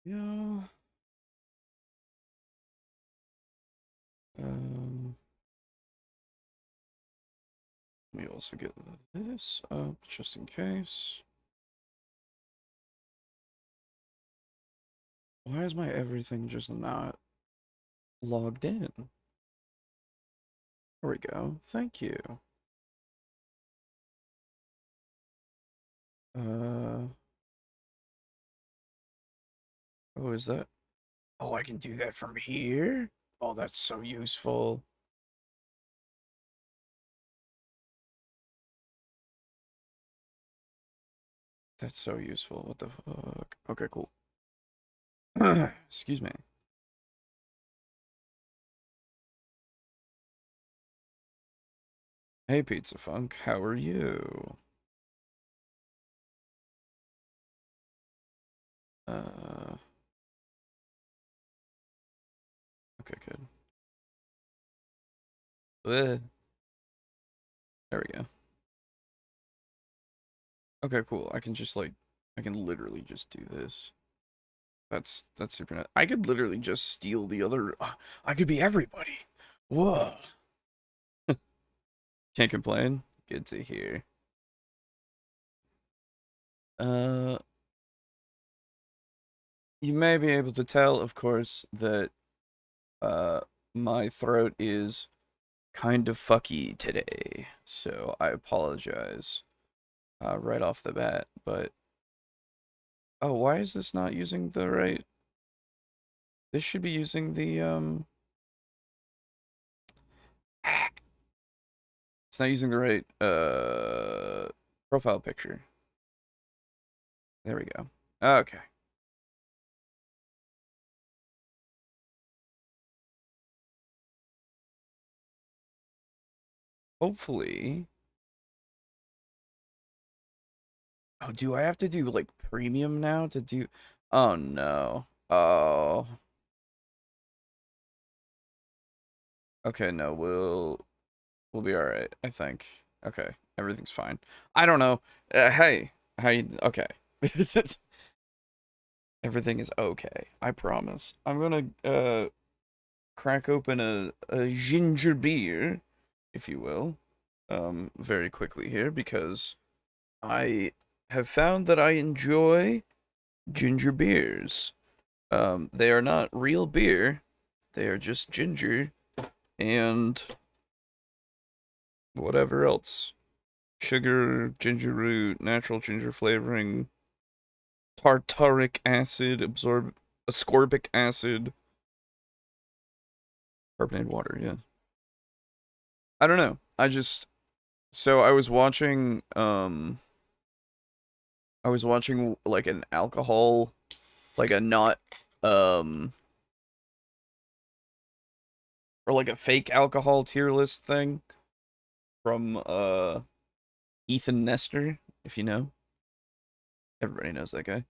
Yeah. Um, Let me also get this up just in case. Why is my everything just not logged in? There we go. Thank you. Uh, oh, is that? Oh, I can do that from here? Oh, that's so useful. That's so useful. What the fuck? Okay, cool. Excuse me. Hey, Pizza Funk, how are you? Uh, okay, good. Bleh. There we go. Okay, cool. I can just like, I can literally just do this. That's super nice. I could literally just steal the other. I could be everybody. Whoa. Can't complain. Good to hear. Uh, you may be able to tell, of course, that uh my throat is kind of fucky today, so I apologize right off the bat. But oh, why is this not using the right? This should be using the It's not using the right profile picture. There we go. Okay. Hopefully. Oh, do I have to do like premium now to do? Oh no. Oh. Okay, no, we'll be all right, I think. Okay, everything's fine. I don't know. Hey, how you? Okay. Everything is okay. I promise. I'm gonna crack open a ginger beer, if you will, very quickly here because I have found that I enjoy ginger beers. They are not real beer. They are just ginger and whatever else. Sugar, ginger root, natural ginger flavoring, tartaric acid, ascorbic acid, carbonated water, yeah. I don't know. So I was watching like an alcohol, like a not um or like a fake alcohol tier list thing from Ethan Nestor, if you know. Everybody knows that guy,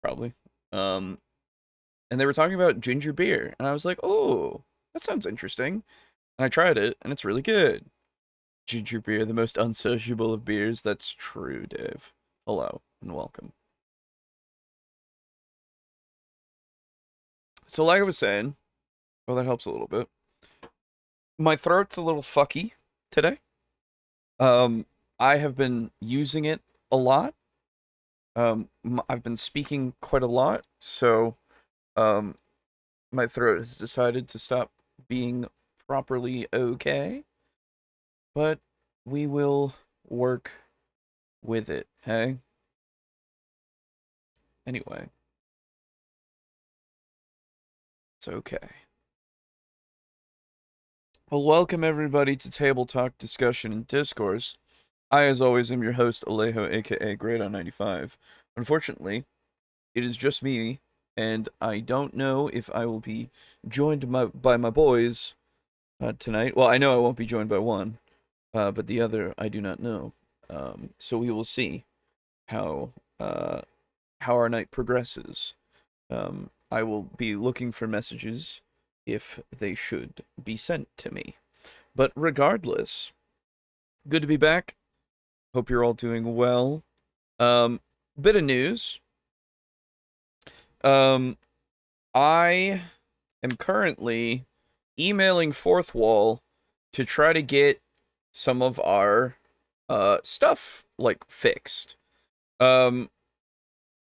probably. Um and they were talking about ginger beer, and I was like, "Oh, that sounds interesting." And I tried it, and it's really good. Ginger beer, the most unsociable of beers. That's true, Dave. Hello and welcome. So, like I was saying, well, that helps a little bit. My throat's a little fucky today. Um, I have been using it a lot. I've been speaking quite a lot, so um, my throat has decided to stop being properly okay. But we will work with it. Hey. Anyway, it's okay. Well, welcome everybody to Table Talk Discussion and Discourse. I, as always, am your host, Alejo, aka Great on 95. Unfortunately, it is just me, and I don't know if I will be joined by my boys tonight. Well, I know I won't be joined by one, but the other I do not know. So we will see how uh, how our night progresses. I will be looking for messages if they should be sent to me. But regardless, good to be back. Hope you're all doing well. Um, Bit of news. Um, I am currently emailing Fourth Wall to try to get some of our stuff like fixed. Um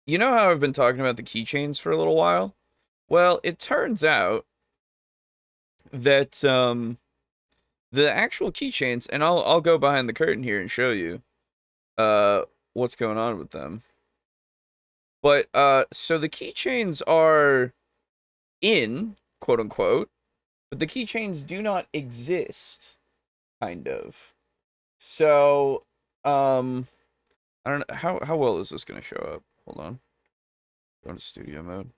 you know how I've been talking about the keychains for a little while? Well, it turns out that the actual keychains, and I'll go behind the curtain here and show you what's going on with them. But so the keychains are in, quote unquote, but the keychains do not exist, kind of. So I don't know how well is this gonna show up. Hold on. Go into studio mode.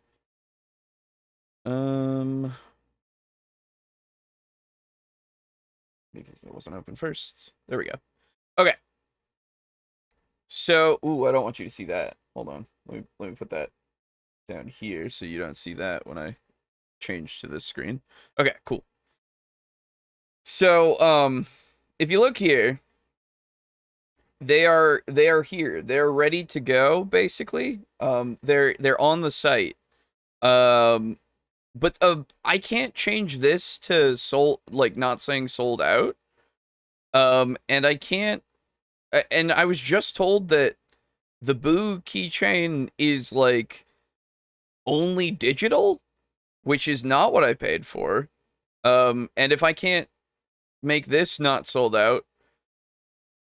Because that wasn't open first. There we go. Okay. So, ooh, I don't want you to see that. Hold on. Let me put that down here so you don't see that when I change to this screen. Okay, cool. So, if you look here, they are here. They're ready to go, basically. They're on the site. But I can't change this to sold, like not saying sold out. And I can't, and I was just told that the Boo keychain is like only digital, which is not what I paid for. And if I can't make this not sold out,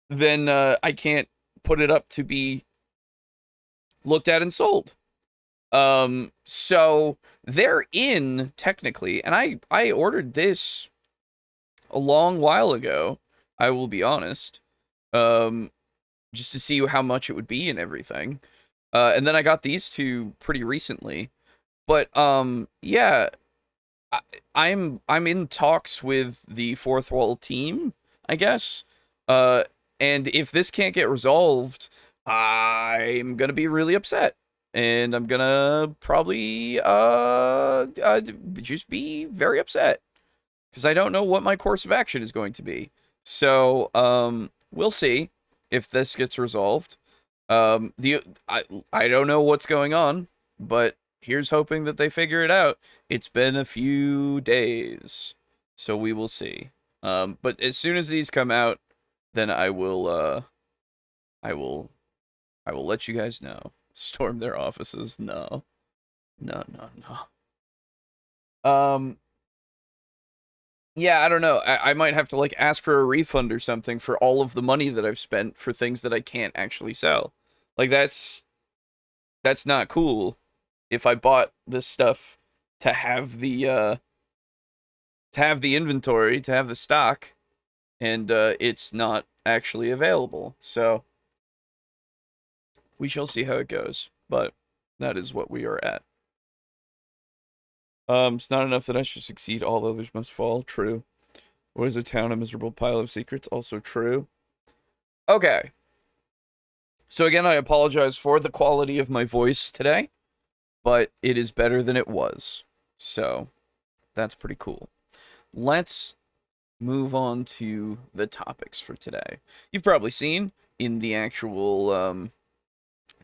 then I can't put it up to be looked at and sold. So they're in technically, and I ordered this a long while ago. I will be honest, just to see how much it would be and everything. And then I got these two pretty recently. But yeah, I'm in talks with the Fourth Wall team, I guess. And if this can't get resolved, I'm gonna be really upset. And I'm gonna probably just be very upset. Because I don't know what my course of action is going to be. So, we'll see if this gets resolved. I don't know what's going on, but here's hoping that they figure it out. It's been a few days, so we will see. But as soon as these come out, then I will let you guys know. Storm their offices? No. No. Yeah, I don't know. I might have to like ask for a refund or something for all of the money that I've spent for things that I can't actually sell. Like that's not cool. If I bought this stuff to have the inventory, to have the stock, and it's not actually available. So we shall see how it goes. But that is what we are at. It's not enough that I should succeed, all others must fall. True. What is a town? A miserable pile of secrets. Also true. Okay. So again, I apologize for the quality of my voice today, but it is better than it was. So that's pretty cool. Let's move on to the topics for today. You've probably seen in the actual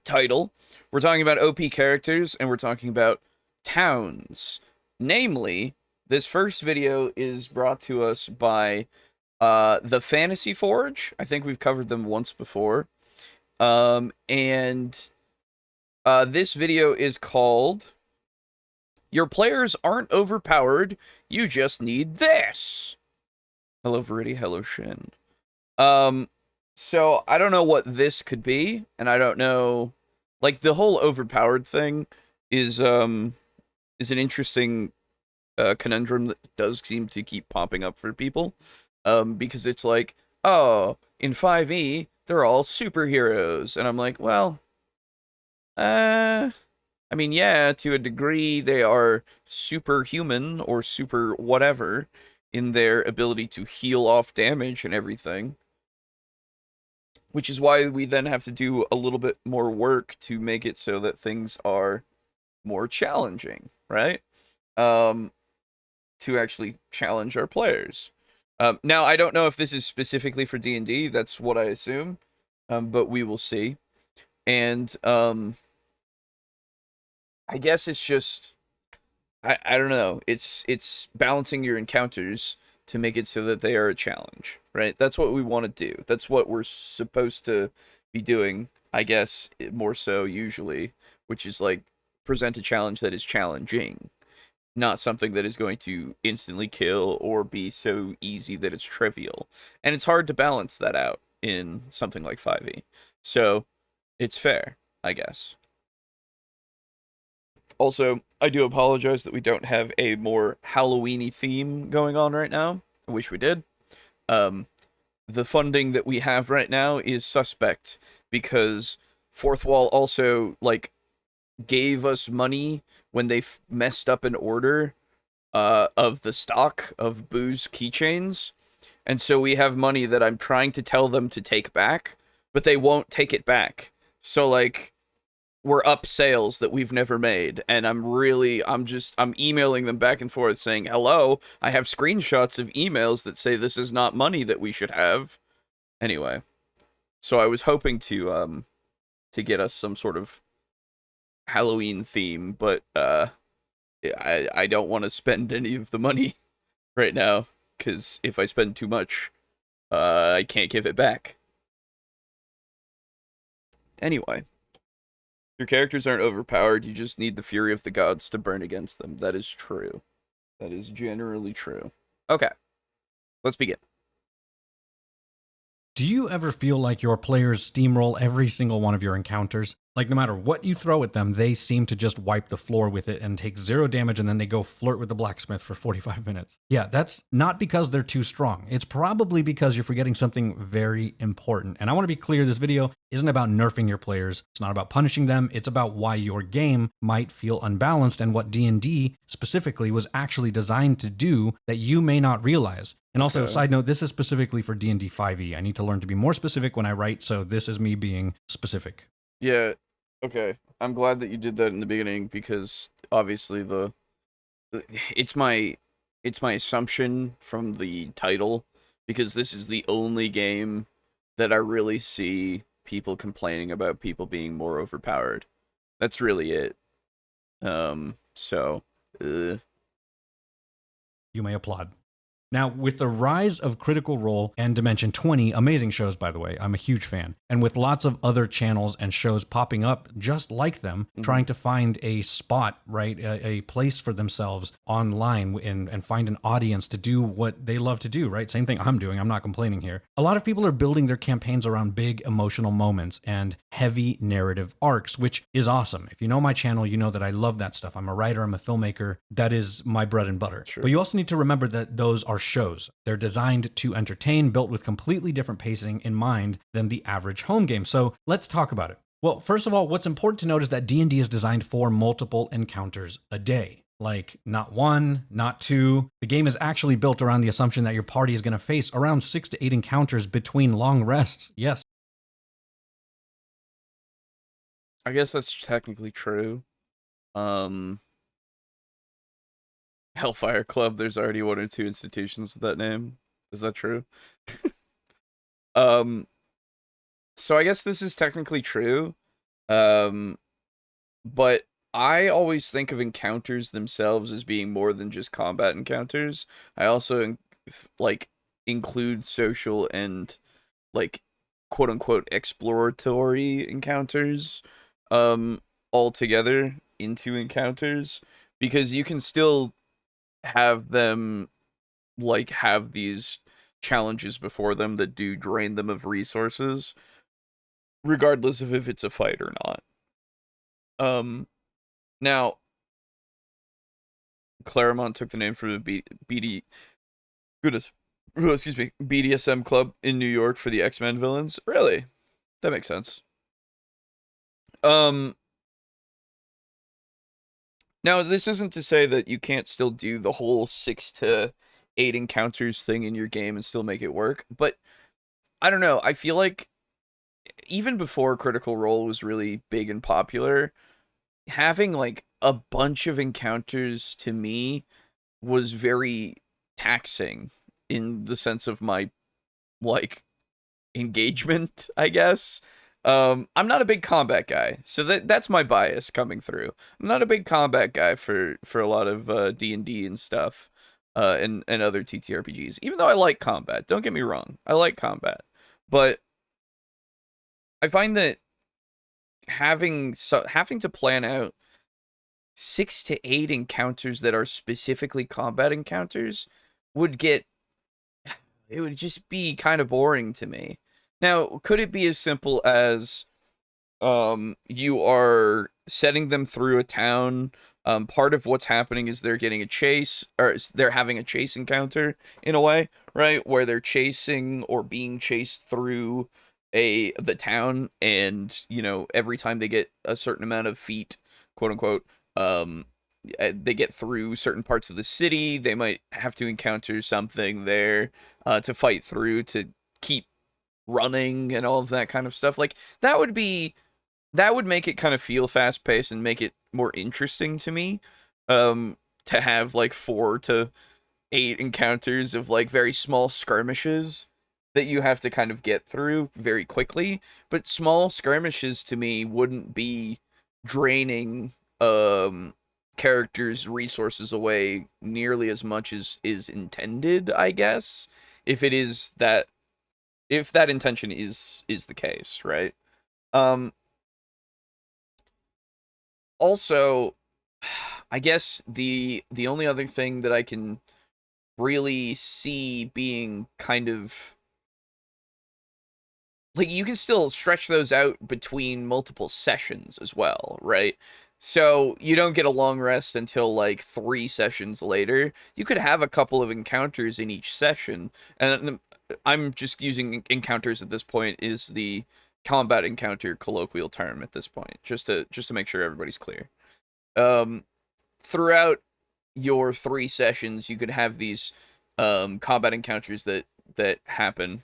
title, we're talking about OP characters, and we're talking about towns. Namely, this first video is brought to us by the Fantasy Forge. I think we've covered them once before. And this video is called Your Players Aren't Overpowered, You Just Need This. Hello, Viridia. Hello, Shin. So I don't know what this could be, and I don't know, like, the whole overpowered thing is an interesting conundrum that does seem to keep popping up for people, because it's like, oh, in 5e, they're all superheroes, and I'm like, well, I mean, yeah, to a degree, they are superhuman or super whatever in their ability to heal off damage and everything. Which is why we then have to do a little bit more work to make it so that things are more challenging, right? To actually challenge our players. Now, I don't know if this is specifically for D&D. That's what I assume. But we will see. And I guess it's just I don't know. It's balancing your encounters to make it so that they are a challenge, right? That's what we want to do. That's what we're supposed to be doing, I guess, more so usually, which is like present a challenge that is challenging, not something that is going to instantly kill or be so easy that it's trivial. And it's hard to balance that out in something like 5e. So, it's fair, I guess. Also, I do apologize that we don't have a more Halloweeny theme going on right now. I wish we did. Um, the funding that we have right now is suspect because Fourth Wall also like gave us money when they messed up an order of the stock of booze keychains, and so we have money that I'm trying to tell them to take back, but they won't take it back. So like we're up sales that we've never made, and I'm emailing them back and forth saying, hello, I have screenshots of emails that say this is not money that we should have. Anyway, so I was hoping to get us some sort of Halloween theme, but I don't want to spend any of the money right now, because if I spend too much, I can't give it back. Anyway, your characters aren't overpowered, you just need the fury of the gods to burn against them. That is true. That is generally true. Okay, let's begin. Do you ever feel like your players steamroll every single one of your encounters? Like no matter what you throw at them, they seem to just wipe the floor with it and take 0 damage, and then they go flirt with the blacksmith for 45 minutes. Yeah, that's not because they're too strong. It's probably because you're forgetting something very important. And I want to be clear, this video isn't about nerfing your players. It's not about punishing them. It's about why your game might feel unbalanced and what D&D specifically was actually designed to do that you may not realize. And also, side note, this is specifically for D&D 5e. I need to learn to be more specific when I write, so this is me being specific. Yeah, okay. I'm glad that you did that in the beginning, because obviously it's my assumption from the title, because this is the only game that I really see people complaining about people being more overpowered. That's really it. So, you may applaud. Now, with the rise of Critical Role and Dimension 20, amazing shows, by the way, I'm a huge fan, and with lots of other channels and shows popping up just like them, trying to find a spot, right, a place for themselves online and find an audience to do what they love to do, right? Same thing I'm doing, I'm not complaining here. A lot of people are building their campaigns around big emotional moments and heavy narrative arcs, which is awesome. If you know my channel, you know that I love that stuff. I'm a writer, I'm a filmmaker. That is my bread and butter. Sure. But you also need to remember that those are shows. They're designed to entertain, built with completely different pacing in mind than the average home game. So let's talk about it. Well, first of all, what's important to note is that D&D is designed for multiple encounters a day. Like, not 1, not 2. The game is actually built around the assumption that your party is going to face around 6 to 8 encounters between long rests. Yes. I guess that's technically true. Hellfire Club, there's already 1 or 2 institutions with that name. Is that true? So I guess this is technically true. But I always think of encounters themselves as being more than just combat encounters. I also like include social and like quote unquote exploratory encounters all together into encounters, because you can still have them like have these challenges before them that do drain them of resources, regardless of if it's a fight or not. Now Claremont took the name from the BDSM club in New York for the X-Men villains. Really? That makes sense. Now, this isn't to say that you can't still do the whole 6 to 8 encounters thing in your game and still make it work, but I don't know. I feel like even before Critical Role was really big and popular, having like a bunch of encounters to me was very taxing in the sense of my like engagement, I guess. I'm not a big combat guy, so that's my bias coming through. I'm not a big combat guy for a lot of D&D and stuff, and other TTRPGs. Even though I like combat, don't get me wrong, I like combat, but I find that having to plan out 6 to 8 encounters that are specifically combat encounters would get it would just be kind of boring to me. Now, could it be as simple as you are setting them through a town? Part of what's happening is they're getting a chase, or they're having a chase encounter in a way, right? Where they're chasing or being chased through the town, and every time they get a certain amount of feet, quote unquote, they get through certain parts of the city, they might have to encounter something there to fight through to keep running and all of that kind of stuff. Like that would make it kind of feel fast paced and make it more interesting to me. To have like 4 to 8 encounters of like very small skirmishes that you have to kind of get through very quickly. But small skirmishes to me wouldn't be draining characters' resources away nearly as much as is intended, I guess. If that intention is the case, right? Also, I guess the only other thing that I can really see being kind of like, you can still stretch those out between multiple sessions as well, right? So you don't get a long rest until like 3 sessions later. You could have a couple of encounters in each session, and I'm just using encounters at this point is the combat encounter colloquial term at this point, just to make sure everybody's clear. Throughout your 3 sessions, you could have these combat encounters that happen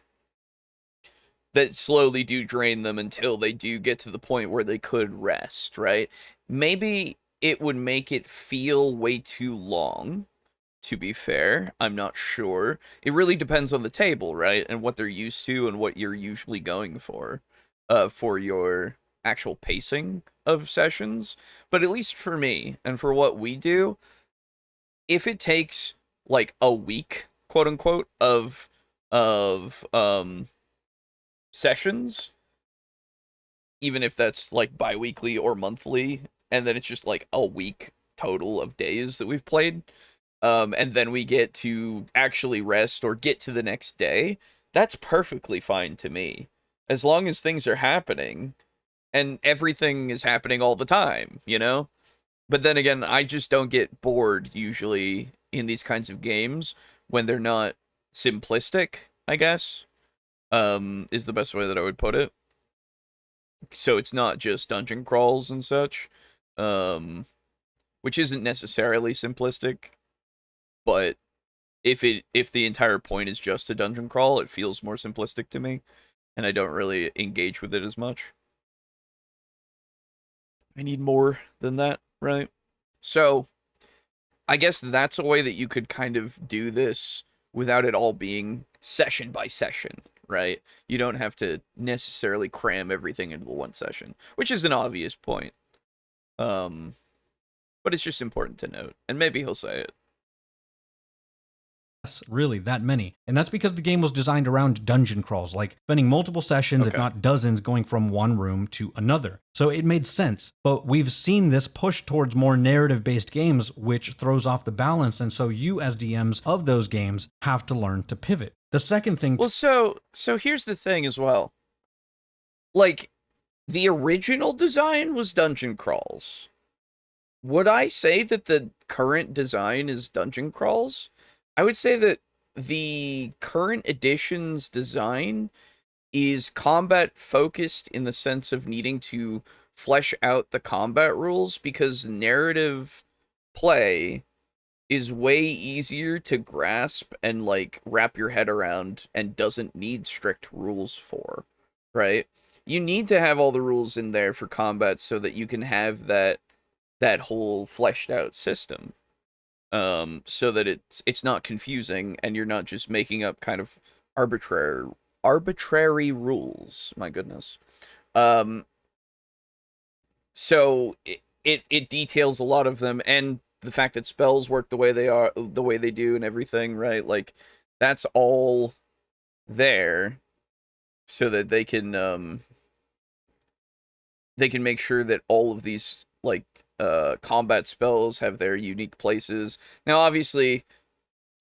that slowly do drain them until they do get to the point where they could rest, right? Maybe it would make it feel way too long, to be fair. I'm not sure. It really depends on the table, right? And what they're used to and what you're usually going for your actual pacing of sessions. But at least for me, and for what we do, if it takes like a week, quote unquote, of sessions, even if that's like bi-weekly or monthly, and then it's just like a week total of days that we've played, and then we get to actually rest or get to the next day, that's perfectly fine to me, as long as things are happening and everything is happening all the time, But then again, I just don't get bored usually in these kinds of games when they're not simplistic, I guess, is the best way that I would put it. So it's not just dungeon crawls and such, which isn't necessarily simplistic, but if the entire point is just a dungeon crawl, it feels more simplistic to me, and I don't really engage with it as much. I need more than that, right? So I guess that's a way that you could kind of do this without it all being session by session, right? You don't have to necessarily cram everything into the one session, which is an obvious point. But it's just important to note, and maybe he'll say it. Really, that many. And that's because the game was designed around dungeon crawls, like spending multiple sessions, if not dozens, going from one room to another. So it made sense. But we've seen this push towards more narrative-based games, which throws off the balance. And so you, as DMs of those games, have to learn to pivot. The second thing... Well, so here's the thing as well. Like, the original design was dungeon crawls. Would I say that the current design is dungeon crawls? I would say that the current edition's design is combat focused in the sense of needing to flesh out the combat rules, because narrative play is way easier to grasp and like wrap your head around and doesn't need strict rules for, right? You need to have all the rules in there for combat so that you can have that whole fleshed out system. So that it's not confusing and you're not just making up kind of arbitrary rules. My goodness. Um, so it details a lot of them, and the fact that spells work the way they do, and everything, right? Like that's all there, so that they can make sure that all of these like combat spells have their unique places. Now, obviously,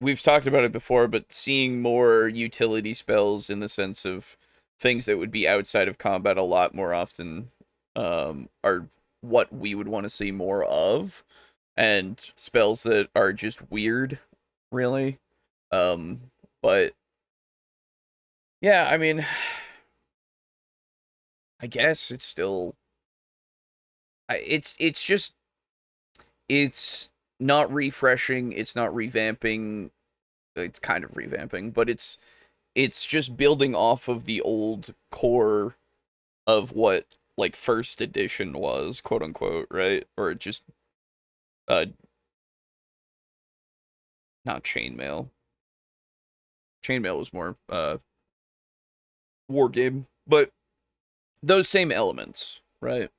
we've talked about it before, but seeing more utility spells in the sense of things that would be outside of combat a lot more often are what we would want to see more of, and spells that are just weird, really. But yeah, I mean, I guess it's still it's just it's not refreshing, it's not revamping. It's kind of revamping, but it's just building off of the old core of what like first edition was, quote unquote, right? Or just uh not chainmail. Chainmail was more war game, but those same elements, right?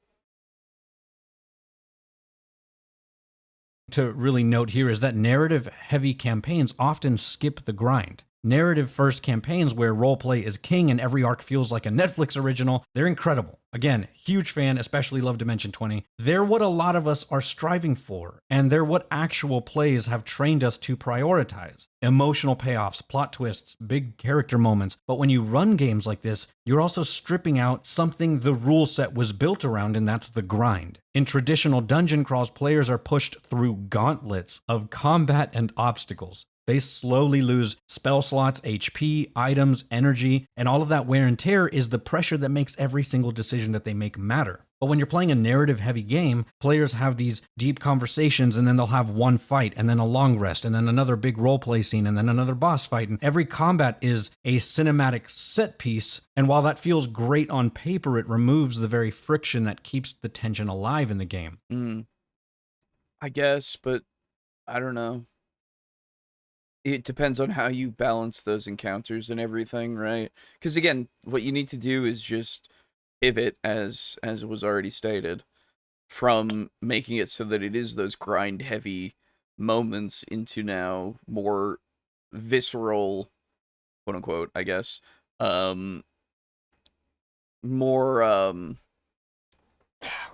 To really note here is that narrative heavy campaigns often skip the grind. Narrative first campaigns where roleplay is king and every arc feels like a Netflix original, they're incredible. Again, huge fan, especially love Dimension 20. They're what a lot of us are striving for, and they're what actual plays have trained us to prioritize. Emotional payoffs, plot twists, big character moments. But when you run games like this, you're also stripping out something the rule set was built around, and that's the grind. In traditional dungeon crawls, players are pushed through gauntlets of combat and obstacles. They slowly lose spell slots, HP, items, energy, and all of that wear and tear is the pressure that makes every single decision that they make matter. But when you're playing a narrative heavy game, players have these deep conversations, and then they'll have one fight, and then a long rest, and then another big roleplay scene, and then another boss fight. And every combat is a cinematic set piece. And while that feels great on paper, it removes the very friction that keeps the tension alive in the game. I guess, but I don't know. It depends on how you balance those encounters and everything, right? Because again, what you need to do is just pivot, as was already stated, from making it so that it is those grind heavy moments into now more visceral, quote unquote, I guess. More oh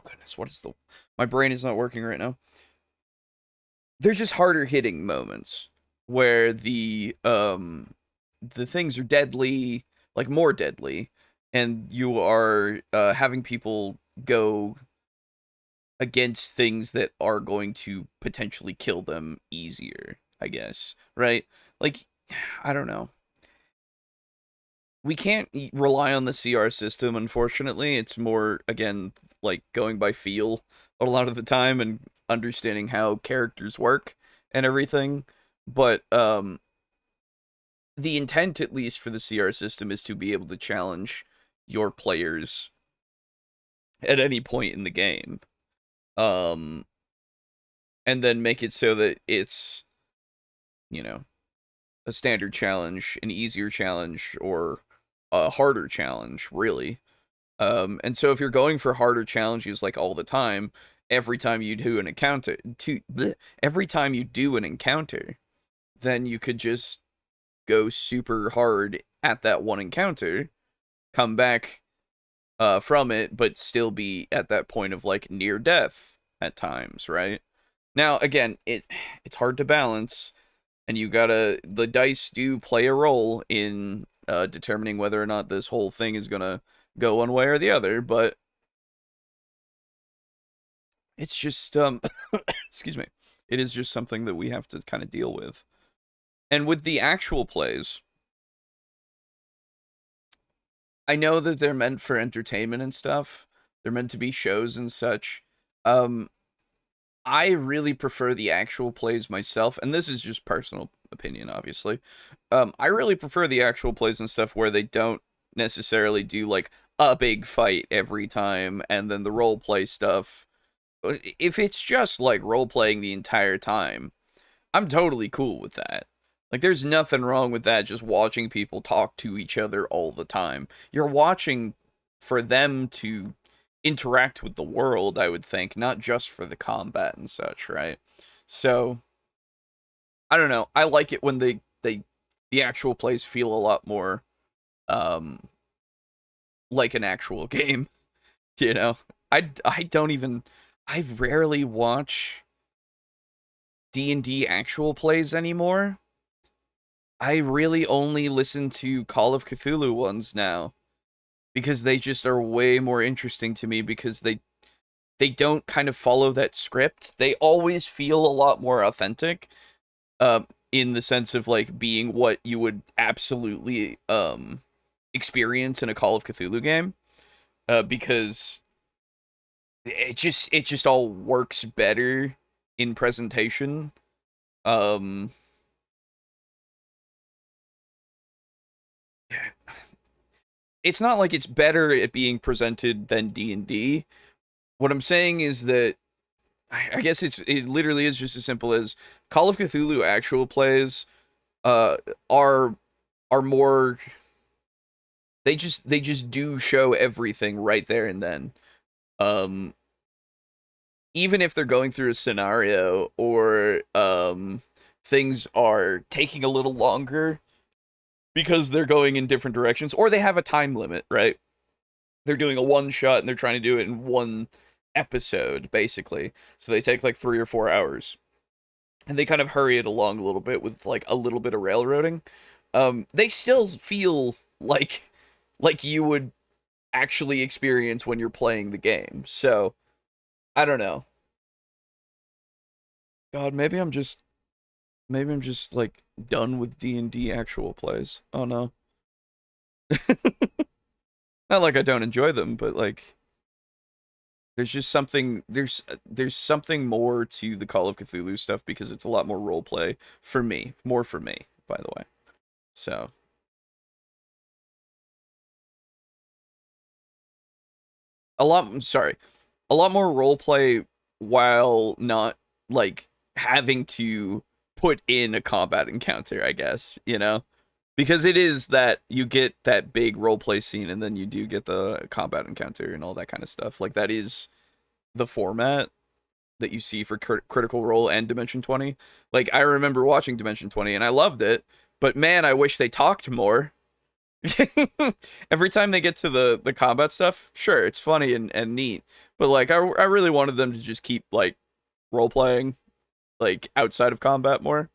goodness, what is the my brain is not working right now. They're just harder hitting moments where the things are deadly, like more deadly, and you are having people go against things that are going to potentially kill them easier, I guess, right? Like, I don't know. We can't rely on the CR system, unfortunately. It's more, again, like going by feel a lot of the time and understanding how characters work and everything. But the intent, at least for the CR system, is to be able to challenge your players at any point in the game. Um, and then make it so that it's, you know, a standard challenge, an easier challenge, or a harder challenge, really. And so if you're going for harder challenges like all the time, every time you do an encounter, every time you do an encounter, then you could just go super hard at that one encounter, come back from it, but still be at that point of like near death at times, right? Now, again, it's hard to balance, and the dice do play a role in determining whether or not this whole thing is gonna go one way or the other, but it's just excuse me, it is just something that we have to kind of deal with. And with the actual plays, I know that they're meant for entertainment and stuff. They're meant to be shows and such. Um, I really prefer the actual plays myself, and this is just personal opinion, obviously. I really prefer the actual plays and stuff where they don't necessarily do like a big fight every time, and then the role play stuff. If it's just like role playing the entire time, I'm totally cool with that. Like, there's nothing wrong with that, just watching people talk to each other all the time. You're watching for them to interact with the world, I would think, not just for the combat and such, right? So I don't know. I like it when the actual plays feel a lot more um like an actual game, you know. I don't even I rarely watch D&D actual plays anymore. I really only listen to Call of Cthulhu ones now because they just are way more interesting to me because they don't kind of follow that script. They always feel a lot more authentic, in the sense of like being what you would absolutely experience in a Call of Cthulhu game, because it just all works better in presentation. Um, it's not like it's better at being presented than D&D. What I'm saying is that I guess it literally is just as simple as Call of Cthulhu actual plays uh are are more, they just do show everything right there and then. Um Even if they're going through a scenario or things are taking a little longer because they're going in different directions or they have a time limit, right? They're doing a one shot and they're trying to do it in one episode basically. So they take like 3 or 4 hours. And they kind of hurry it along a little bit with like a little bit of railroading. They still feel like you would actually experience when you're playing the game. So, I don't know. God, maybe I'm just like done with D&D actual plays. Oh no. Not like I don't enjoy them, but like there's just something there's something more to the Call of Cthulhu stuff because it's a lot more role play for me, more for me, by the way. So, sorry, a lot more role play while not like having to put in a combat encounter, I guess, you know? Because it is that you get that big role play scene and then you do get the combat encounter and all that kind of stuff. Like that is the format that you see for Critical Role and Dimension 20. Like I remember watching Dimension 20 and I loved it, but man, I wish they talked more. Every time they get to the combat stuff, sure, it's funny and neat, but like I really wanted them to just keep like role playing like outside of combat more.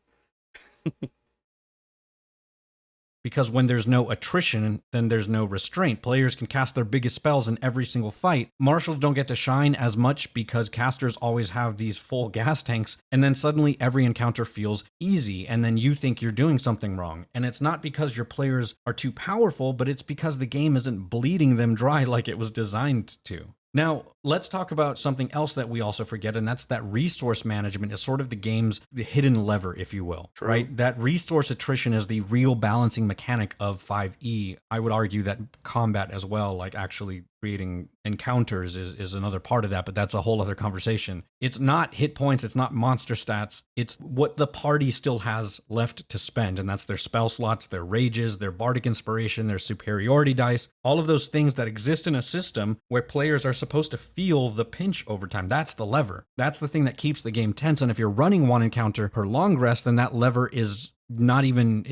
Because when there's no attrition, then there's no restraint. Players can cast their biggest spells in every single fight. Marshals don't get to shine as much because casters always have these full gas tanks, and then suddenly every encounter feels easy, and then you think you're doing something wrong. And it's not because your players are too powerful, but it's because the game isn't bleeding them dry like it was designed to. Now, let's talk about something else that we also forget, and that's that resource management is sort of the game's the hidden lever, if you will. True. Right? That resource attrition is the real balancing mechanic of 5e. I would argue that combat as well, like actually creating encounters is another part of that, but that's a whole other conversation. It's not hit points, it's not monster stats, it's what the party still has left to spend, and that's their spell slots, their rages, their bardic inspiration, their superiority dice, all of those things that exist in a system where players are supposed to feel the pinch over time. That's the lever. That's the thing that keeps the game tense, and if you're running one encounter per long rest, then that lever is not even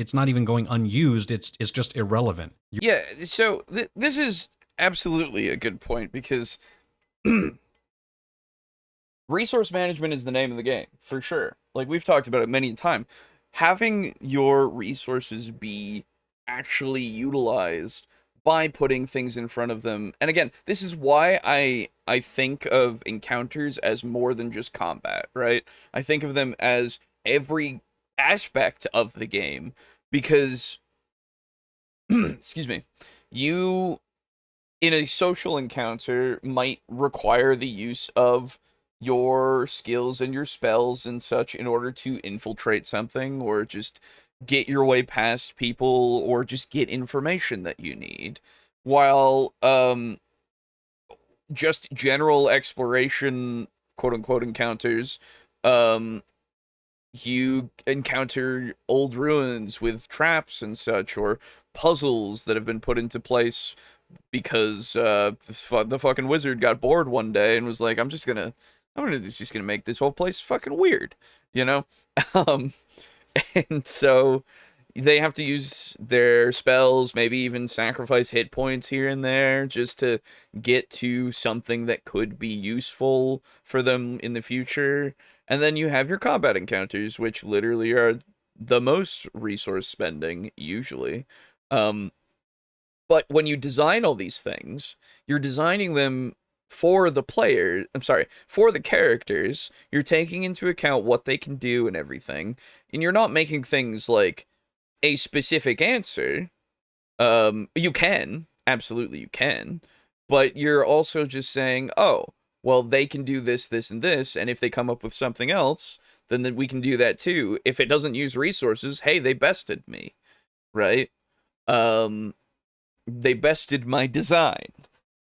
going unused. It's just irrelevant. Yeah, so this is absolutely a good point because resource management is the name of the game, for sure. Like we've talked about it many times. Having your resources be actually utilized by putting things in front of them. And again, this is why I think of encounters as more than just combat, right? I think of them as every aspect of the game because excuse me, you in a social encounter might require the use of your skills and your spells and such in order to infiltrate something or just get your way past people or just get information that you need. While just general exploration quote unquote encounters, um you encounter old ruins with traps and such or puzzles that have been put into place because the fucking wizard got bored one day and was like, I'm just gonna make this whole place fucking weird, you know? Um, and so they have to use their spells, maybe even sacrifice hit points here and there just to get to something that could be useful for them in the future. And then you have your combat encounters, which literally are the most resource spending usually. Um, but when you design all these things, you're designing them for the player. I'm sorry, for the characters. You're taking into account what they can do and everything. And you're not making things like a specific answer. You can, absolutely you can, but you're also just saying, oh, well, they can do this, this, and this, and if they come up with something else, then we can do that too. If it doesn't use resources, hey, they bested me, right? Um, they bested my design,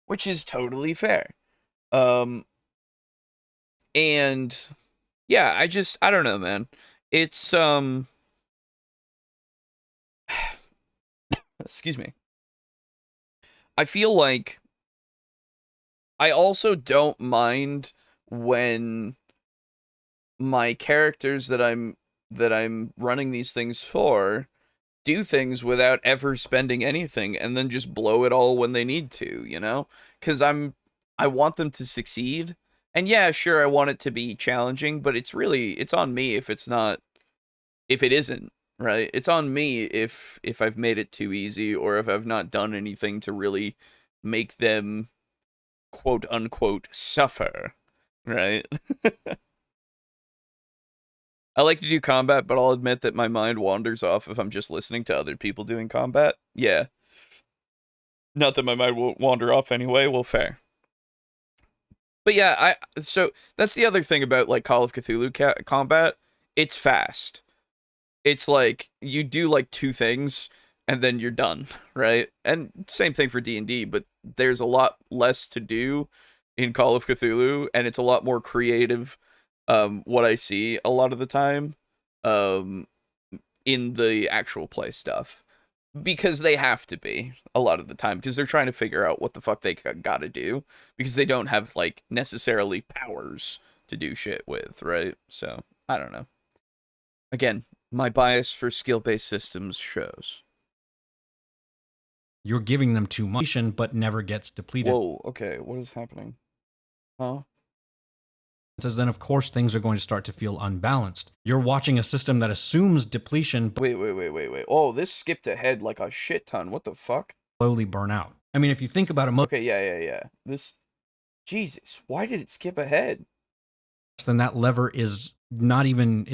which is totally fair. Um, and yeah, I don't know, man. It's excuse me. I feel like I also don't mind when my characters that I'm running these things for do things without ever spending anything and then just blow it all when they need to, you know? Cuz I want them to succeed. And yeah, sure I want it to be challenging, but it's on me if it isn't, right? It's on me if I've made it too easy or if I've not done anything to really make them quote unquote suffer, right? I like to do combat, but I'll admit that my mind wanders off if I'm just listening to other people doing combat. Yeah. Not that my mind won't wander off anyway, well, fair. But yeah, so that's the other thing about like Call of Cthulhu combat. It's fast. It's like you do like two things and then you're done, right? And same thing for D&D, but there's a lot less to do in Call of Cthulhu and it's a lot more creative what I see a lot of the time um in the actual play stuff because they have to be a lot of the time because they're trying to figure out what the fuck they got to do because they don't have like necessarily powers to do shit with, right? So, I don't know. Again, my bias for skill-based systems shows. You're giving them too much, but never gets depleted. Whoa, okay, what is happening? Huh? Then of course things are going to start to feel unbalanced. You're watching a system that assumes depletion but Wait. Oh, this skipped ahead like a shit ton. What the fuck? slowly burn out. I mean, if you think about it, Okay, yeah. This... Jesus, why did it skip ahead? then that lever is not even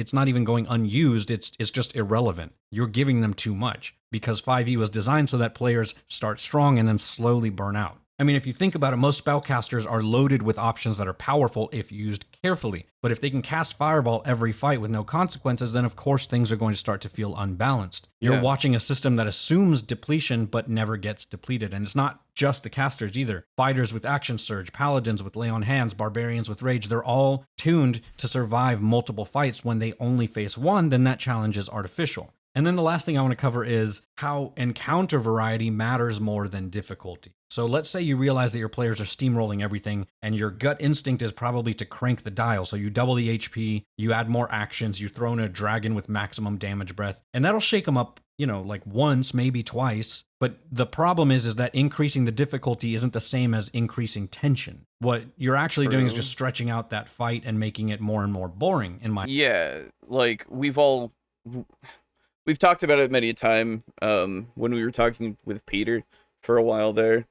going unused. It's just irrelevant. You're giving them too much because 5e was designed so that players start strong and then slowly burn out. I mean, if you think about it, most spellcasters are loaded with options that are powerful if used carefully. But if they can cast Fireball every fight with no consequences, then of course things are going to start to feel unbalanced. You're watching a system that assumes depletion but never gets depleted. And it's not just the casters either. Fighters with Action Surge, Paladins with Lay on Hands, Barbarians with Rage, they're all tuned to survive multiple fights. When they only face one, then that challenge is artificial. And then the last thing I want to cover is how encounter variety matters more than difficulty. So let's say you realize that your players are steamrolling everything and your gut instinct is probably to crank the dial. So you double the HP, you add more actions, you throw in a dragon with maximum damage breath, and that'll shake them up, like once, maybe twice. But the problem is that increasing the difficulty isn't the same as increasing tension. What you're actually doing is just stretching out that fight and making it more and more boring in my... Yeah, like we've talked about it many a time when we were talking with Peter for a while there,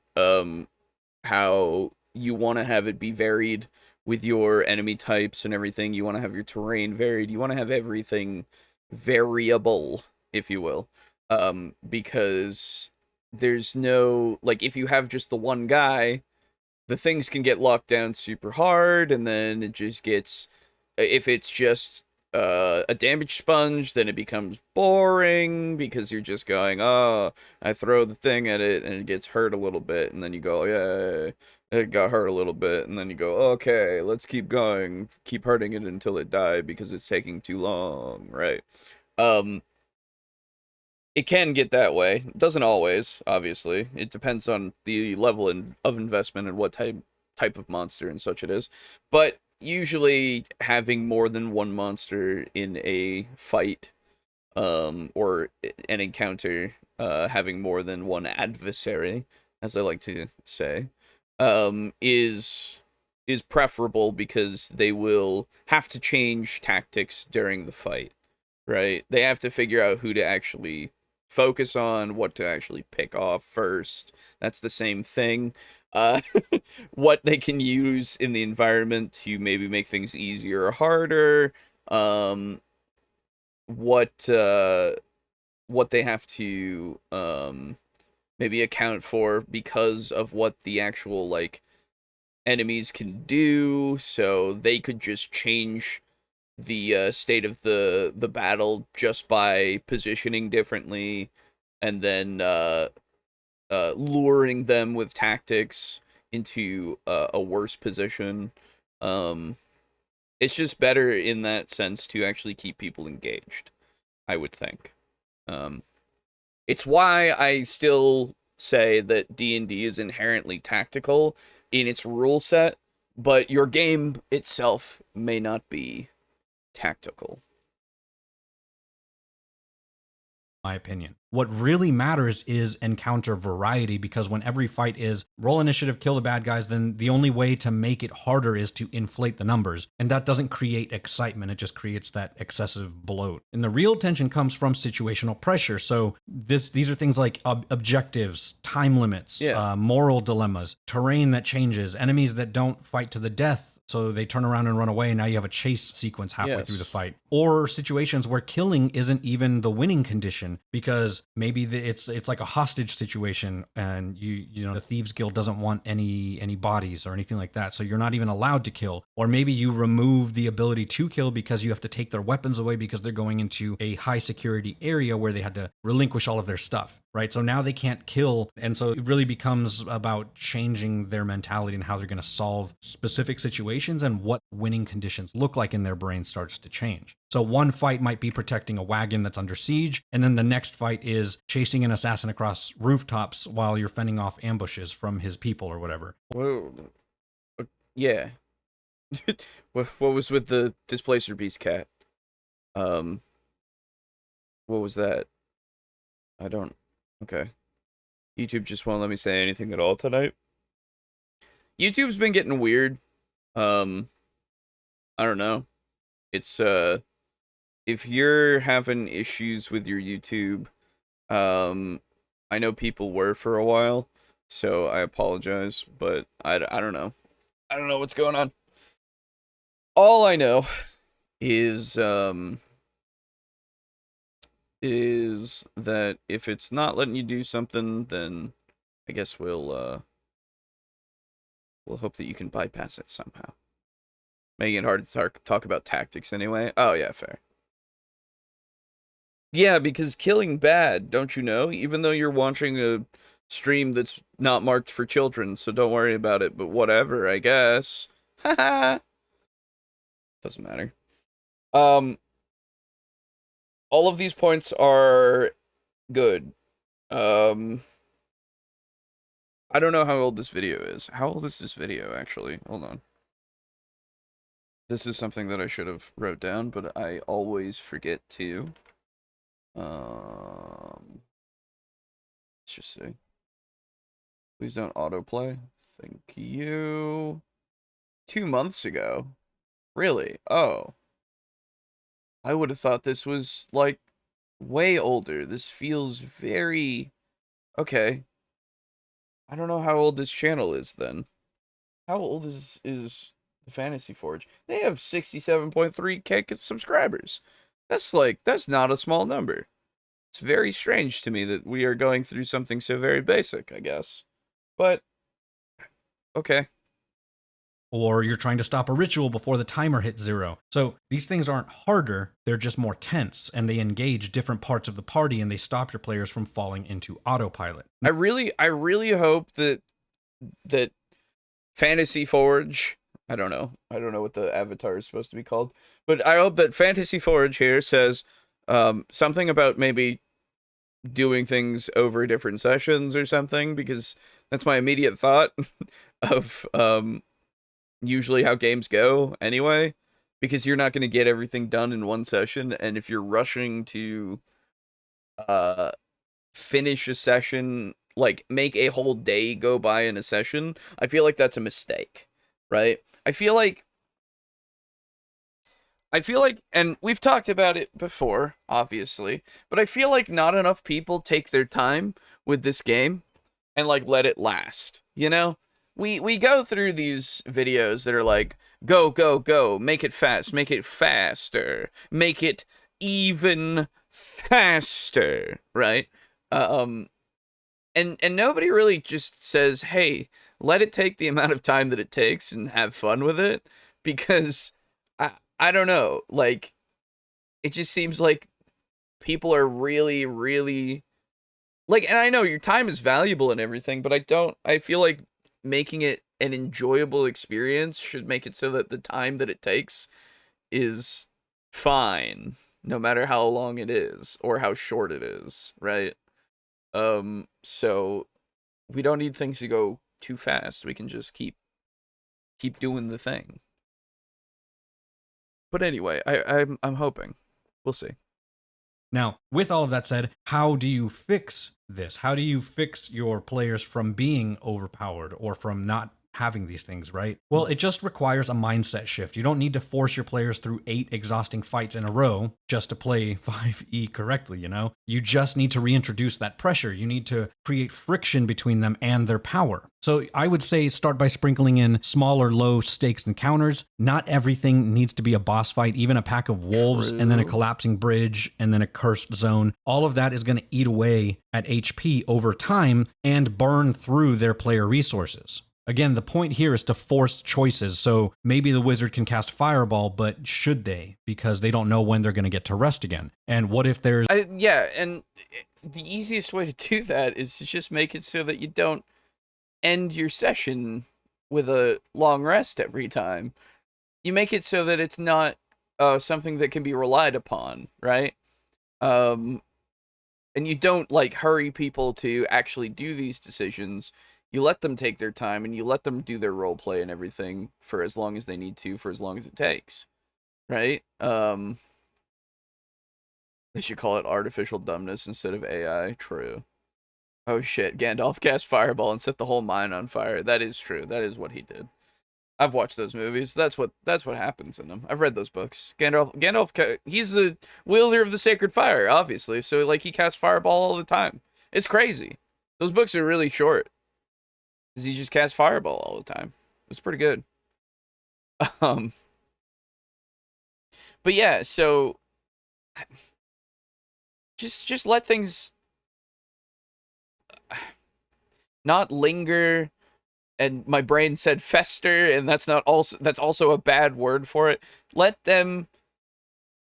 how you want to have it be varied with your enemy types and everything. You want to have your terrain varied. You want to have everything variable, if you will, because there's no, like, if you have just the one guy, the things can get locked down super hard, and then it just gets, if it's just a damage sponge, then it becomes boring because you're just going, oh, I throw the thing at it and it gets hurt a little bit, and then you go, yeah, it got hurt a little bit, and then you go, okay, let's keep going, keep hurting it until it died because it's taking too long, right? It can get that way. It doesn't always, obviously. It depends on the level of investment and what type of monster and such it is. But usually having more than one monster in a fight, or an encounter, having more than one adversary, as I like to say, is preferable because they will have to change tactics during the fight, right? They have to figure out who to actually focus on, what to actually pick off first. That's the same thing. Uh, what they can use in the environment to maybe make things easier or harder. Um, what they have to maybe account for because of what the actual like enemies can do. So they could just change the state of the battle just by positioning differently, and then luring them with tactics into a worse position. Um, it's just better in that sense to actually keep people engaged, I would think. Um, it's why I still say that D&D is inherently tactical in its rule set, but your game itself may not be tactical. My opinion. What really matters is encounter variety, because when every fight is roll initiative, kill the bad guys, then the only way to make it harder is to inflate the numbers. And that doesn't create excitement. It just creates that excessive bloat. And the real tension comes from situational pressure. So these are things like objectives, time limits, moral dilemmas, terrain that changes, enemies that don't fight to the death, so they turn around and run away, and now you have a chase sequence halfway through the fight. Or situations where killing isn't even the winning condition, because maybe it's like a hostage situation, and you know the Thieves Guild doesn't want any bodies or anything like that, so you're not even allowed to kill. Or maybe you remove the ability to kill because you have to take their weapons away because they're going into a high security area where they had to relinquish all of their stuff. Right. So now they can't kill. And so it really becomes about changing their mentality and how they're going to solve specific situations, and what winning conditions look like in their brain starts to change. So one fight might be protecting a wagon that's under siege, and then the next fight is chasing an assassin across rooftops while you're fending off ambushes from his people or whatever. Whoa. Yeah. What was with the Displacer Beast cat? What was that? I don't... Okay. YouTube just won't let me say anything at all tonight. YouTube's been getting weird. I don't know. It's, if you're having issues with your YouTube, I know people were for a while, so I apologize, but I don't know. I don't know what's going on. All I know is that if it's not letting you do something, then I guess we'll hope that you can bypass it somehow. Making it hard to talk about tactics anyway. Oh yeah, fair. Yeah, because killing bad, don't you know? Even though you're watching a stream that's not marked for children, so don't worry about it, but whatever, I guess. Haha. Doesn't matter. All of these points are good. I don't know how old this video is. How old is this video, actually? Hold on. This is something that I should have wrote down, but I always forget to. Let's just see. Please don't autoplay. Thank you. 2 months ago. Really? Oh. I would have thought this was, like, way older. This feels very... Okay. I don't know how old this channel is, then. How old is the Fantasy Forge? They have 67.3k subscribers. That's not a small number. It's very strange to me that we are going through something so very basic, I guess. But, okay. Or you're trying to stop a ritual before the timer hits 0. So these things aren't harder, they're just more tense, and they engage different parts of the party, and they stop your players from falling into autopilot. I really hope that Fantasy Forge, I don't know what the avatar is supposed to be called, but I hope that Fantasy Forge here says something about maybe doing things over different sessions or something, because that's my immediate thought of usually how games go anyway, because you're not going to get everything done in one session, and if you're rushing to uh finish a session, like make a whole day go by in a session, I feel like that's a mistake, right? I feel like, and we've talked about it before, obviously, but I feel like not enough people take their time with this game and like let it last. You know, we go through these videos that are like, go go go, make it fast, make it faster, make it even faster, right? Um, and nobody really just says, hey, let it take the amount of time that it takes and have fun with it, because I don't know, like it just seems like people are really really like, and I know your time is valuable and everything, but I feel like making it an enjoyable experience should make it so that the time that it takes is fine, no matter how long it is or how short it is, right? So we don't need things to go too fast. We can just keep doing the thing. But anyway, I'm hoping. We'll see. Now, with all of that said, how do you fix this? How do you fix your players from being overpowered or from not having these things, right? Well, it just requires a mindset shift. You don't need to force your players through 8 exhausting fights in a row just to play 5e correctly, you know? You just need to reintroduce that pressure. You need to create friction between them and their power. So I would say start by sprinkling in smaller, low stakes encounters. Not everything needs to be a boss fight, even a pack of wolves and then a collapsing bridge and then a cursed zone. All of that is going to eat away at HP over time and burn through their player resources. Again, the point here is to force choices. So maybe the wizard can cast Fireball, but should they? Because they don't know when they're going to get to rest again. And what if there's... Yeah, and the easiest way to do that is to just make it so that you don't end your session with a long rest every time. You make it so that it's not something that can be relied upon, right? And you don't, like, hurry people to actually do these decisions. You let them take their time, and you let them do their role play and everything for as long as they need to, for as long as it takes, right? They should call it artificial dumbness instead of AI. True. Oh shit, Gandalf cast Fireball and set the whole mine on fire. That is true. That is what he did. I've watched those movies. That's what happens in them. I've read those books. Gandalf, he's the wielder of the sacred fire, obviously. So like he casts Fireball all the time. It's crazy. Those books are really short. Cause he just casts Fireball all the time. It's pretty good. But yeah, so just let things not linger. And my brain said fester, and that's also a bad word for it. Let them,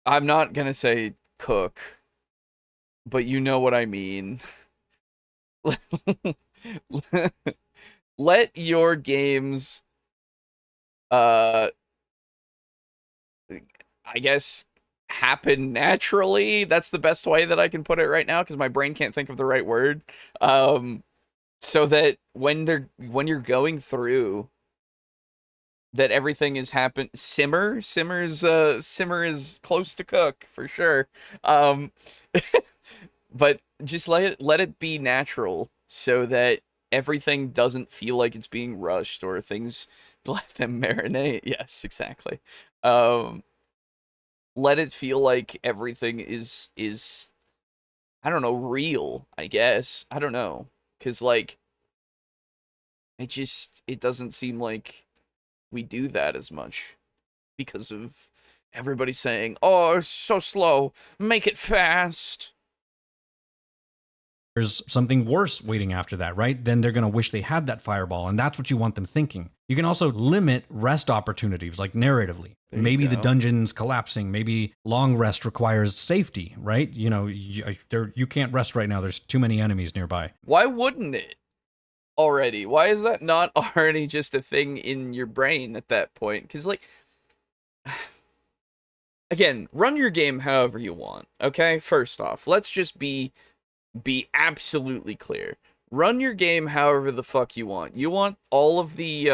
I'm not gonna say cook, but you know what I mean. Let your games, I guess, happen naturally. That's the best way that I can put it right now, because my brain can't think of the right word. So that when you're going through, that everything is simmer is close to cook for sure. But just let it be natural, so that everything doesn't feel like it's being rushed, or things let them marinate. Yes, exactly. Let it feel like everything is I don't know, real, I guess. I don't know. Because, like, it doesn't seem like we do that as much, because of everybody saying, oh, it's so slow, make it fast. There's something worse waiting after that, right? Then they're going to wish they had that Fireball, and that's what you want them thinking. You can also limit rest opportunities, like narratively. Maybe the dungeon's collapsing. Maybe long rest requires safety, right? You know, you can't rest right now. There's too many enemies nearby. Why wouldn't it already? Why is that not already just a thing in your brain at that point? Because, like, again, run your game however you want, okay? First off, let's just be be absolutely clear. Run your game however the fuck you want. You want all of the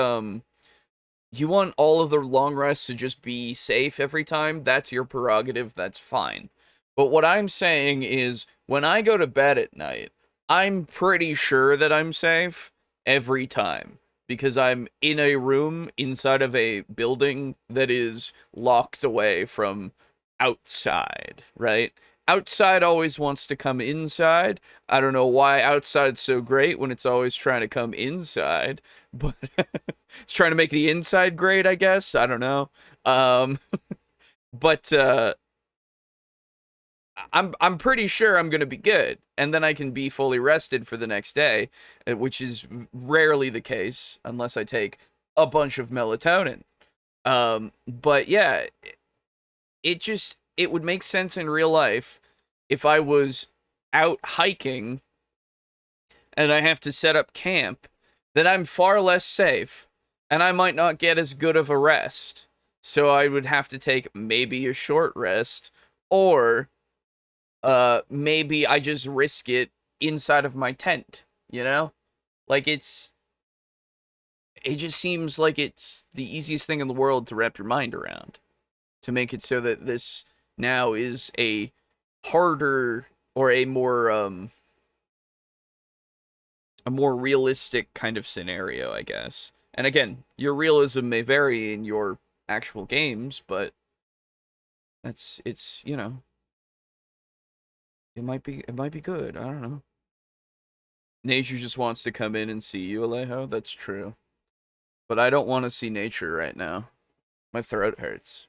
long rests to just be safe every time. That's your prerogative. That's fine. But what I'm saying is, when I go to bed at night, I'm pretty sure that I'm safe every time because I'm in a room inside of a building that is locked away from outside, right? Outside always wants to come inside. I don't know why outside's so great when it's always trying to come inside, but it's trying to make the inside great, I guess. I don't know. Um, but I'm pretty sure I'm gonna be good, and then I can be fully rested for the next day, which is rarely the case unless I take a bunch of melatonin. But yeah, it would make sense in real life if I was out hiking and I have to set up camp, then I'm far less safe and I might not get as good of a rest. So I would have to take maybe a short rest, or maybe I just risk it inside of my tent, you know? Like it just seems like it's the easiest thing in the world to wrap your mind around, to make it so that this now is a harder or a more realistic kind of scenario, I guess. And again, your realism may vary in your actual games, but it's it might be good. I don't know. Nature just wants to come in and see you, Alejo. That's true. But I don't want to see nature right now. My throat hurts.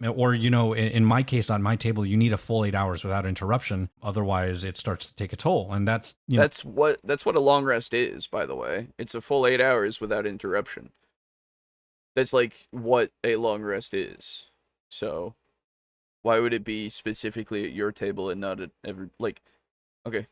Or, in my case, on my table, you need a full 8 hours without interruption. Otherwise, it starts to take a toll. And that's what a long rest is, by the way. It's a full 8 hours without interruption. That's like what a long rest is. So why would it be specifically at your table and not at every, like, okay.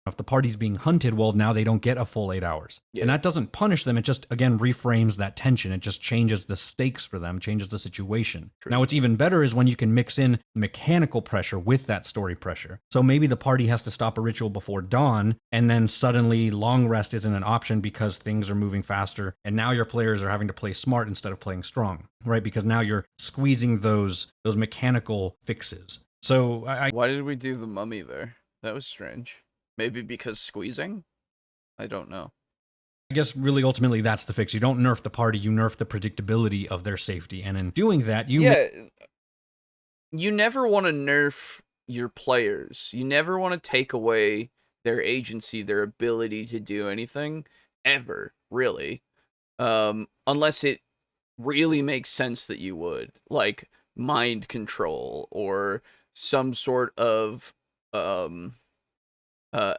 If the party's being hunted, well, now they don't get a full 8 hours. Yeah. And that doesn't punish them. It just, again, reframes that tension. It just changes the stakes for them, changes the situation. True. Now, what's even better is when you can mix in mechanical pressure with that story pressure. So maybe the party has to stop a ritual before dawn, and then suddenly long rest isn't an option because things are moving faster, and now your players are having to play smart instead of playing strong, right? Because now you're squeezing those mechanical fixes. So why did we do the mummy there? That was strange. Maybe because squeezing? I don't know. I guess really ultimately that's the fix. You don't nerf the party, you nerf the predictability of their safety. And in doing that, you never want to nerf your players. You never want to take away their agency, their ability to do anything, ever, really. Unless it really makes sense that you would. Like mind control or some sort of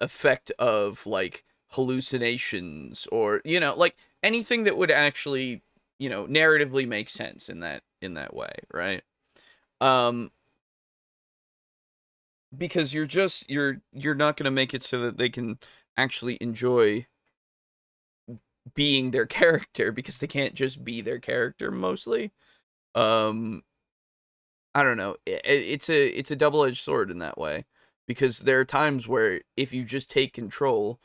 effect of like hallucinations, or like anything that would actually narratively make sense in that way, right? Because you're not going to make it so that they can actually enjoy being their character, because they can't just be their character mostly. I don't know, it's a double-edged sword in that way. Because there are times where if you just take control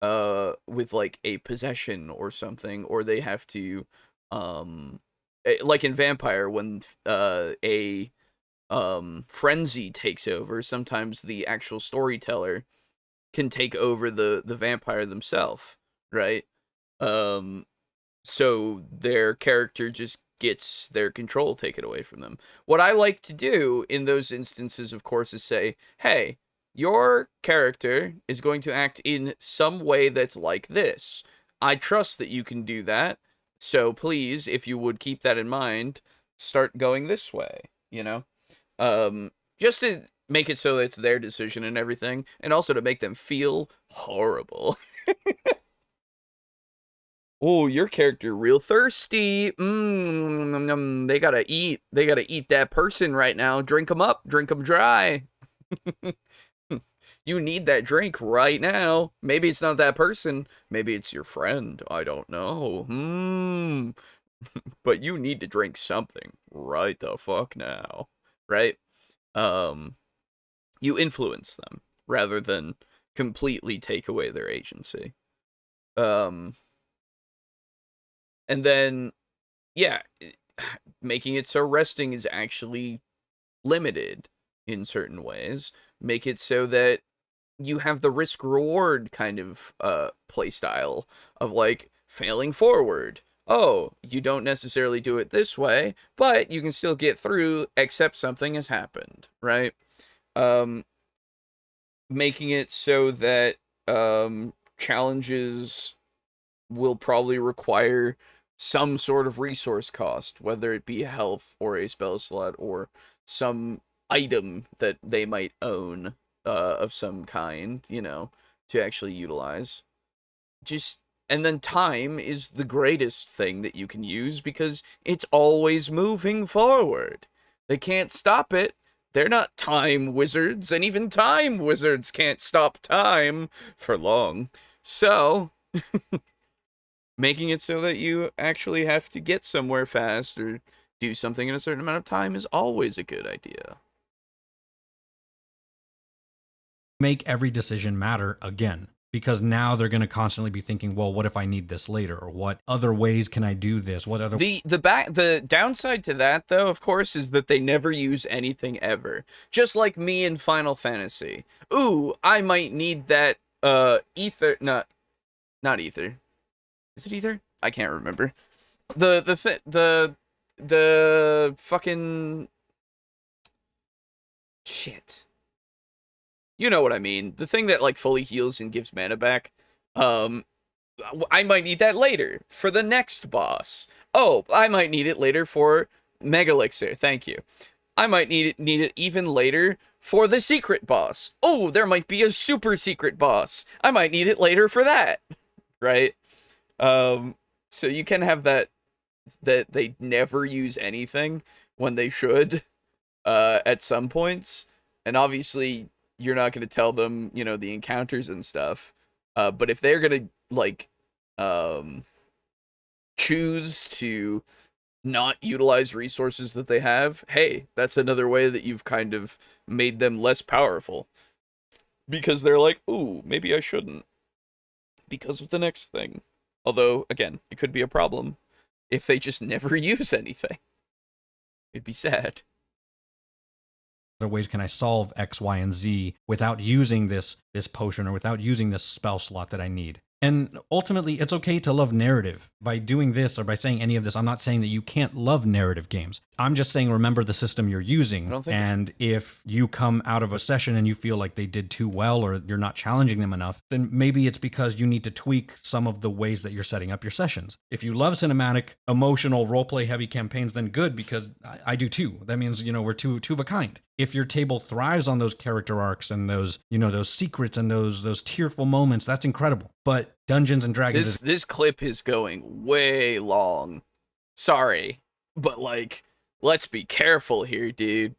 with like a possession or something, or they have to like in Vampire, when a frenzy takes over, sometimes the actual storyteller can take over the vampire themselves, right? So their character just gets their control taken away from them. What I like to do in those instances, of course, is say, hey, your character is going to act in some way that's like this. I trust that you can do that. So please, if you would keep that in mind, start going this way, just to make it so that it's their decision and everything, and also to make them feel horrible. Oh, your character real thirsty. They gotta eat. They gotta eat that person right now. Drink them up. Drink them dry. You need that drink right now. Maybe it's not that person. Maybe it's your friend. I don't know. But you need to drink something right the fuck now. Right? you influence them rather than completely take away their agency. And then, yeah, making it so resting is actually limited in certain ways. Make it so that you have the risk reward kind of play style of like failing forward. Oh, you don't necessarily do it this way, but you can still get through except something has happened, right? Making it so that challenges will probably require some sort of resource cost, whether it be health or a spell slot or some item that they might own of some kind, to actually utilize. And then time is the greatest thing that you can use because it's always moving forward. They can't stop it. They're not time wizards, and even time wizards can't stop time for long. So, making it so that you actually have to get somewhere fast or do something in a certain amount of time is always a good idea. Make every decision matter again, because now they're going to constantly be thinking, well, what if I need this later, or what other ways can I do this? What other the downside to that, though, of course, is that they never use anything ever. Just like me in Final Fantasy. Ooh, I might need that ether, not ether. Is it ether? I can't remember. The fucking shit. You know what I mean. The thing that like fully heals and gives mana back. I might need that later for the next boss. Oh, I might need it later for Mega Elixir. Thank you. I might need it even later for the secret boss. Oh, there might be a super secret boss. I might need it later for that. Right? So you can have that they never use anything when they should at some points. And obviously you're not going to tell them, the encounters and stuff. But if they're going to like choose to not utilize resources that they have, hey, that's another way that you've kind of made them less powerful. Because they're like, ooh, maybe I shouldn't. Because of the next thing. Although, again, it could be a problem if they just never use anything. It'd be sad. other ways can I solve X, Y, and Z without using this potion or without using this spell slot that I need? And ultimately, it's okay to love narrative. By doing this or by saying any of this, I'm not saying that you can't love narrative games. I'm just saying remember the system you're using. And if you come out of a session and you feel like they did too well or you're not challenging them enough, then maybe it's because you need to tweak some of the ways that you're setting up your sessions. If you love cinematic, emotional, roleplay heavy campaigns, then good, because I do too. That means, we're two of a kind. If your table thrives on those character arcs and those, those secrets and those tearful moments, that's incredible. But Dungeons and Dragons this clip is going way long. Sorry, but let's be careful here, dude.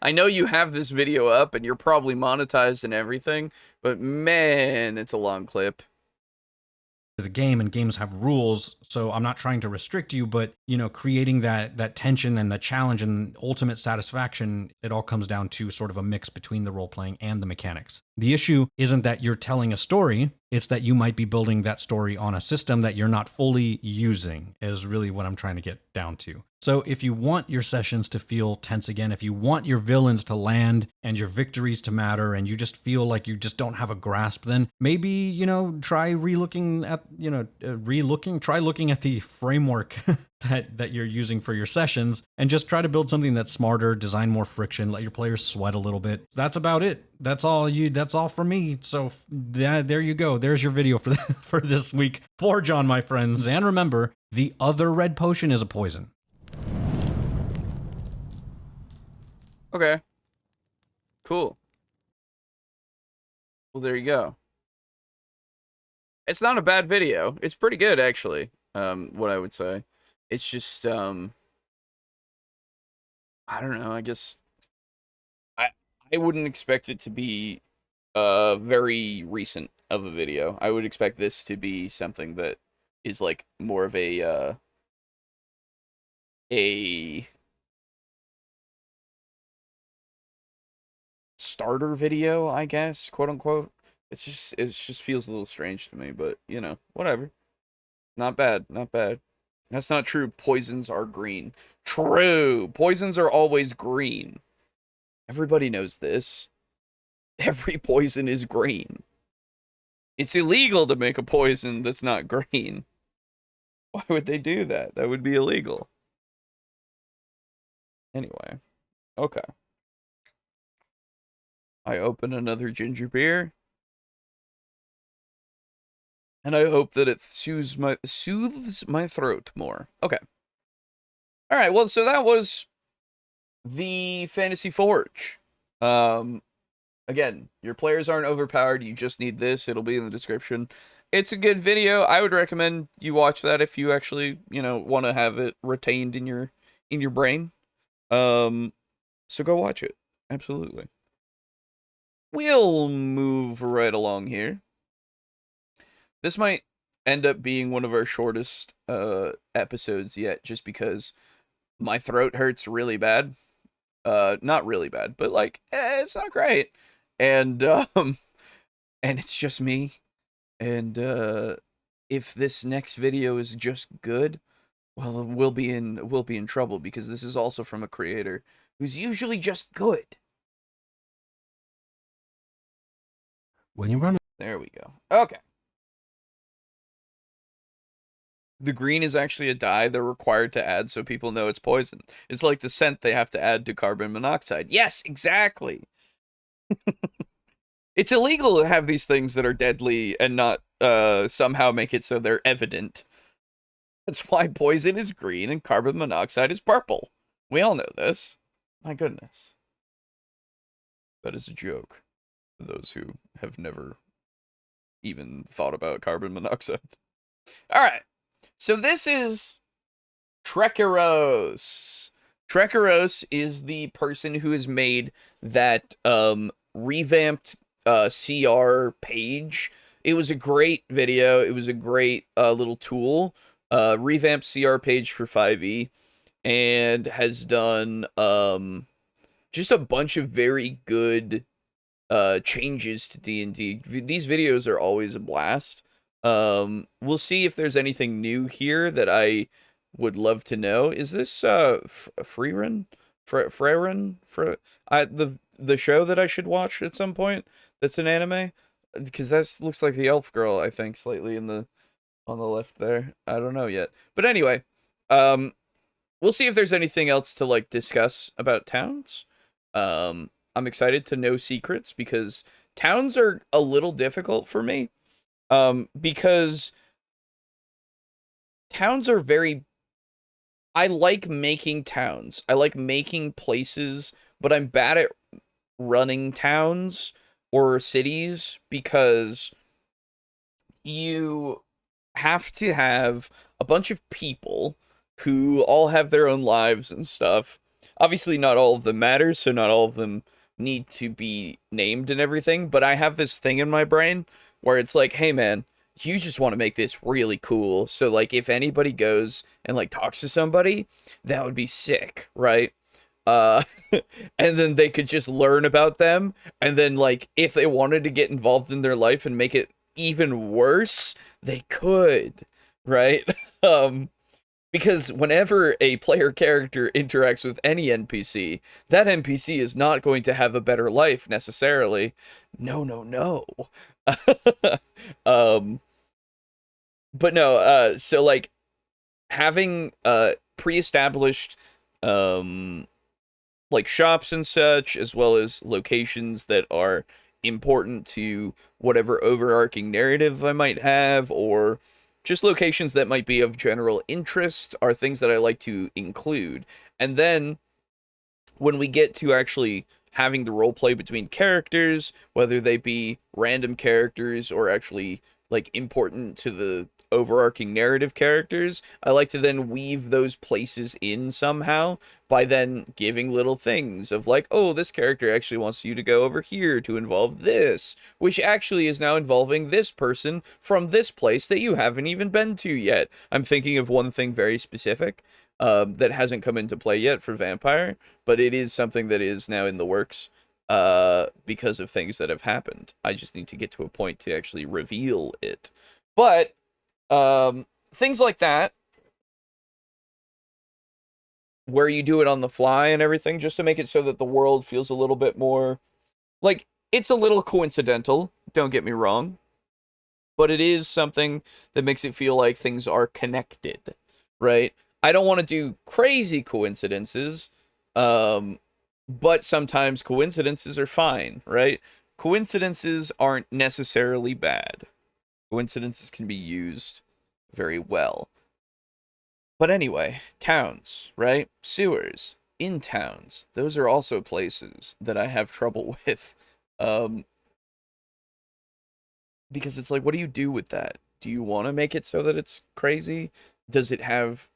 I know you have this video up and you're probably monetized and everything, but man, it's a long clip. Is a game and games have rules, so I'm not trying to restrict you, but creating that tension and the challenge and ultimate satisfaction, it all comes down to sort of a mix between the role playing and the mechanics. The issue isn't that you're telling a story, it's that you might be building that story on a system that you're not fully using, is really what I'm trying to get down to. So if you want your sessions to feel tense again, if you want your villains to land and your victories to matter, and you just feel like you just don't have a grasp, then maybe, try looking at the framework that you're using for your sessions, and just try to build something that's smarter, design more friction, let your players sweat a little bit. That's about it. That's all for me. So there you go. There's your video for this week. Forge on, my friends. And remember, the other red potion is a poison. Okay. Cool. Well, there you go. It's not a bad video. It's pretty good, actually. What I would say. It's just, I don't know, I guess I wouldn't expect it to be very recent of a video. I would expect this to be something that is like more of a starter video, I guess, quote unquote. It just feels a little strange to me, but you know, whatever. Not bad, not bad. That's not true. Poisons are green. True. Poisons are always green. Everybody knows this. Every poison is green. It's illegal to make a poison that's not green. Why would they do that? That would be illegal. Anyway, okay. I open another ginger beer. And I hope that it soothes my throat more. Okay. Alright, well, so that was the Fantasy Forge. Again, your players aren't overpowered. You just need this. It'll be in the description. It's a good video. I would recommend you watch that if you actually, you know, want to have it retained in your brain. So go watch it. Absolutely. We'll move right along here. This might end up being one of our shortest episodes yet, just because my throat hurts really bad. Not really bad, but like, it's not great. And it's just me. And if this next video is just good, well, we'll be in trouble, because this is also from a creator who's usually just good. When you run, there we go. Okay. The green is actually a dye they're required to add so people know it's poison. It's like the scent they have to add to carbon monoxide. Yes, exactly. It's illegal to have these things that are deadly and not somehow make it so they're evident. That's why poison is green and carbon monoxide is purple. We all know this. My goodness. That is a joke for those who have never even thought about carbon monoxide. All right. So this is Trekeros. Trekeros is the person who has made that revamped CR page. It was a great video. It was a great little tool. Revamped CR page for 5e, and has done just a bunch of very good changes to D&D. These videos are always a blast. We'll see if there's anything new here that I would love to know. Is this Freyrun? The show that I should watch at some point that's an anime? Because that looks like the elf girl, I think, slightly on the left there. I don't know yet. But anyway, we'll see if there's anything else to like discuss about towns. I'm excited to know secrets, because towns are a little difficult for me. Because towns are very... I like making towns. I like making places, but I'm bad at running towns or cities, because you have to have a bunch of people who all have their own lives and stuff. Obviously, not all of them matter, so not all of them need to be named and everything, but I have this thing in my brain where it's like, hey man, you just want to make this really cool, so like if anybody goes and like talks to somebody, that would be sick, right? And then they could just learn about them, and then like if they wanted to get involved in their life and make it even worse, they could, right? Because whenever a player character interacts with any NPC, that NPC is not going to have a better life necessarily. No, no, no. But no, so like having pre-established like shops and such, as well as locations that are important to whatever overarching narrative I might have, or just locations that might be of general interest, are things that I like to include. And then when we get to actually having the roleplay between characters, whether they be random characters or actually like important to the overarching narrative characters, I like to then weave those places in somehow by then giving little things of like, oh, this character actually wants you to go over here to involve this, which actually is now involving this person from this place that you haven't even been to yet. I'm thinking of one thing very specific that hasn't come into play yet for Vampire, but it is something that is now in the works. because of things that have happened. I just need to get to a point to actually reveal it. But things like that, where you do it on the fly and everything, just to make it so that the world feels a little bit more like it's a little coincidental, don't get me wrong, but it is something that makes it feel like things are connected, right? I don't want to do crazy coincidences, but sometimes coincidences are fine, right? Coincidences aren't necessarily bad. Coincidences can be used very well. But anyway, towns, right? Sewers in towns. Those are also places that I have trouble with. Because it's like, what do you do with that? Do you want to make it so that it's crazy? Does it have,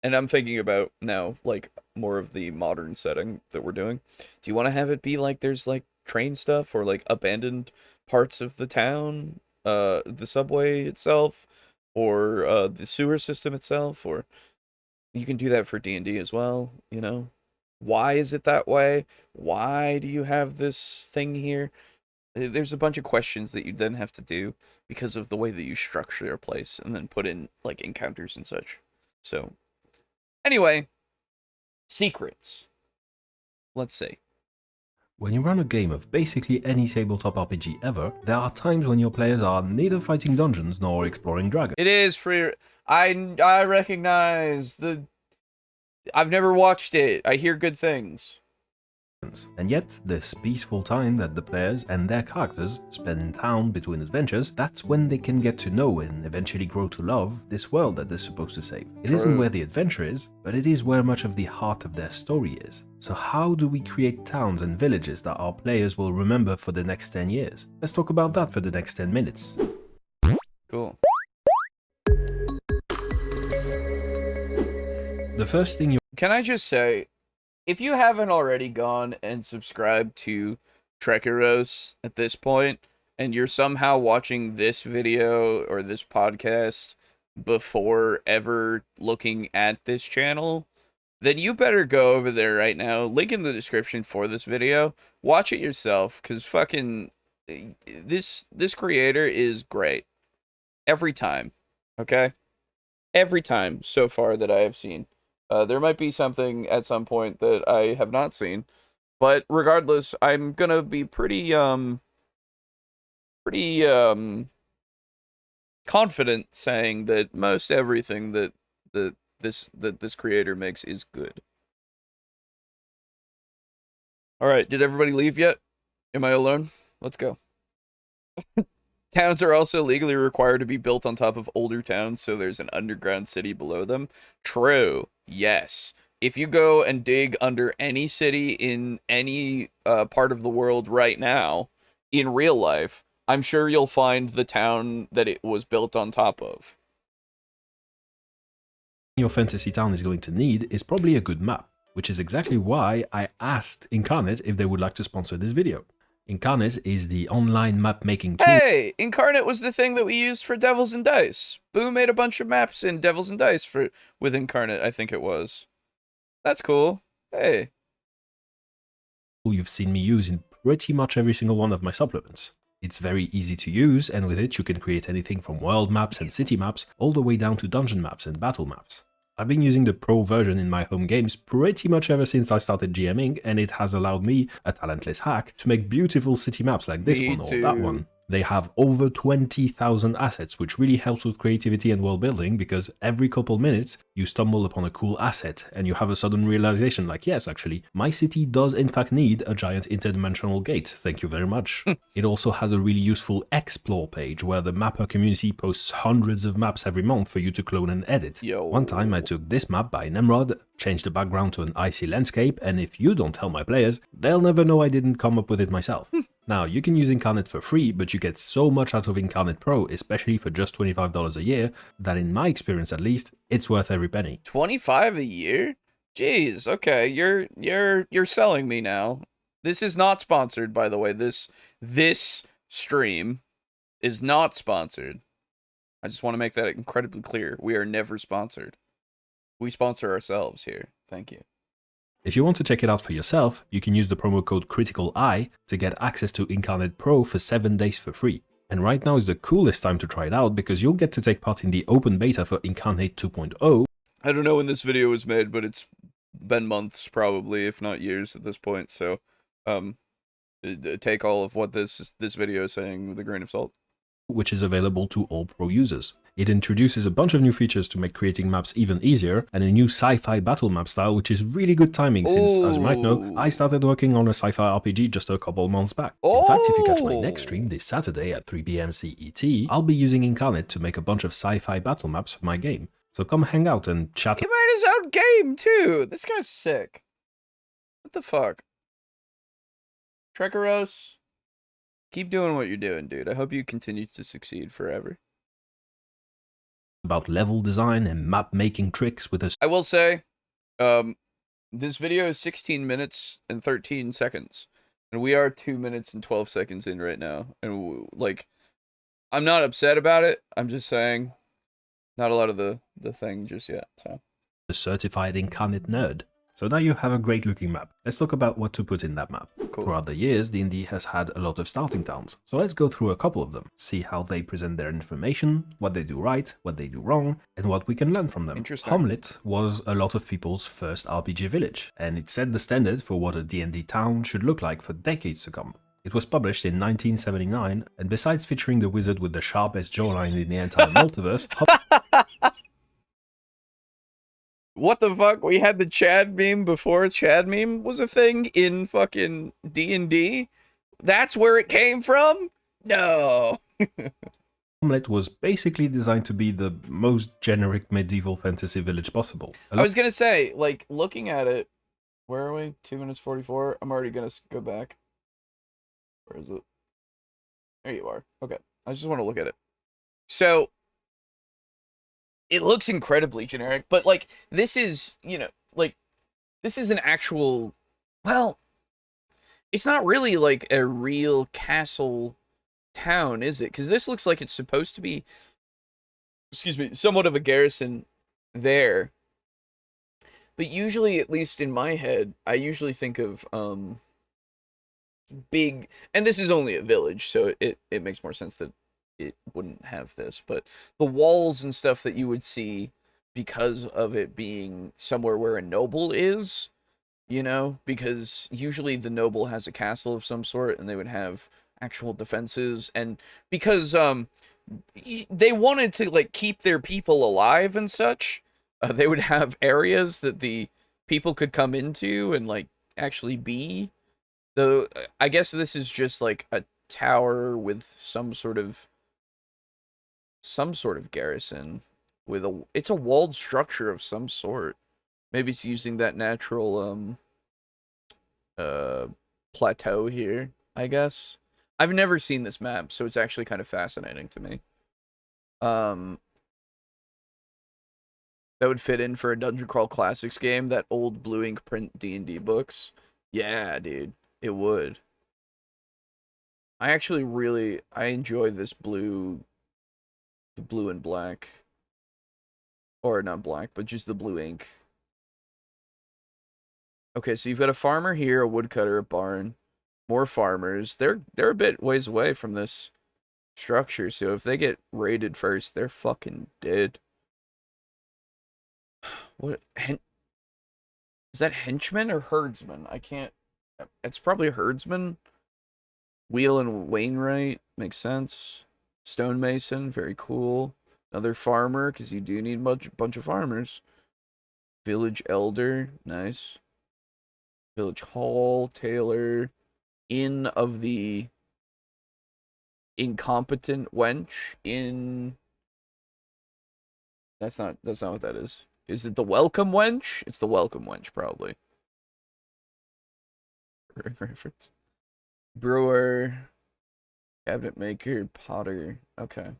and I'm thinking about now, like, more of the modern setting that we're doing. Do you want to have it be like there's like train stuff or like abandoned parts of the town, the subway itself, or the sewer system itself, or you can do that for D&D as well, you know? Why is it that way? Why do you have this thing here? There's a bunch of questions that you then have to do because of the way that you structure your place and then put in like encounters and such. So anyway, secrets. Let's see. When you run a game of basically any tabletop RPG ever, there are times when your players are neither fighting dungeons nor exploring dragons. It is free. I recognize the. I've never watched it. I hear good things. And yet, this peaceful time that the players and their characters spend in town between adventures, that's when they can get to know and eventually grow to love this world that they're supposed to save. It isn't where the adventure is, but it is where much of the heart of their story is. So how do we create towns and villages that our players will remember for the next 10 years? Let's talk about that for the next 10 minutes. Cool. The first thing you Can I just say, if you haven't already gone and subscribed to Trekkeros at this point, and you're somehow watching this video or this podcast before ever looking at this channel, then you better go over there right now. Link in the description for this video. Watch it yourself, because fucking this creator is great. Every time. Okay? Every time so far that I have seen. There might be something at some point that I have not seen, but regardless, I'm gonna be pretty confident saying that most everything that this creator makes is good. All right, did everybody leave yet? Am I alone? Let's go. Towns are also legally required to be built on top of older towns, so there's an underground city below them. True. Yes. If you go and dig under any city in any part of the world right now, in real life, I'm sure you'll find the town that it was built on top of. your fantasy town is going to need is probably a good map, which is exactly why I asked Incarnate if they would like to sponsor this video. Incarnate is the online map making tool. Hey, Incarnate was the thing that we used for Devils and Dice. Boo made a bunch of maps in Devils and Dice with Incarnate, I think it was. That's cool. Hey. You've seen me use in pretty much every single one of my supplements. It's very easy to use, and with it you can create anything from world maps and city maps all the way down to dungeon maps and battle maps. I've been using the pro version in my home games pretty much ever since I started GMing, and it has allowed me, a talentless hack, to make beautiful city maps like this one or that one. They have over 20,000 assets, which really helps with creativity and world building, because every couple minutes you stumble upon a cool asset and you have a sudden realization like, yes, actually, my city does in fact need a giant interdimensional gate, thank you very much. It also has a really useful explore page where the mapper community posts hundreds of maps every month for you to clone and edit. One time I took this map by Nemrod, changed the background to an icy landscape, and if you don't tell my players, they'll never know I didn't come up with it myself. Now, you can use Incarnate for free, but you get so much out of Incarnate Pro, especially for just $25 a year, that in my experience at least, it's worth every penny. 25 a year? Jeez, okay, you're selling me now. This is not sponsored, by the way. This stream is not sponsored. I just want to make that incredibly clear. We are never sponsored. We sponsor ourselves here. Thank you. If you want to check it out for yourself, you can use the promo code CRITICALI to get access to Incarnate Pro for 7 days for free. And right now is the coolest time to try it out because you'll get to take part in the open beta for Incarnate 2.0. I don't know when this video was made, but it's been months probably, if not years at this point, so take all of what this video is saying with a grain of salt. Which is available to all pro users. It introduces a bunch of new features to make creating maps even easier, and a new sci-fi battle map style, which is really good timing since, as you might know, I started working on a sci-fi RPG just a couple months back. In fact, if you catch my next stream this Saturday at 3 PM CET, I'll be using Incarnate to make a bunch of sci-fi battle maps for my game. So come hang out and chat. He made his own game, too! This guy's sick. What the fuck? Trekaros, keep doing what you're doing, dude. I hope you continue to succeed forever. About level design and map making tricks with a... I will say, this video is 16 minutes and 13 seconds. And we are 2 minutes and 12 seconds in right now. And, like, I'm not upset about it. I'm just saying, not a lot of the thing just yet, so. A certified Incarnate nerd. So now you have a great looking map. Let's talk about what to put in that map. Cool. Throughout the years, D&D has had a lot of starting towns. So let's go through a couple of them, see how they present their information, what they do right, what they do wrong, and what we can learn from them. Interesting. Hamlet was a lot of people's first RPG village, and it set the standard for what a D&D town should look like for decades to come. It was published in 1979, and besides featuring the wizard with the sharpest jawline in the entire multiverse, What the fuck? We had the Chad meme before Chad meme was a thing in fucking D&D? That's where it came from? No. Hamlet was basically designed to be the most generic medieval fantasy village possible. I was gonna say, like, looking at it, where are we? 2 minutes 44? I'm already gonna go back. Where is it? There you are. Okay. I just want to look at it. So, it looks incredibly generic, but, like, this is, you know, like, this is an actual, well, it's not really, like, a real castle town, is it? Because this looks like it's supposed to be, excuse me, somewhat of a garrison there. But usually, at least in my head, I usually think of, big, and this is only a village, so it makes more sense that it wouldn't have this, but the walls and stuff that you would see because of it being somewhere where a noble is, you know, because usually the noble has a castle of some sort and they would have actual defenses, and because they wanted to, like, keep their people alive and such, they would have areas that the people could come into and, like, actually be. Though I guess this is just like a tower with some sort of garrison with it's a walled structure of some sort. Maybe it's using that natural plateau here, I guess. I've never seen this map, so it's actually kind of fascinating to me. That would fit in for a Dungeon Crawl Classics game, that old blue ink print D&D books. Yeah, dude, it would. I actually I enjoy this blue, the blue and black. Or not black, but just the blue ink. Okay, so you've got a farmer here, a woodcutter, a barn, more farmers. They're a bit ways away from this structure, so if they get raided first, they're fucking dead. What? Is that henchman or herdsman? I can't. It's probably a herdsman. Wheel and Wainwright makes sense. Stonemason, very cool. Another farmer, because you do need a bunch of farmers. Village elder, nice. Village hall, tailor. Inn of the incompetent wench. Inn. That's not what that is. Is it the welcome wench? It's the welcome wench, probably. Reference. Brewer. Cabinet maker. Potter. Okay.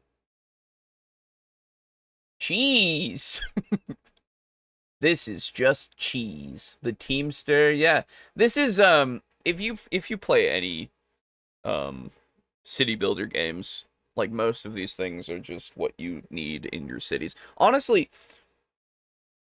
Cheese! This is just cheese. The Teamster, yeah. This is, if you play any, city builder games, like, most of these things are just what you need in your cities. Honestly,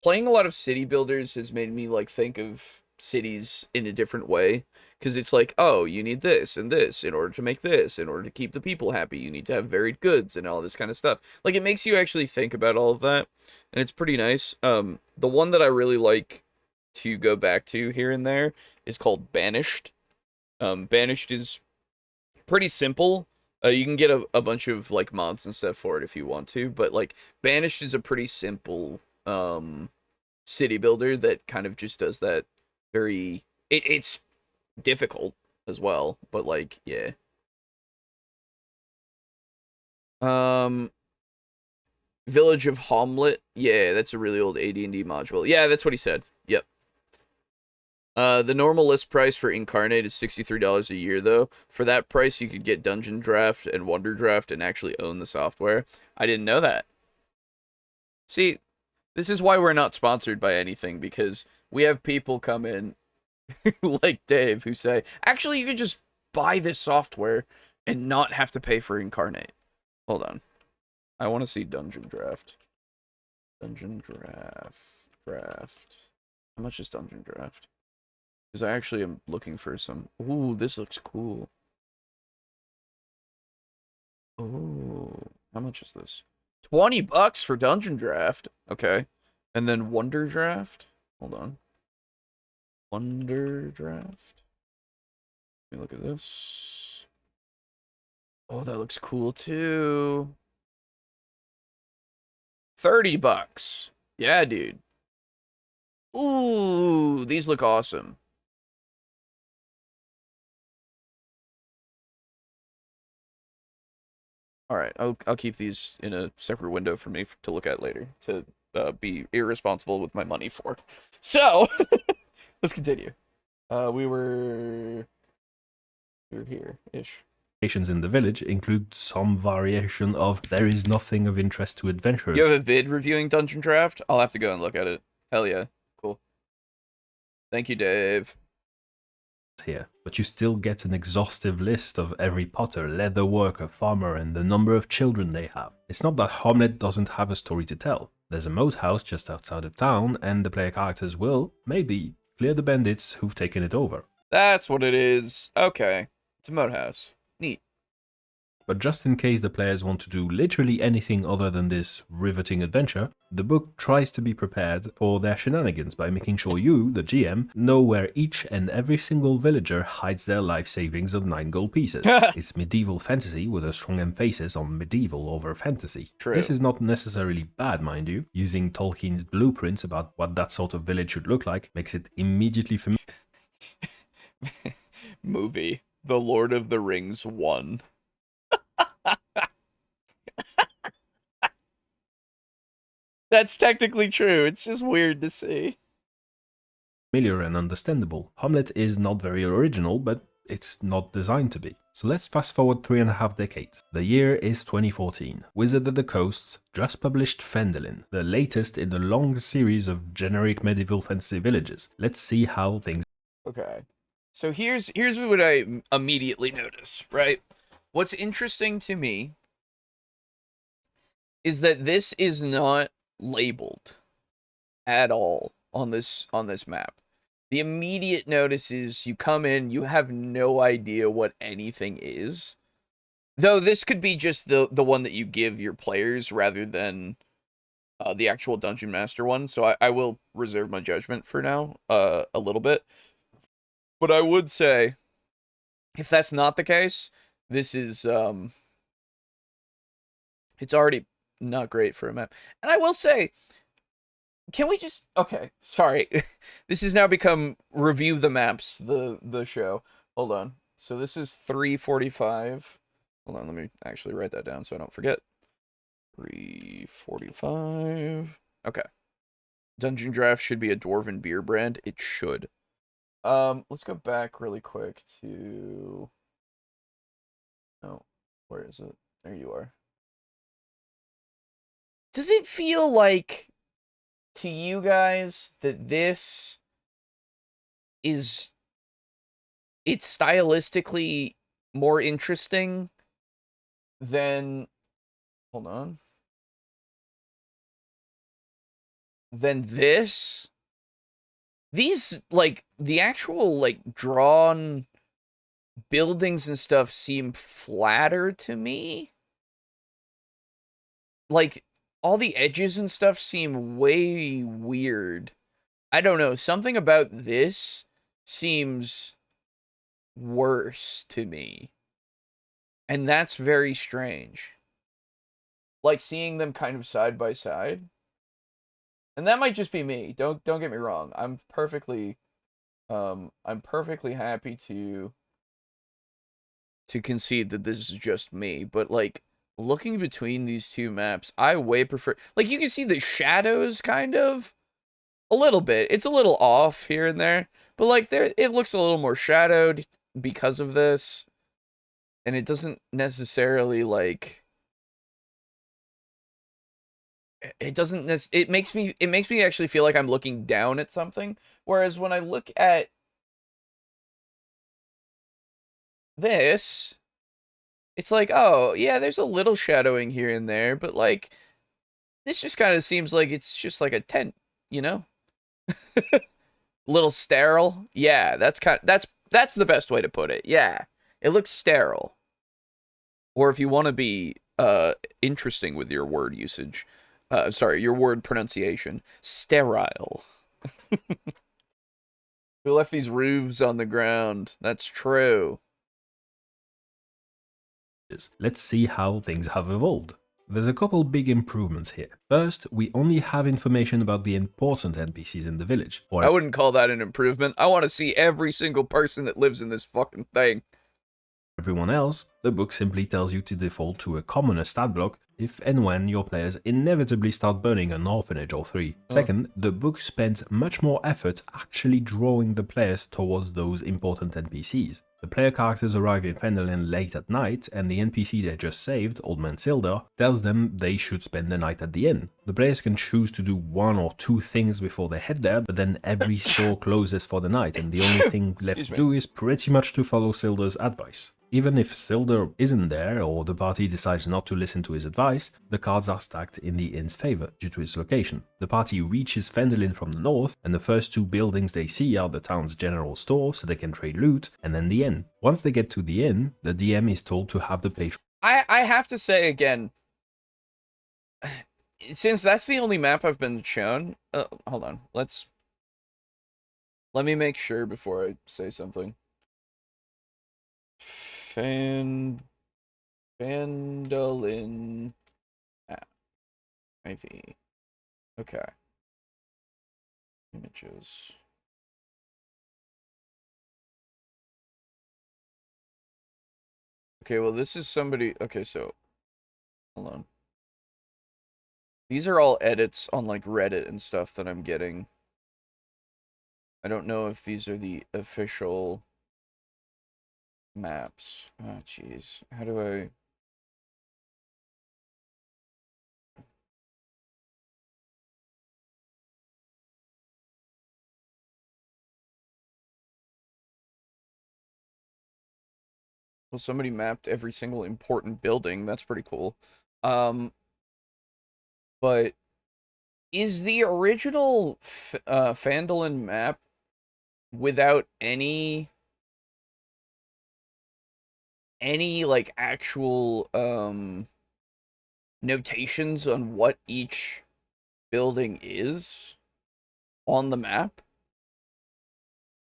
playing a lot of city builders has made me, like, think of cities in a different way. Because it's like, oh, you need this and this in order to make this, in order to keep the people happy. You need to have varied goods and all this kind of stuff. Like, it makes you actually think about all of that, and it's pretty nice. The one that I really like to go back to here and there is called Banished. Banished is pretty simple. You can get a bunch of, like, mods and stuff for it if you want to, but, like, Banished is a pretty simple, city builder that kind of just does that very... It's difficult as well, but like, yeah. Village of Hamlet. Yeah, that's a really old AD&D module. Yeah, that's what he said. Yep. The normal list price for Incarnate is $63 a year, though. For that price, you could get Dungeon Draft and Wonder Draft and actually own the software. I didn't know that. See, this is why we're not sponsored by anything, because we have people come in like Dave, who say, actually, you can just buy this software and not have to pay for Incarnate. Hold on. I want to see Dungeon Draft. Dungeon Draft. How much is Dungeon Draft? Because I actually am looking for some... Ooh, this looks cool. Ooh, how much is this? $20 for Dungeon Draft. Okay. And then Wonder Draft. Hold on. Wonder Draft. Let me look at this. Oh, that looks cool too. $30. Yeah, dude. Ooh, these look awesome. All right, I'll keep these in a separate window for me to look at later to be irresponsible with my money for. So, let's continue. We were here-ish. In the village include some variation of there is nothing of interest to adventurers. You have a vid reviewing Dungeon Draft? I'll have to go and look at it. Hell yeah. Cool. Thank you, Dave. Here, but you still get an exhaustive list of every potter, leather worker, farmer, and the number of children they have. It's not that Hamlet doesn't have a story to tell. There's a moat house just outside of town, and the player characters will, maybe, clear the bandits who've taken it over. That's what it is. Okay. It's a moat house. Neat. But just in case the players want to do literally anything other than this riveting adventure, the book tries to be prepared for their shenanigans by making sure you, the GM, know where each and every single villager hides their life savings of 9 gold pieces. It's medieval fantasy with a strong emphasis on medieval over fantasy. True. This is not necessarily bad, mind you. Using Tolkien's blueprints about what that sort of village should look like makes it immediately familiar. Movie. The Lord of the Rings 1. That's technically true. It's just weird to see. Familiar and understandable. Hamlet is not very original, but it's not designed to be. So let's fast forward 3.5 decades. The year is 2014. Wizard of the Coast just published Phendelin, the latest in a long series of generic medieval fantasy villages. Let's see how things... Okay. So here's what I immediately notice, right? What's interesting to me is that this is not labeled at all on this map. The immediate notice is you come in, you have no idea what anything is. Though this could be just the one that you give your players rather than the actual Dungeon Master one. So I will reserve my judgment for now, a little bit. But I would say, if that's not the case, this is, it's already not great for a map. And I will say, can we just... Okay, sorry. This has now become Review the Maps, the show. Hold on. So this is 345. Hold on, let me actually write that down so I don't forget. 345. Okay. Dungeon Draft should be a Dwarven beer brand. It should. Let's go back really quick to... Oh, where is it? There you are. Does it feel like, to you guys, that this is... It's stylistically more interesting than... Hold on. Than this? these, like, the actual, like, drawn buildings and stuff seem flatter to me. Like, all the edges and stuff seem way weird. I don't know, something about this seems worse to me. And that's very strange. Like, seeing them kind of side by side. And that might just be me. Don't get me wrong. I'm perfectly happy to concede that this is just me, but like looking between these two maps, I way prefer, like, you can see the shadows kind of a little bit. It's a little off here and there, but like there it looks a little more shadowed because of this. And it doesn't necessarily like it makes me actually feel like I'm looking down at something, whereas when I look at this, it's like, oh yeah, there's a little shadowing here and there, but like this just kind of seems like it's just like a tent, you know? Little sterile. Yeah, that's the best way to put it. Yeah. It looks sterile. Or if you want to be interesting with your word usage, sorry, your word pronunciation, sterile. We left these roofs on the ground. That's true. Let's see how things have evolved. There's a couple big improvements here. First, we only have information about the important NPCs in the village. I wouldn't call that an improvement. I want to see every single person that lives in this fucking thing. Everyone else, the book simply tells you to default to a commoner stat block if and when your players inevitably start burning an orphanage or 3. Second, the book spends much more effort actually drawing the players towards those important NPCs. The player characters arrive in Fendelin late at night, and the NPC they just saved, Old Man Sildar, tells them they should spend the night at the inn. The players can choose to do 1 or 2 things before they head there, but then every store closes for the night, and the only thing left to do is pretty much to follow Sildar's advice. Even if Sildar isn't there, or the party decides not to listen to his advice, the cards are stacked in the inn's favor due to its location. The party reaches Fendelin from the north, and the first 2 buildings they see are the town's general store, so they can trade loot, and then the inn. Once they get to the inn, the DM is told to have the patron. I have to say again, since that's the only map I've been shown, hold on, let me make sure before I say something. Fandolin app. IV. Okay. Images. Okay, well, this is somebody. Okay, so hold on. These are all edits on like Reddit and stuff that I'm getting. I don't know if these are the official maps. Oh, jeez. How do I... Well, somebody mapped every single important building. That's pretty cool. But is the original Fandolin map without any like actual notations on what each building is on the map?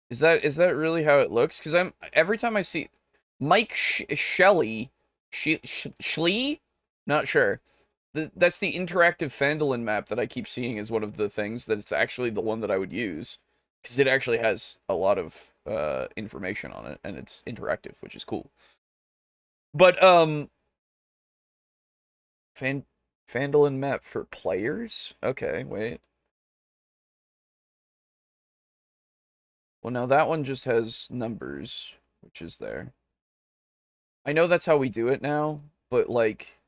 Is that really how it looks? Because every time I see Mike Shelley, Schlee, not sure. That's the interactive Fandolin map that I keep seeing as one of the things that it's actually the one that I would use, because it actually has a lot of information on it and it's interactive, which is cool. But Fandolin map for players? Okay, wait. Well, now that one just has numbers, which is there. I know that's how we do it now, but like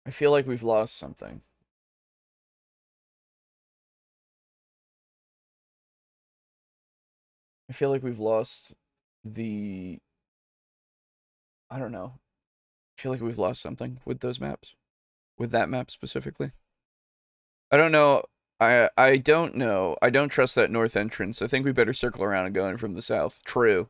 I feel like we've lost something. I feel like we've lost the... I don't know. I feel like we've lost something with those maps. With that map specifically. I don't know. I don't know. I don't trust that north entrance. I think we better circle around and go in from the south. True.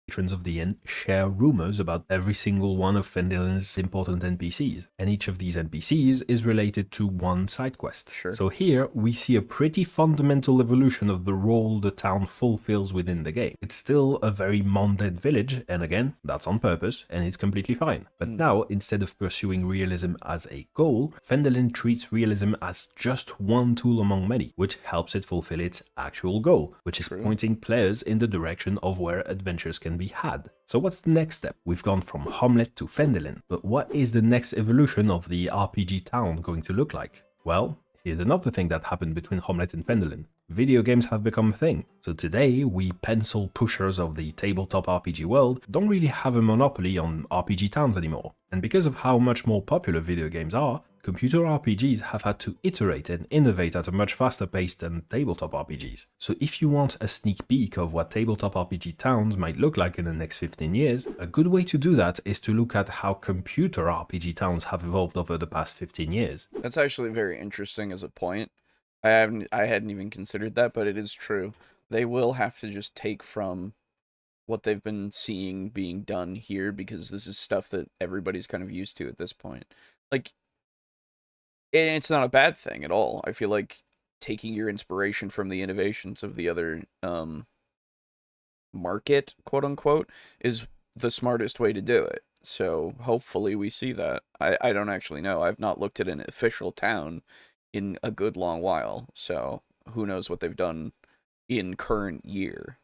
Patrons of the inn share rumors about every single one of Fendelin's important NPCs, and each of these NPCs is related to one side quest. Sure. So here we see a pretty fundamental evolution of the role the town fulfills within the game. It's still a very mundane village, and again, that's on purpose, and it's completely fine. But now, instead of pursuing realism as a goal, Fendelin treats realism as just one tool among many, which helps it fulfill its actual goal, which is pointing players in the direction of where adventures can be had. So what's the next step? We've gone from Hamlet to Fendelin, but what is the next evolution of the RPG town going to look like? Well, here's another thing that happened between Hamlet and Fendelin. Video games have become a thing. So today, we pencil pushers of the tabletop RPG world don't really have a monopoly on RPG towns anymore. And because of how much more popular video games are, computer RPGs have had to iterate and innovate at a much faster pace than tabletop RPGs. So if you want a sneak peek of what tabletop RPG towns might look like in the next 15 years, a good way to do that is to look at how computer RPG towns have evolved over the past 15 years. That's actually very interesting as a point. I hadn't even considered that, but it is true. They will have to just take from what they've been seeing being done here, because this is stuff that everybody's kind of used to at this point. Like, and it's not a bad thing at all. I feel like taking your inspiration from the innovations of the other market, quote unquote, is the smartest way to do it. So hopefully we see that. I don't actually know. I've not looked at an official town in a good long while, so who knows what they've done in current year.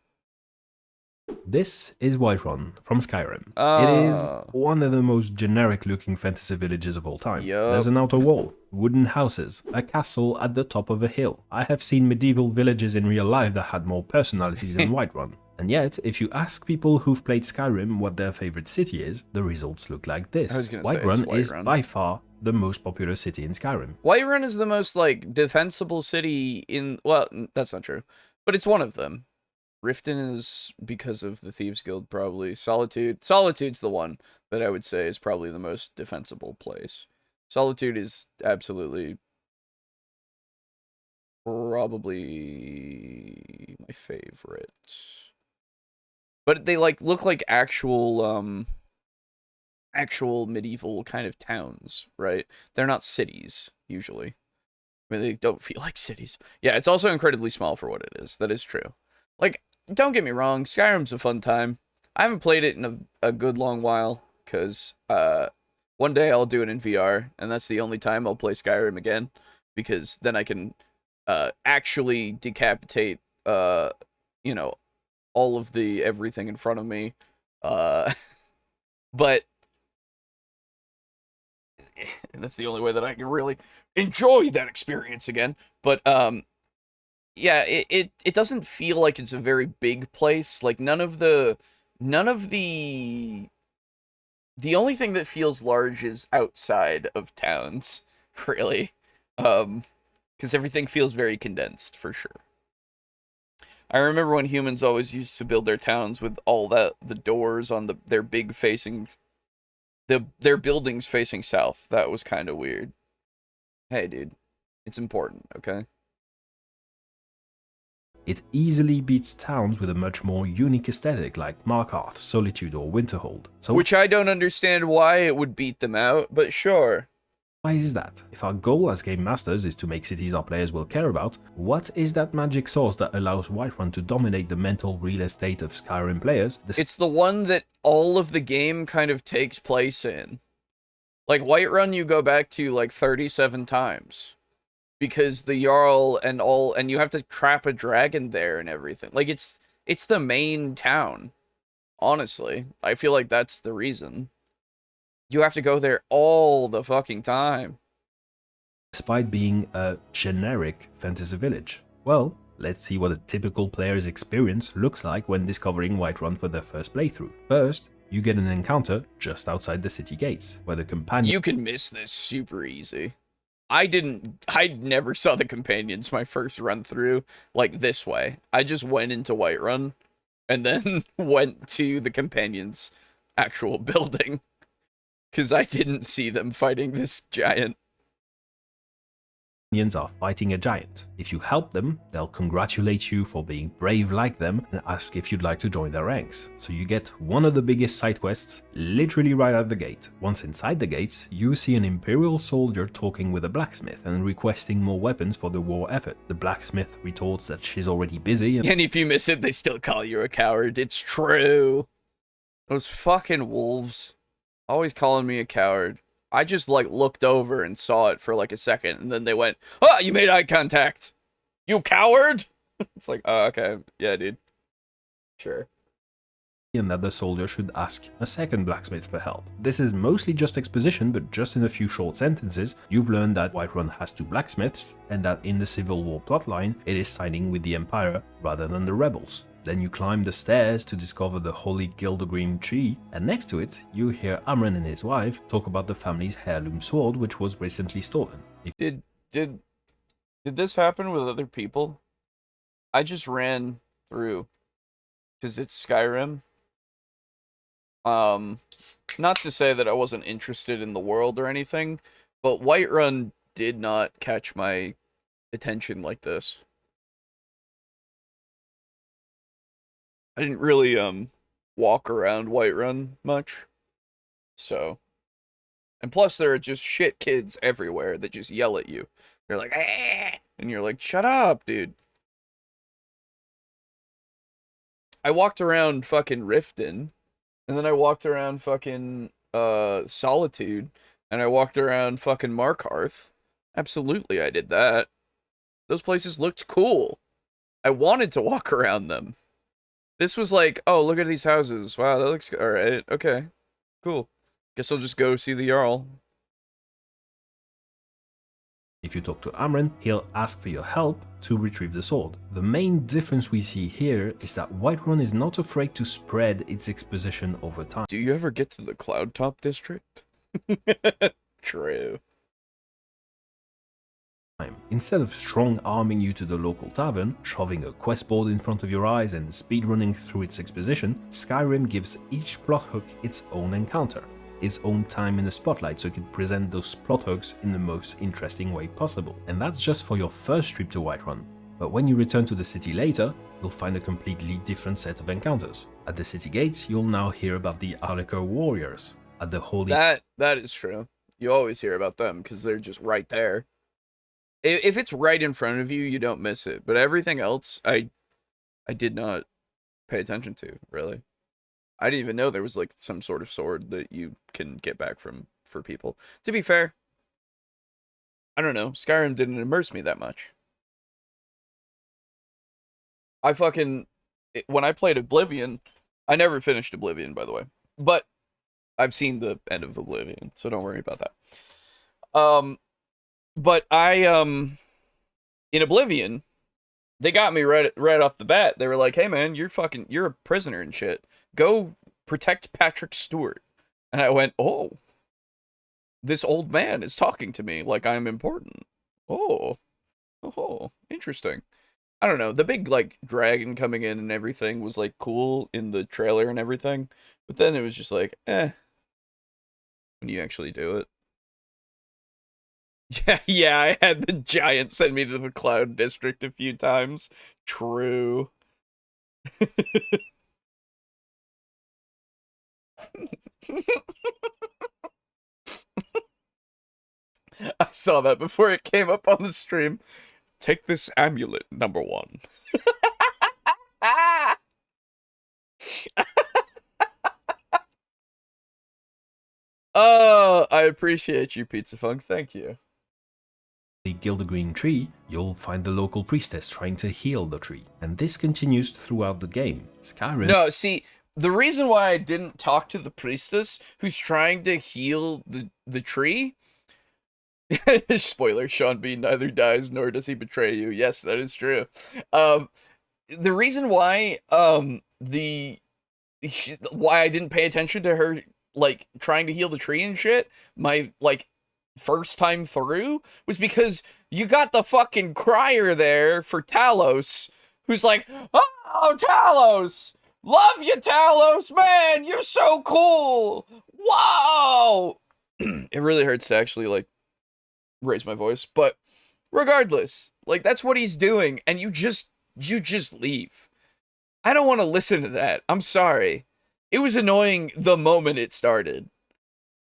This is Whiterun from Skyrim. It is one of the most generic looking fantasy villages of all time. Yup. There's an outer wall, wooden houses, a castle at the top of a hill. I have seen medieval villages in real life that had more personality than Whiterun. And yet, if you ask people who've played Skyrim what their favorite city is, the results look like this. I was gonna say it's Whiterun is Whiterun. by far the most popular city in Skyrim. Whiterun is the most, like, defensible city in... Well, that's not true. But it's one of them. Riften is because of the Thieves Guild, probably. Solitude's the one that I would say is probably the most defensible place. Solitude is absolutely... probably my favorite. But they, like, look like actual medieval kind of towns, right? They're not cities, usually. I mean, they don't feel like cities. Yeah, it's also incredibly small for what it is. That is true. Like, don't get me wrong, Skyrim's a fun time. I haven't played it in a good long while, because one day I'll do it in VR, and that's the only time I'll play Skyrim again, because then I can actually decapitate, all of the everything in front of me. But that's the only way that I can really enjoy that experience again. But yeah, it doesn't feel like it's a very big place. Like none of the only thing that feels large is outside of towns, really. Because everything feels very condensed for sure. I remember when humans always used to build their towns with all the doors on their big facing their buildings facing south. That was kind of weird. Hey, dude, it's important, okay? It easily beats towns with a much more unique aesthetic like Markarth, Solitude or Winterhold. So which I don't understand why it would beat them out, but sure. Why is that? If our goal as game masters is to make cities our players will care about, what is that magic sauce that allows Whiterun to dominate the mental real estate of Skyrim players? It's the one that all of the game kind of takes place in. Like Whiterun you go back to like 37 times. Because the Jarl and you have to trap a dragon there and everything. Like it's the main town. Honestly, I feel like that's the reason. You have to go there all the fucking time. Despite being a generic fantasy village. Well, let's see what a typical player's experience looks like when discovering Whiterun for their first playthrough. First, you get an encounter just outside the city gates, where the companion... You can miss this super easy. I never saw the companions my first run through like this way. I just went into Whiterun and then went to the companions' actual building. Because I didn't see them fighting this giant. minions are fighting a giant. If you help them, they'll congratulate you for being brave like them and ask if you'd like to join their ranks. So you get one of the biggest side quests literally right at the gate. Once inside the gates, you see an Imperial soldier talking with a blacksmith and requesting more weapons for the war effort. The blacksmith retorts that she's already busy And if you miss it, they still call you a coward. It's true. Those fucking wolves always calling me a coward. I just, like, looked over and saw it for, like, a second, and then they went, "Ah, you made eye contact! You coward!" It's like, oh, okay. Yeah, dude. Sure. and that the soldier should ask a second blacksmith for help. This is mostly just exposition, but just in a few short sentences, you've learned that Whiterun has 2 blacksmiths, and that in the Civil War plotline, it is siding with the Empire rather than the rebels. Then you climb the stairs to discover the holy Gildergreen tree, and next to it, you hear Amren and his wife talk about the family's heirloom sword, which was recently stolen. Did this happen with other people? I just ran through, because it's Skyrim. Not to say that I wasn't interested in the world or anything, but Whiterun did not catch my attention like this. I didn't really walk around Whiterun much. So, and plus there are just shit kids everywhere that just yell at you. They're like, "Ah!" And you're like, "Shut up, dude." I walked around fucking Riften, and then I walked around fucking Solitude, and I walked around fucking Markarth. Absolutely, I did that. Those places looked cool. I wanted to walk around them. This was like, oh, look at these houses. Wow, that looks alright. Okay, cool. Guess I'll just go see the Jarl. If you talk to Amren, he'll ask for your help to retrieve the sword. The main difference we see here is that Whiterun is not afraid to spread its exposition over time. Do you ever get to the Cloudtop district? True. Instead of strong-arming you to the local tavern, shoving a quest board in front of your eyes and speedrunning through its exposition, Skyrim gives each plot hook its own encounter, its own time in the spotlight, so it can present those plot hooks in the most interesting way possible. And that's just for your first trip to Whiterun. But when you return to the city later, you'll find a completely different set of encounters. At the city gates, you'll now hear about the Alejo warriors. At the holy... That is true. You always hear about them, because they're just right there. If it's right in front of you, you don't miss it. But everything else, I did not pay attention to, really. I didn't even know there was, like, some sort of sword that you can get back for people. To be fair, I don't know. Skyrim didn't immerse me that much. When I played Oblivion, I never finished Oblivion, by the way. But I've seen the end of Oblivion, so don't worry about that. But in Oblivion, they got me right off the bat. They were like, "Hey man, you're a prisoner and shit. Go protect Patrick Stewart." And I went, "Oh, this old man is talking to me like I'm important. Oh, interesting." I don't know. The big, like, dragon coming in and everything was, like, cool in the trailer and everything. But then it was just like, when you actually do it. Yeah, I had the giant send me to the Cloud District a few times. True. I saw that before it came up on the stream. Take this amulet, number 1. Oh, I appreciate you, Pizza Funk. Thank you. The Gildergreen tree, you'll find the local priestess trying to heal the tree. And this continues throughout the game. Skyrim... No, see, the reason why I didn't talk to the priestess who's trying to heal the tree... Spoiler, Sean B neither dies nor does he betray you. Yes, that is true. The reason why why I didn't pay attention to her, like, trying to heal the tree and shit, my, like, first time through, was because you got the fucking crier there for Talos, who's like, "Oh, Talos! Love you, Talos, man! You're so cool! Wow!" It really hurts to actually, like, raise my voice, but Regardless, like, that's what he's doing, and you just leave. I don't want to listen to that. I'm sorry. It was annoying the moment it started.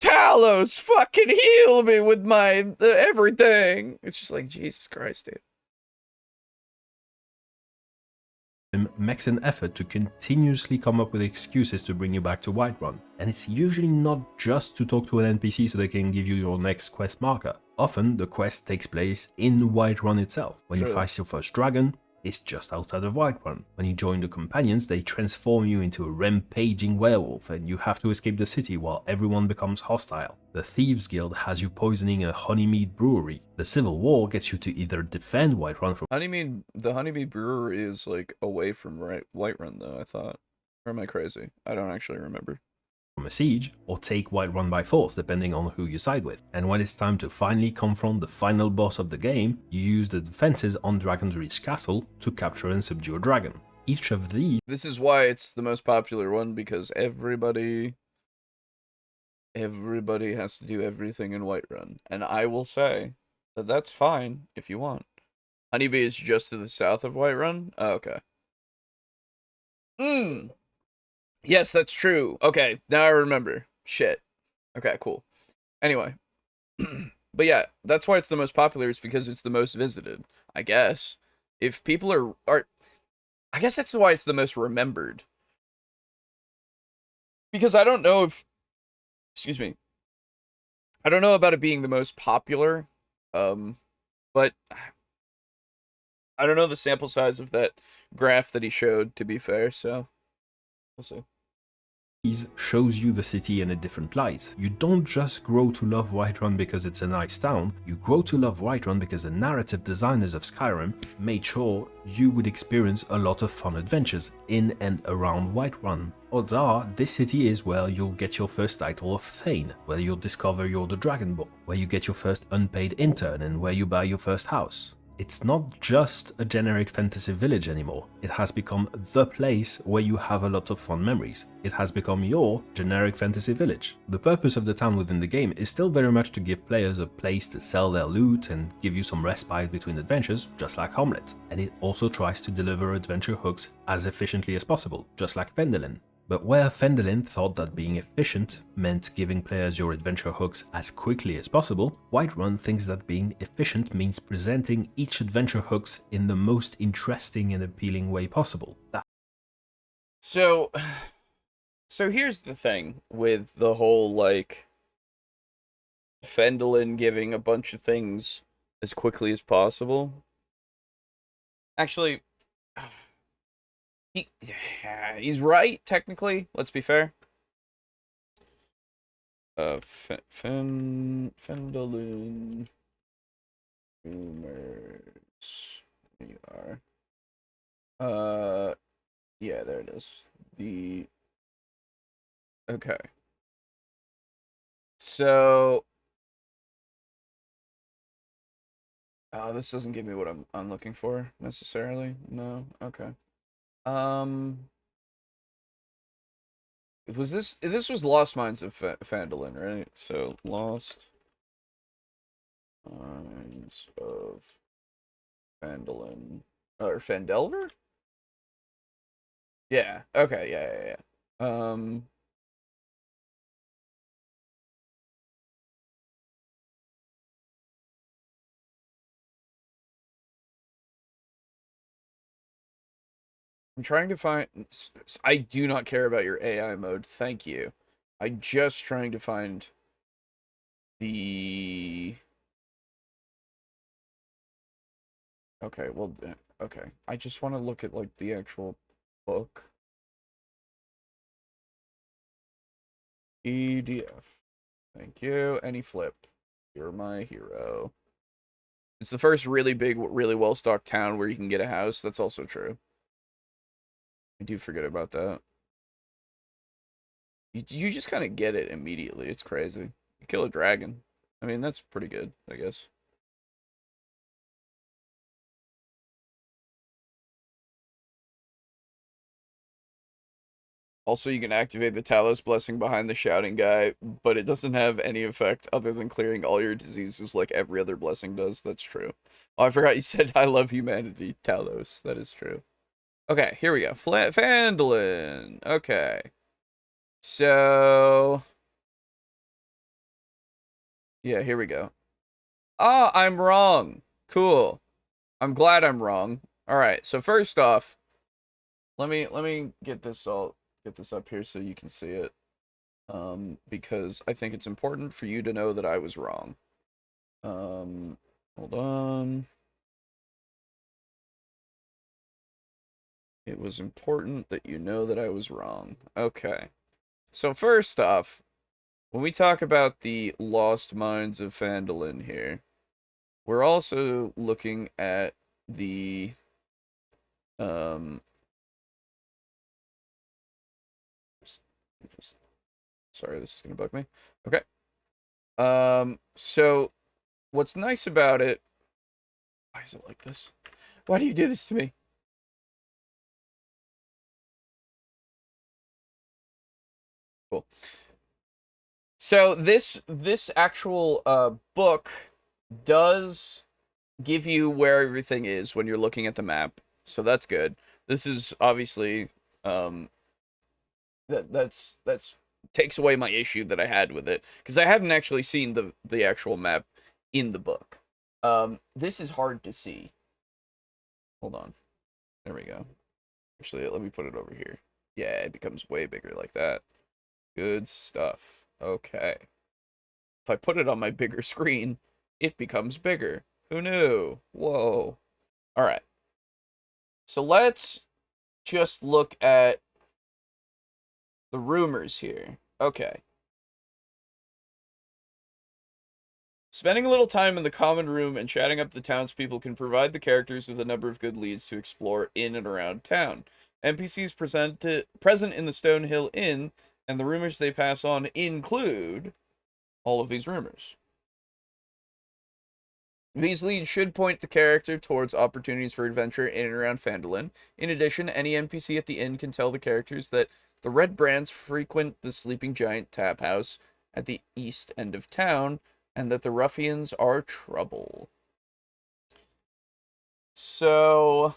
Talos, fucking heal me with my everything. It's just like, Jesus Christ, dude. Makes an effort to continuously come up with excuses to bring you back to Whiterun, and it's usually not just to talk to an NPC so they can give you your next quest marker. Often the quest takes place in Whiterun itself. When you fight your first dragon, it's just outside of Whiterun. When you join the companions, they transform you into a rampaging werewolf and you have to escape the city while everyone becomes hostile. The Thieves Guild has you poisoning a honeymead brewery. The Civil War gets you to either defend Whiterun from the Honeymead Brewery is, like, away from Whiterun, though, I thought. Or am I crazy? I don't actually remember. a siege, or take Whiterun by force, depending on who you side with. And when it's time to finally confront the final boss of the game, you use the defenses on Dragon's Reach Castle to capture and subdue a dragon. Each of these... This is why it's the most popular one, because everybody has to do everything in Whiterun. And I will say that that's fine if you want. Honeybee is just to the south of Whiterun? Oh, okay. Yes, that's true. Okay, now I remember. Shit. Okay, cool. Anyway. But yeah, that's why it's the most popular. It's because it's the most visited, I guess. If people are... I guess that's why it's the most remembered. Because I don't know if... Excuse me. I don't know about it being the most popular. But... I don't know the sample size of that graph that he showed, to be fair, so... We'll see. Shows you the city in a different light. You don't just grow to love Whiterun because it's a nice town, you grow to love Whiterun because the narrative designers of Skyrim made sure you would experience a lot of fun adventures in and around Whiterun. Odds are, this city is where you'll get your first title of Thane, where you'll discover you're the Dragonborn, where you get your first unpaid intern and where you buy your first house. It's not just a generic fantasy village anymore. It has become the place where you have a lot of fun memories. It has become your generic fantasy village. The purpose of the town within the game is still very much to give players a place to sell their loot and give you some respite between adventures, just like Hamlet. And it also tries to deliver adventure hooks as efficiently as possible, just like Phendelin. But where Phendelin thought that being efficient meant giving players your adventure hooks as quickly as possible, Whiterun thinks that being efficient means presenting each adventure hooks in the most interesting and appealing way possible. So here's the thing with the whole, like, Phendelin giving a bunch of things as quickly as possible. Actually... He's right, technically. Let's be fair. Phendelin rumors. We are. Yeah, there it is. Okay. So. Oh, this doesn't give me what I'm looking for necessarily. No. Okay. This was Lost Mines of Phandalin, right? So Lost Mines of Phandalin or Phandelver? Yeah. Okay. Yeah. I'm trying to find... I do not care about your AI mode. Thank you. I'm just trying to find the... Okay, well, okay. I just want to look at, like, the actual book. EDF. Thank you. Any flip. You're my hero. It's the first really big, really well-stocked town where you can get a house. That's also true. I do forget about that. You just kind of get it immediately. It's crazy. You kill a dragon. I mean, that's pretty good, I guess. Also, you can activate the Talos Blessing behind the shouting guy, but it doesn't have any effect other than clearing all your diseases like every other blessing does. That's true. Oh, I forgot you said I love humanity, Talos. That is true. Okay, here we go. Phandalin. Okay. So... yeah, here we go. Ah, I'm wrong. Cool. I'm glad I'm wrong. Alright, so first off, let me get this up here so you can see it. Because I think it's important for you to know that I was wrong. Hold on. It was important that you know that I was wrong. Okay. So first off, when we talk about the Lost Mines of Phandalin here, we're also looking at the just sorry, this is gonna bug me. Okay. So what's nice about it, why is it like this? Why do you do this to me? Cool. So this actual book does give you where everything is when you're looking at the map. So that's good. This is obviously that's takes away my issue that I had with it, because I hadn't actually seen the actual map in the book. This is hard to see. Hold on. There we go. Actually, let me put it over here. Yeah, it becomes way bigger like that. Good stuff. Okay. If I put it on my bigger screen, it becomes bigger. Who knew? Whoa. Alright. So let's just look at the rumors here. Okay. Spending a little time in the common room and chatting up the townspeople can provide the characters with a number of good leads to explore in and around town. NPCs present in the Stonehill Inn and the rumors they pass on include all of these rumors. These leads should point the character towards opportunities for adventure in and around Phandalin. In addition, any NPC at the inn can tell the characters that the Red Brands frequent the Sleeping Giant tap house at the east end of town, and that the ruffians are trouble. So...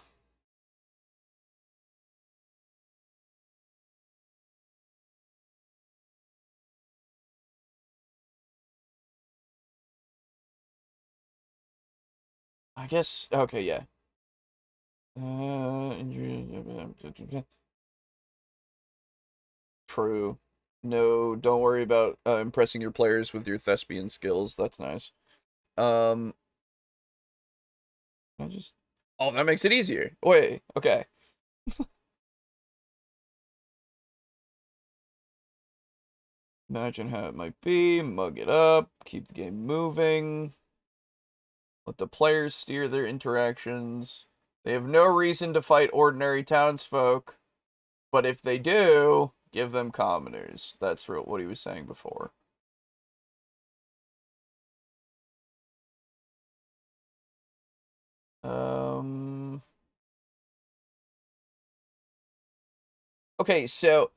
I guess, okay, yeah. True. No, don't worry about impressing your players with your thespian skills. That's nice. I just... oh, that makes it easier. Wait, okay. Imagine how it might be. Mug it up. Keep the game moving. Let the players steer their interactions. They have no reason to fight ordinary townsfolk, but if they do, give them commoners. That's what he was saying before. Okay, so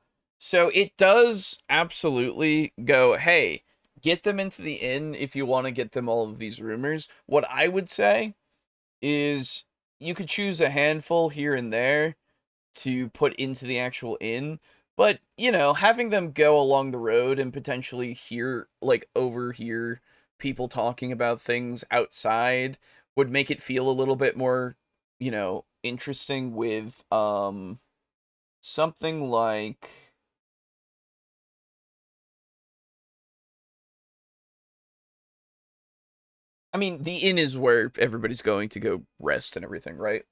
it does absolutely go, hey, get them into the inn if you want to get them all of these rumors. What I would say is you could choose a handful here and there to put into the actual inn, but, you know, having them go along the road and potentially hear, like, overhear people talking about things outside would make it feel a little bit more, you know, interesting with, something like... I mean, the inn is where everybody's going to go rest and everything, right?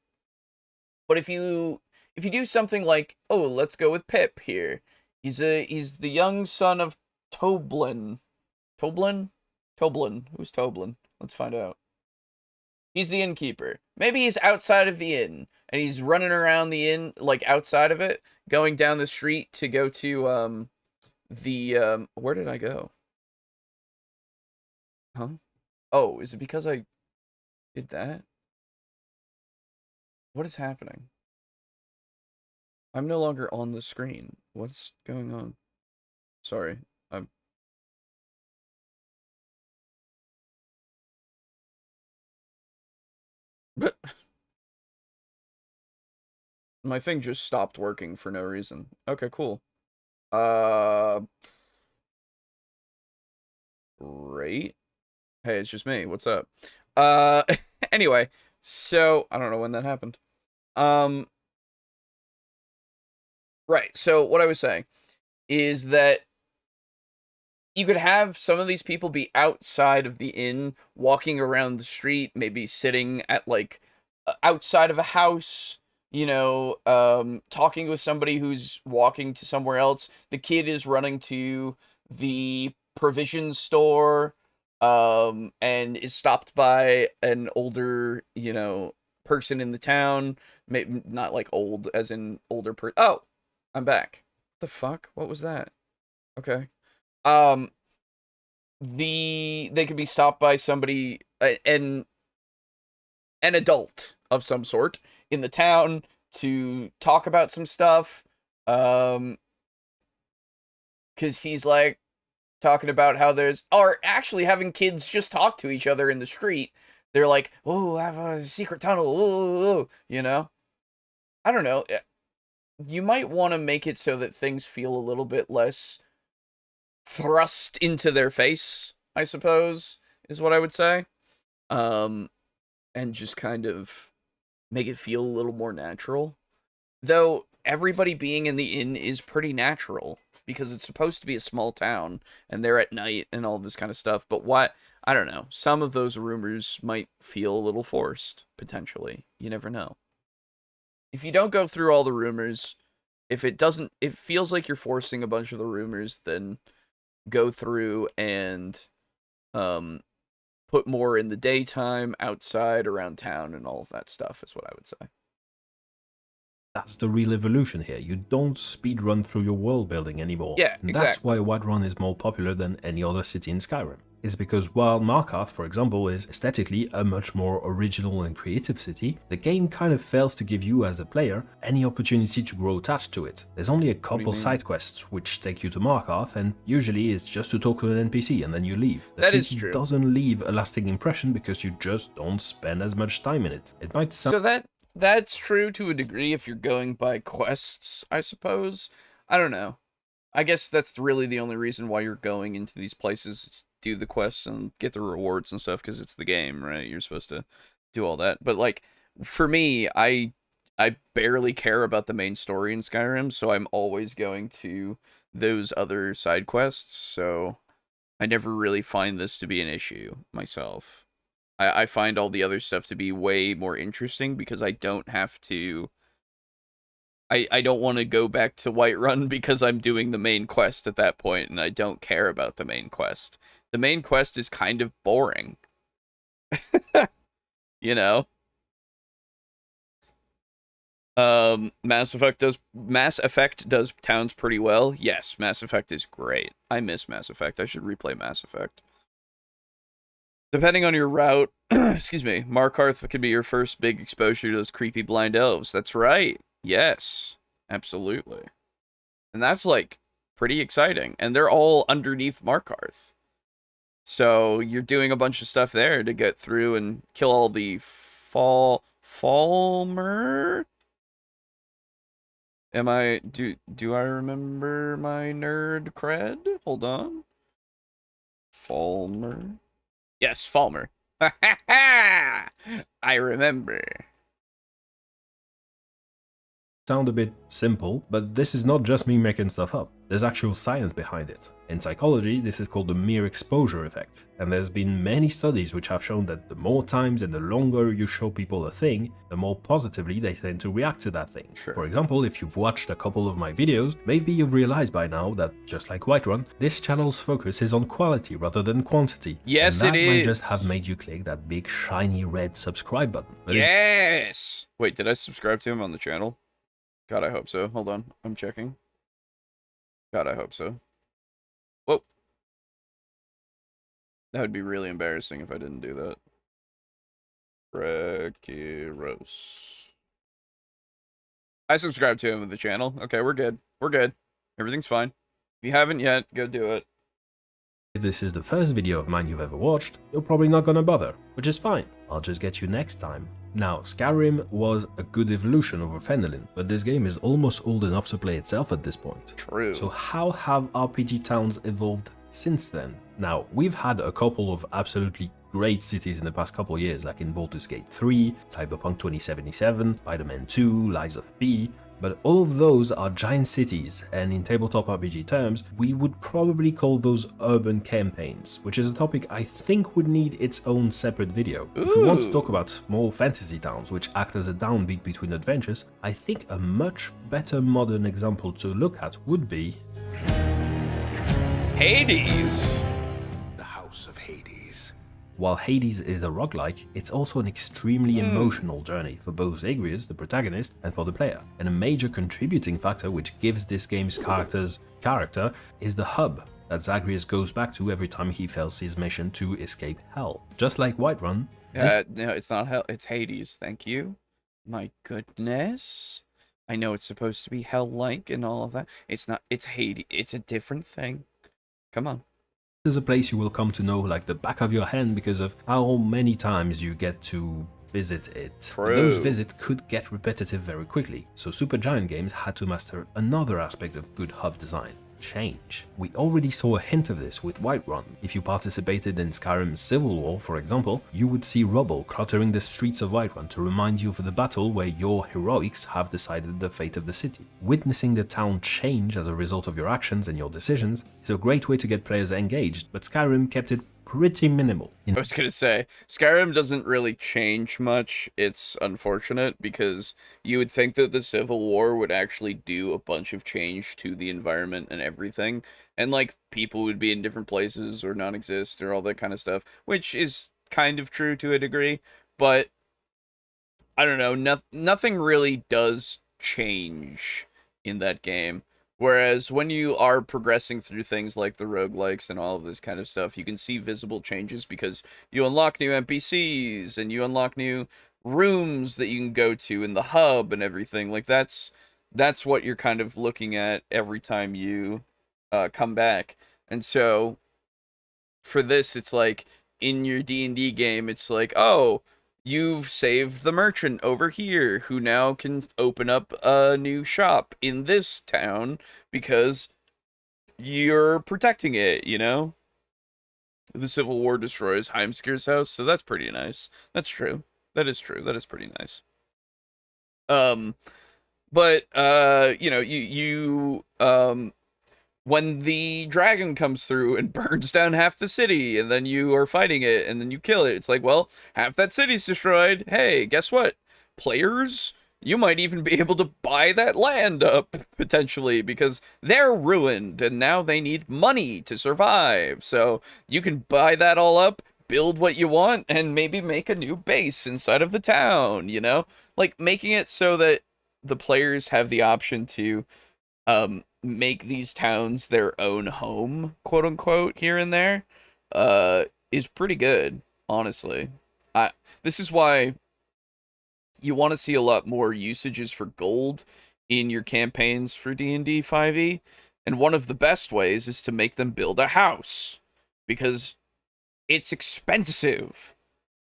But if you do something like, oh, let's go with Pip here. He's the young son of Toblin. Toblin? Toblin. Who's Toblin? Let's find out. He's the innkeeper. Maybe he's outside of the inn and he's running around the inn, like outside of it, going down the street to go to where did I go? Huh? Oh, is it because I did that? What is happening? I'm no longer on the screen. What's going on? Sorry. I'm... My thing just stopped working for no reason. Okay, cool. Great. Hey, it's just me. What's up? Uh, anyway, so I don't know when that happened. Right. So what I was saying is that you could have some of these people be outside of the inn, walking around the street, maybe sitting at like outside of a house, talking with somebody who's walking to somewhere else. The kid is running to the provision store, and is stopped by an older, person in the town. Maybe not like old as in older Oh, I'm back. What the fuck? What was that? Okay. Um, they could be stopped by somebody, an adult of some sort in the town to talk about some stuff. Because he's like talking about how or actually having kids just talk to each other in the street. They're like, "Oh, I have a secret tunnel." Oh, I don't know. You might want to make it so that things feel a little bit less thrust into their face, I suppose, is what I would say. And just kind of make it feel a little more natural. Though everybody being in the inn is pretty natural because it's supposed to be a small town and they're at night and all this kind of stuff. But I don't know. Some of those rumors might feel a little forced, potentially. You never know. If you don't go through all the rumors, if it feels like you're forcing a bunch of the rumors, then go through and put more in the daytime, outside, around town, and all of that stuff is what I would say. That's the real evolution here. You don't speedrun through your world building anymore. Yeah, and exactly. That's why Whiterun is more popular than any other city in Skyrim. It's because while Markarth, for example, is aesthetically a much more original and creative city, the game kind of fails to give you, as a player, any opportunity to grow attached to it. There's only a couple side quests which take you to Markarth, and usually it's just to talk to an NPC and then you leave. The city doesn't leave a lasting impression because you just don't spend as much time in it. It might sound... So that's true to a degree if you're going by quests, I suppose. I don't know. I guess that's really the only reason why you're going into these places, is do the quests and get the rewards and stuff, because it's the game, right? You're supposed to do all that. But like, for me, I barely care about the main story in Skyrim, so I'm always going to those other side quests, so I never really find this to be an issue myself. I find all the other stuff to be way more interesting because I don't have to... I don't want to go back to Whiterun because I'm doing the main quest at that point, and I don't care about the main quest. The main quest is kind of boring. You know? Mass Effect does towns pretty well. Yes, Mass Effect is great. I miss Mass Effect. I should replay Mass Effect. Depending on your route, excuse me, Markarth could be your first big exposure to those creepy blind elves. That's right. Yes, absolutely. And that's, like, pretty exciting. And they're all underneath Markarth. So you're doing a bunch of stuff there to get through and kill all the Falmer? Do I remember my nerd cred? Hold on. Falmer. Yes, Falmer. I remember. Sound a bit simple, but this is not just me making stuff up. There's actual science behind it. In psychology, this is called the mere exposure effect, and there's been many studies which have shown that the more times and the longer you show people a thing, the more positively they tend to react to that thing. Sure. For example, if you've watched a couple of my videos, maybe you've realized by now that, just like Whiterun, this channel's focus is on quality rather than quantity. Yes, and that it might is. just have made you click that big shiny red subscribe button. But yes! Wait, did I subscribe to him on the channel? God, I hope so. Hold on. I'm checking. God, I hope so. Whoa. That would be really embarrassing if I didn't do that. Rekiros. I subscribed to him with the channel. Okay, we're good. We're good. Everything's fine. If you haven't yet, go do it. If this is the first video of mine you've ever watched, you're probably not gonna bother, which is fine. I'll just get you next time. Now, Skyrim was a good evolution over Fenelin, but this game is almost old enough to play itself at this point. True. So how have RPG towns evolved since then? Now, we've had a couple of absolutely great cities in the past couple of years, like in Baldur's Gate 3, Cyberpunk 2077, Spider-Man 2, Lies of P, but all of those are giant cities, and in tabletop RPG terms, we would probably call those urban campaigns, which is a topic I think would need its own separate video. Ooh. If we want to talk about small fantasy towns which act as a downbeat between adventures, I think a much better modern example to look at would be Hades. The House of Hades. While Hades is a roguelike, it's also an extremely emotional journey for both Zagreus, the protagonist, and for the player. And a major contributing factor which gives this game's character is the hub that Zagreus goes back to every time he fails his mission to escape hell. Just like Whiterun, No, it's not hell. It's Hades. Thank you. My goodness. I know it's supposed to be hell-like and all of that. It's not. It's Hades. It's a different thing. Come on. is a place you will come to know like the back of your hand because of how many times you get to visit it. True. Those visits could get repetitive very quickly, so Supergiant Games had to master another aspect of good hub design: change. We already saw a hint of this with Whiterun. If you participated in Skyrim's Civil War, for example, you would see rubble cluttering the streets of Whiterun to remind you of the battle where your heroics have decided the fate of the city. Witnessing the town change as a result of your actions and your decisions is a great way to get players engaged, but Skyrim kept it pretty minimal. I was gonna say, Skyrim doesn't really change much. It's unfortunate because you would think that the Civil War would actually do a bunch of change to the environment and everything, and like people would be in different places or not exist or all that kind of stuff, which is kind of true to a degree, but I don't know, nothing really does change in that game. Whereas when you are progressing through things like the roguelikes and all of this kind of stuff, you can see visible changes because you unlock new NPCs and you unlock new rooms that you can go to in the hub and everything. Like that's what you're kind of looking at every time you come back. And so for this, it's like in your D&D game, it's like, oh, you've saved the merchant over here who now can open up a new shop in this town because you're protecting it, you know? The Civil War destroys Heimskir's house, so that's pretty nice. That's true. That is true. That is pretty nice. But you know, when the dragon comes through and burns down half the city, and then you are fighting it, and then you kill it, it's like, well, half that city's destroyed. Hey, guess what? Players, you might even be able to buy that land up, potentially, because they're ruined, and now they need money to survive. So you can buy that all up, build what you want, and maybe make a new base inside of the town, you know? Like, making it so that the players have the option to, make these towns their own home, quote unquote, here and there, is pretty good, honestly. This is why you want to see a lot more usages for gold in your campaigns for D&D 5e, and one of the best ways is to make them build a house, because it's expensive,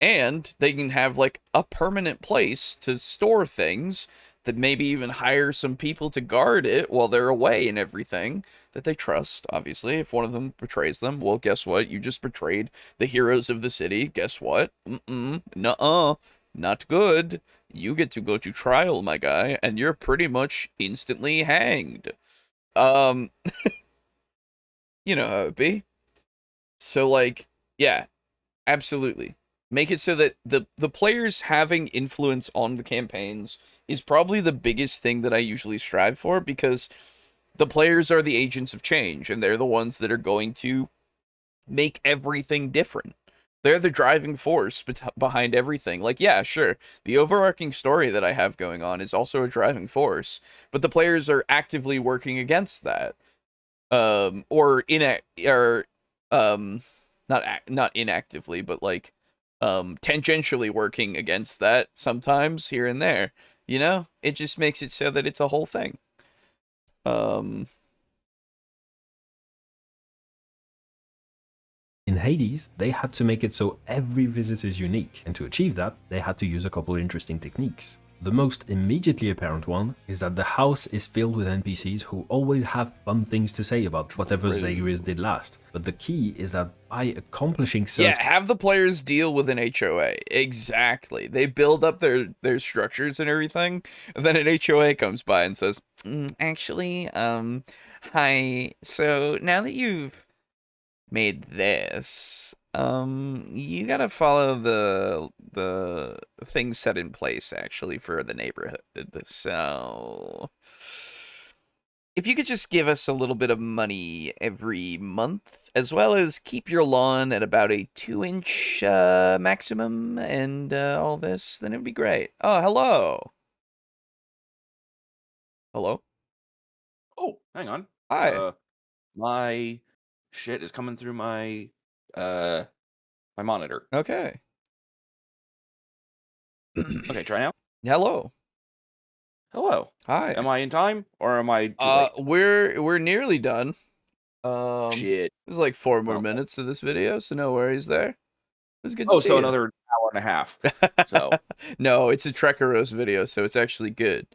and they can have like a permanent place to store things, that maybe even hire some people to guard it while they're away and everything, that they trust, obviously. If one of them betrays them, well, guess what? You just betrayed the heroes of the city. Guess what? Nuh-uh. Not good. You get to go to trial, my guy, and you're pretty much instantly hanged. You know how it be. So, like, yeah, absolutely. Make it so that the players having influence on the campaigns is probably the biggest thing that I usually strive for, because the players are the agents of change, and they're the ones that are going to make everything different. They're the driving force behind everything. Like, yeah, sure, the overarching story that I have going on is also a driving force, but the players are actively working against that. Not inactively, but like tangentially working against that sometimes here and there, you know? It just makes it so that it's a whole thing. in Hades, they had to make it so every visit is unique, and to achieve that, they had to use a couple of interesting techniques. The most immediately apparent one is that the house is filled with NPCs who always have fun things to say about whatever Zagreus did last. But the key is that by accomplishing certain... Yeah, have the players deal with an HOA. Exactly. They build up their structures and everything, and then an HOA comes by and says, actually, hi, so now that you've made this, you gotta follow the things set in place actually for the neighborhood. So if you could just give us a little bit of money every month, as well as keep your lawn at about a 2-inch maximum and all this, then it would be great. Oh, hello. Hello? Oh, hang on. Hi. My shit is coming through my my monitor. Okay. Okay, try now. Hello. Hello. Hi. Am I in time or am I too late? We're nearly done. Shit. There's like 4 more Well. minutes of this video, so no worries there. It was good to Oh, see so you. another hour and a half. So. No, it's a Trekkeros video, so it's actually good.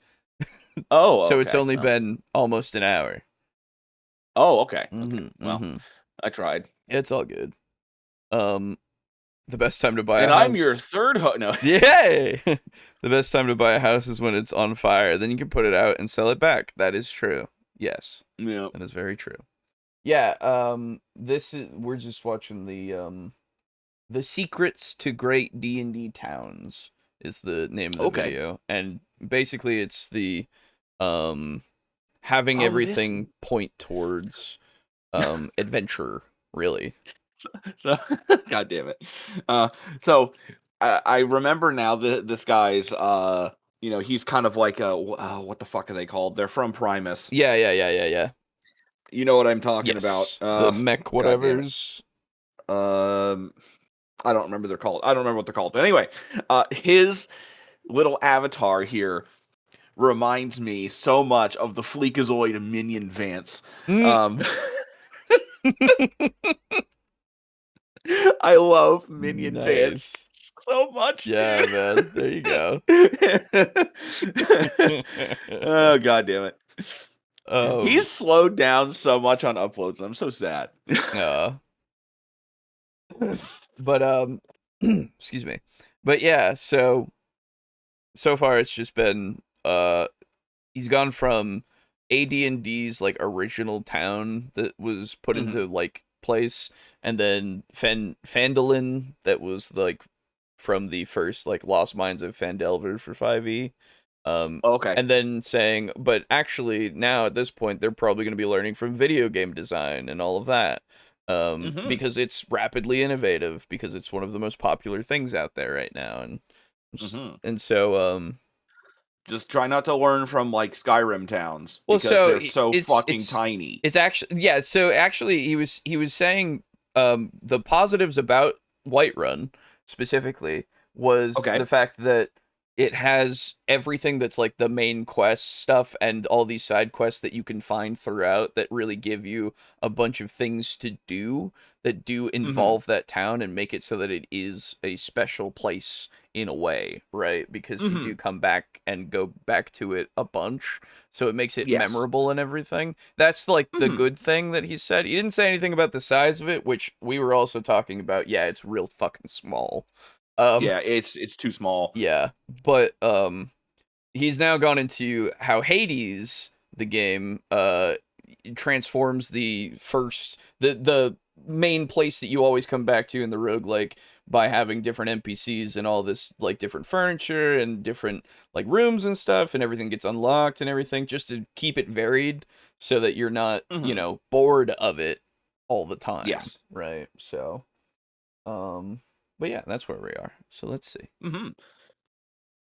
Oh, So it's okay. only been almost an hour. Oh, okay. Well, I tried. it's all good. The best time to buy And a house. I'm your third no. Yay! The best time to buy a house is when it's on fire. Then you can put it out and sell it back. That is true. Yes. Yeah. That is very true. Yeah, we're just watching the Secrets to Great D&D Towns is the name of the video. And basically it's the having everything point towards adventure, really. So God damn it. So I remember now this guy's he's kind of like a what the fuck are they called? They're from Primus. Yeah. You know what I'm talking Yes, about. the mech whatevers. I don't remember I don't remember what they're called. But anyway, his little avatar here reminds me so much of the Fleekazoid Minion Vance. I love Minion Vance so much. Yeah, man. There you go. Oh, God damn it. He's slowed down so much on uploads, and I'm so sad. But excuse me. But yeah, so far it's just been he's gone from AD&D's like original town that was put into like place, and then Phandalin that was like from the first like Lost Mines of Phandelver for 5e. Okay. And then saying, but actually now at this point they're probably going to be learning from video game design and all of that. Because it's rapidly innovative, because it's one of the most popular things out there right now, and so just try not to learn from like Skyrim towns, well, because so they're so fucking tiny. It's actually so actually he was saying the positives about Whiterun specifically was the fact that it has everything that's like the main quest stuff and all these side quests that you can find throughout that really give you a bunch of things to do that do involve that town and make it so that it is a special place in a way, right? Because you do come back and go back to it a bunch, so it makes it memorable and everything. That's like the good thing that he said. He didn't say anything about the size of it, which we were also talking about. Yeah, it's real fucking small. Yeah, it's too small. Yeah, but he's now gone into how Hades, the game, transforms the main place that you always come back to in the roguelike by having different NPCs and all this like different furniture and different like rooms and stuff, and everything gets unlocked and everything, just to keep it varied so that you're not bored of it all the time. Yes. Right. So but yeah, that's where we are. So let's see.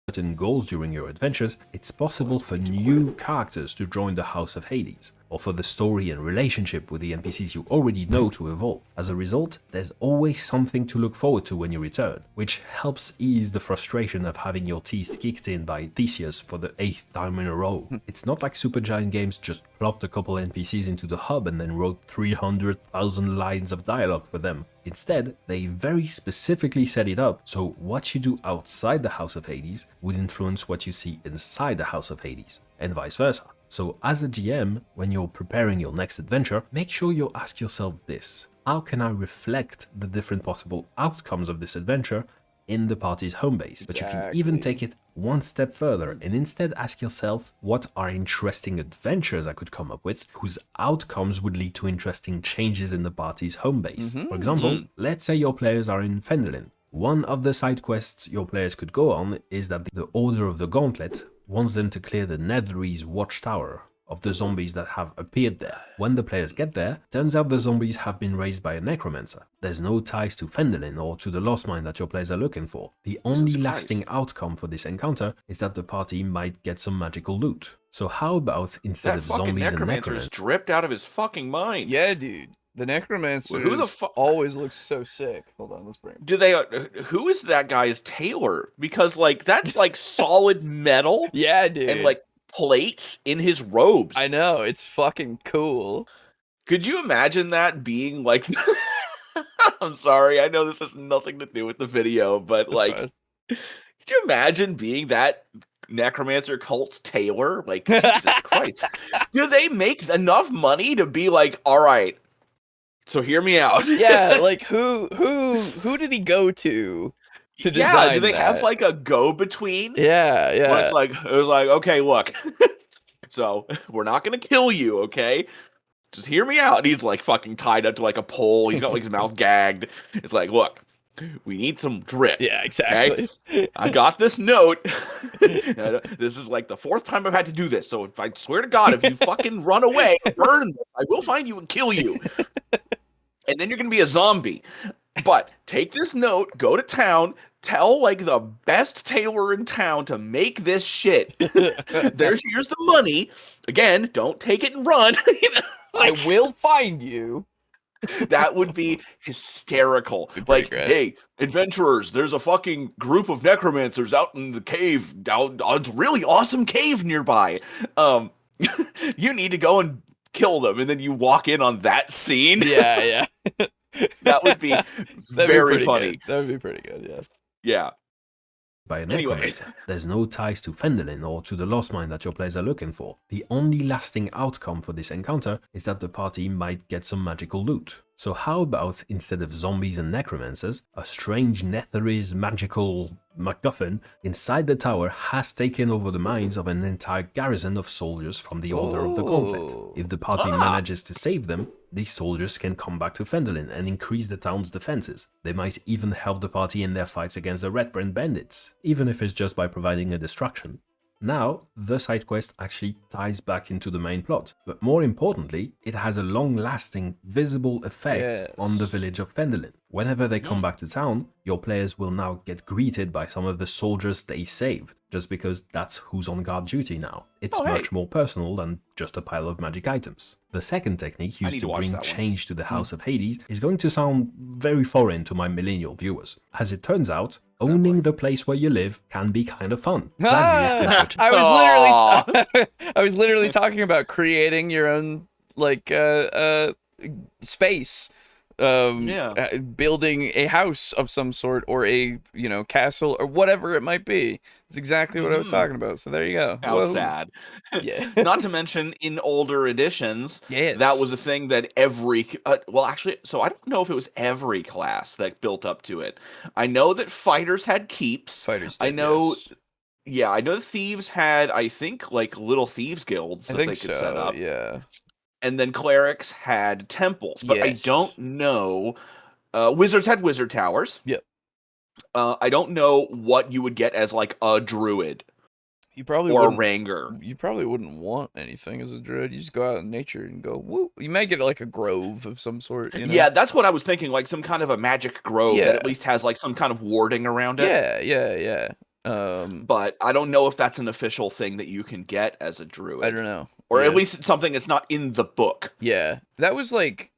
Certain goals during your adventures, it's possible for new characters to join the House of Hades. or for the story and relationship with the NPCs you already know to evolve. As a result, there's always something to look forward to when you return, which helps ease the frustration of having your teeth kicked in by Theseus for the 8th time in a row. It's not like Supergiant Games just plopped a couple NPCs into the hub and then wrote 300,000 lines of dialogue for them. Instead, they very specifically set it up so what you do outside the House of Hades would influence what you see inside the House of Hades, and vice versa. So as a GM, when you're preparing your next adventure, make sure you ask yourself this: how can I reflect the different possible outcomes of this adventure in the party's home base? But you can even take it one step further and instead ask yourself, what are interesting adventures I could come up with whose outcomes would lead to interesting changes in the party's home base? For example, let's say your players are in Fendelin. One of the side quests your players could go on is that the Order of the Gauntlet wants them to clear the Netherese watchtower of the zombies that have appeared there. When the players get there, turns out the zombies have been raised by a necromancer. There's no ties to Fendelin or to the Lost Mine that your players are looking for. The only lasting outcome for this encounter is that the party might get some magical loot. So how about instead of zombies and necromancers dripped out of his fucking mind? Yeah, dude. The necromancer Who the fuck always looks so sick. Hold on, let's bring him. do they? Who is that guy's tailor? Because like that's like solid metal. Yeah, dude. And like plates in his robes. I know, it's fucking cool. Could you imagine that being like I'm sorry, I know this has nothing to do with the video, but That's like fine. could you imagine being that necromancer cult's tailor? Like Jesus Christ. Do they make enough money to be like, all right, so hear me out? Yeah, like who did he go to design yeah, do they that? have like a go-between? Yeah, yeah. Where it was like, okay, look. So we're not gonna kill you, okay? Just hear me out. And he's like fucking tied up to like a pole. He's got like his mouth gagged. It's like, look, we need some drip. Yeah, exactly. Okay? I got this note. This is like the 4th time I've had to do this. So if I swear to God, if you fucking run away or burn this, I will find you and kill you. And then you're gonna be a zombie. But take this note, go to town, tell like the best tailor in town to make this shit. Here's the money. Again, don't take it and run. I will find you. That would be hysterical. Like, great. hey, adventurers, there's a fucking group of necromancers out in the cave, down it's a really awesome cave nearby. You need to go and kill them, and then you walk in on that scene. Yeah. That would be very funny. Good. That would be pretty good, yeah. Yeah. by a Anyway. necromancer. There's no ties to Fendelin or to the Lost Mine that your players are looking for. The only lasting outcome for this encounter is that the party might get some magical loot. So how about, instead of zombies and necromancers, a strange Netherese magical MacGuffin inside the tower has taken over the minds of an entire garrison of soldiers from the Order of the Gauntlet. If the party manages to save them, these soldiers can come back to Fendelin and increase the town's defenses. They might even help the party in their fights against the Redbrand bandits, even if it's just by providing a distraction. Now, the side quest actually ties back into the main plot, but more importantly, it has a long-lasting, visible effect on the village of Fendelin. Whenever they come back to town, your players will now get greeted by some of the soldiers they saved, just because that's who's on guard duty now. It's much more personal than just a pile of magic items. The second technique used to bring change to the House of Hades is going to sound very foreign to my millennial viewers. As it turns out, owning the place where you live can be kind of fun. I was literally talking about creating your own space. Building a house of some sort or a castle or whatever it might be. It's exactly what I was talking about. So there you go. How sad. Yeah. Not to mention in older editions, that was a thing that every so I don't know if it was every class that built up to it. I know that fighters had keeps. I know the thieves had, I think, like little thieves guilds that they could set up. Yeah. And then clerics had temples, but I don't know. Wizards had wizard towers. Yep. I don't know what you would get as like a druid. You probably or a ranger. You probably wouldn't want anything as a druid. You just go out in nature and go woo. You may get like a grove of some sort. Yeah, that's what I was thinking. Like some kind of a magic grove that at least has like some kind of warding around it. Yeah. But I don't know if that's an official thing that you can get as a druid. I don't know. Or Yeah. at least it's something that's not in the book. Yeah, that was like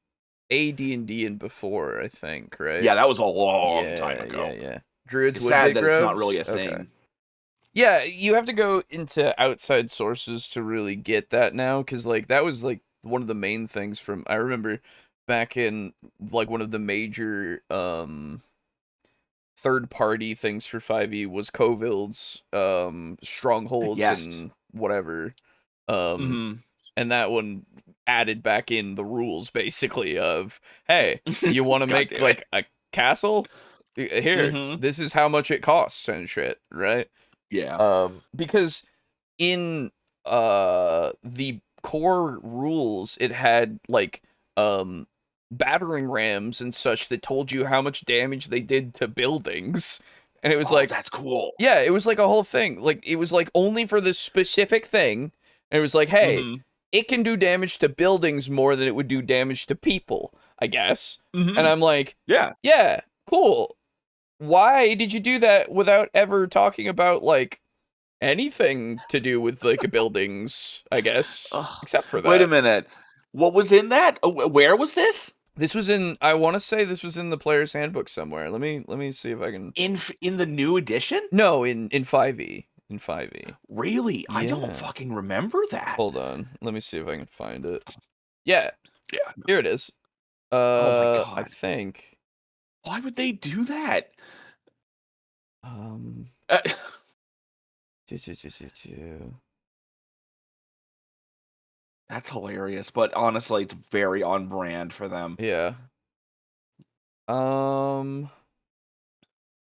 AD&D and before, I think, right? Yeah, that was a long time ago. Yeah. Druids It's would sad dig that it's not groves? really a Okay. thing. Yeah, you have to go into outside sources to really get that now, because like that was like one of the main things from I remember back in like one of the major third party things for 5e was Coville's strongholds Yes. and whatever. Um hmm and that one added back in the rules basically of, hey, you want to God make damn like a castle? Here, Mhm. this is how much it costs and shit, right? Yeah. Because in the core rules, it had like battering rams and such that told you how much damage they did to buildings, and it was like, that's cool. yeah, it was like a whole thing. Like it was like only for this specific thing, and it was like, hey, Mhm. it can do damage to buildings more than it would do damage to people, I guess. Mhm. And I'm like, Yeah. yeah, cool. Why did you do that without ever talking about like anything to do with like buildings, I guess, Ugh. except for that. Wait a minute. What was in that? Where was this? This was in, I want to say this was in the player's handbook somewhere. Let me see if I can. In the new edition? No, in 5e. In 5e. Really? I Yeah. don't fucking remember that. Hold on. Let me see if I can find it. Yeah. Yeah. Here it is. Oh my I God. think. Why would they do that? Um. Uh, two, two, two, two, two. That's hilarious, but honestly, it's very on brand for them. Yeah.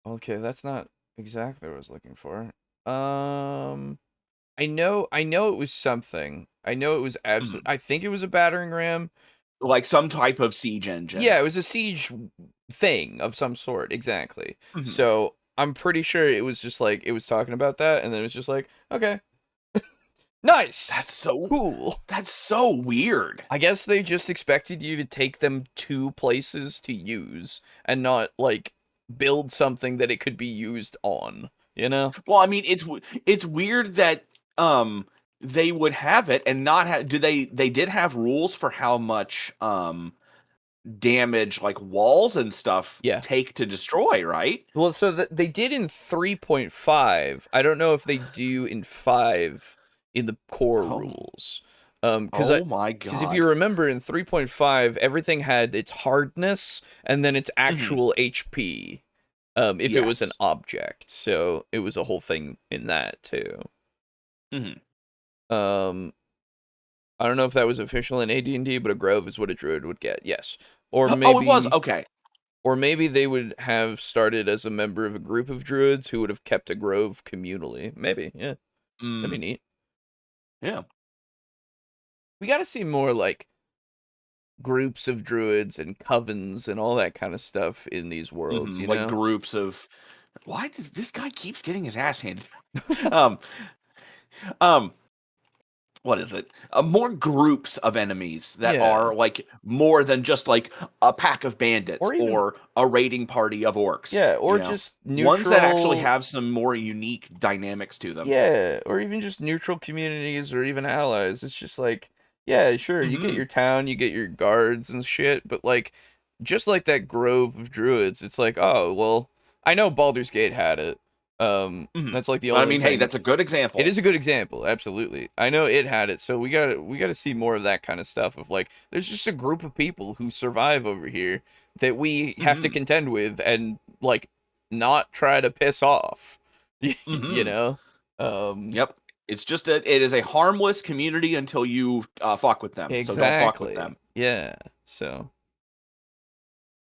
Okay, that's not exactly what I was looking for. I know it was something. I know it was absolutely. I think it was a battering ram. Like some type of siege engine. Yeah, it was a siege thing of some sort. Exactly. Mhm. So I'm pretty sure it was just like it was talking about that, and then it was just like, okay, nice. That's so cool. That's so weird. I guess they just expected you to take them to places to use and not like build something that it could be used on, you know? Well, I mean, it's weird that they would have it and not have. They did have rules for how much damage like walls and stuff Yeah. take to destroy, right? Well, so they did in 3.5. I don't know if they do in 5 in the core Oh. rules. My god! Because if you remember in 3.5, everything had its hardness and then its actual HP. If it was an Yes. object, so it was a whole thing in that too. Mhm. I don't know if that was official in AD&D, but a grove is what a druid would get. Yes, or maybe Oh, it was okay. or maybe they would have started as a member of a group of druids who would have kept a grove communally. Maybe, yeah, that'd be neat. Yeah. We got to see more like groups of druids and covens and all that kind of stuff in these worlds. You like know, groups of. Why does this guy keeps getting his ass handed? um, what is it? More groups of enemies that Yeah. are like more than just like a pack of bandits Or even- or a raiding party of orcs. yeah, or you know? just neutral ones that actually have some more unique dynamics to them. Yeah, or even just neutral communities or even allies. It's just like, yeah, sure, you get your town, you get your guards and shit, but like, just like that grove of druids, it's like, oh, well, I know Baldur's Gate had it. That's like the only I mean, hey, thing. that's a good example. It is a good example, absolutely. I know it had it, so we gotta see more of that kind of stuff of like, there's just a group of people who survive over here that we have to contend with and like not try to piss off. You know? Yep. It's just it is a harmless community until you fuck with them. Exactly. So don't fuck with them. Yeah. So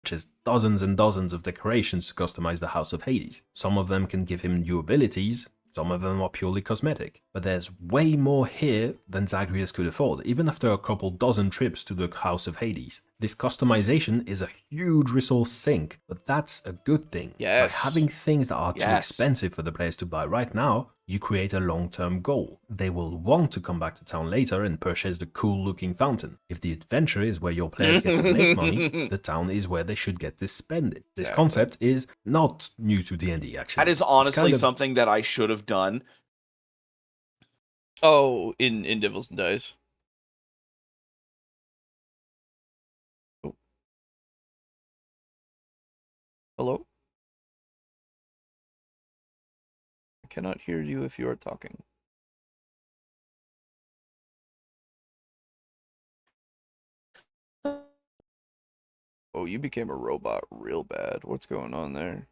which is dozens and dozens of decorations to customize the House of Hades. Some of them can give him new abilities, some of them are purely cosmetic. But there's way more here than Zagreus could afford, even after a couple dozen trips to the House of Hades. This customization is a huge resource sink, but that's a good thing. Yes. By having things that are too Yes. expensive for the players to buy right now, you create a long-term goal. They will want to come back to town later and purchase the cool-looking fountain. If the adventure is where your players get to make money, the town is where they should get to spend it. This Exactly. concept is not new to D&D, actually. That is It's honestly kind of- something that I should have done Oh, in Devils and Dice. Oh. Hello? I cannot hear you if you are talking. Oh, you became a robot real bad. What's going on there?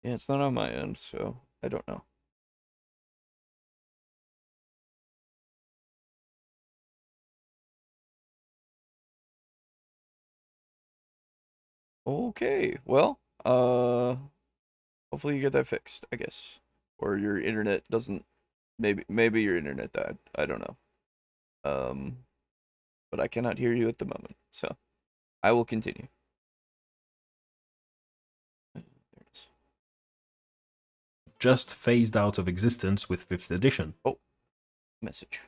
Yeah, it's not on my end, so I don't know. Okay, well, hopefully you get that fixed, I guess. Or your internet doesn't, maybe your internet died. I don't know. But I cannot hear you at the moment, so I will continue. There it is. Just phased out of existence with 5th edition. Oh, message.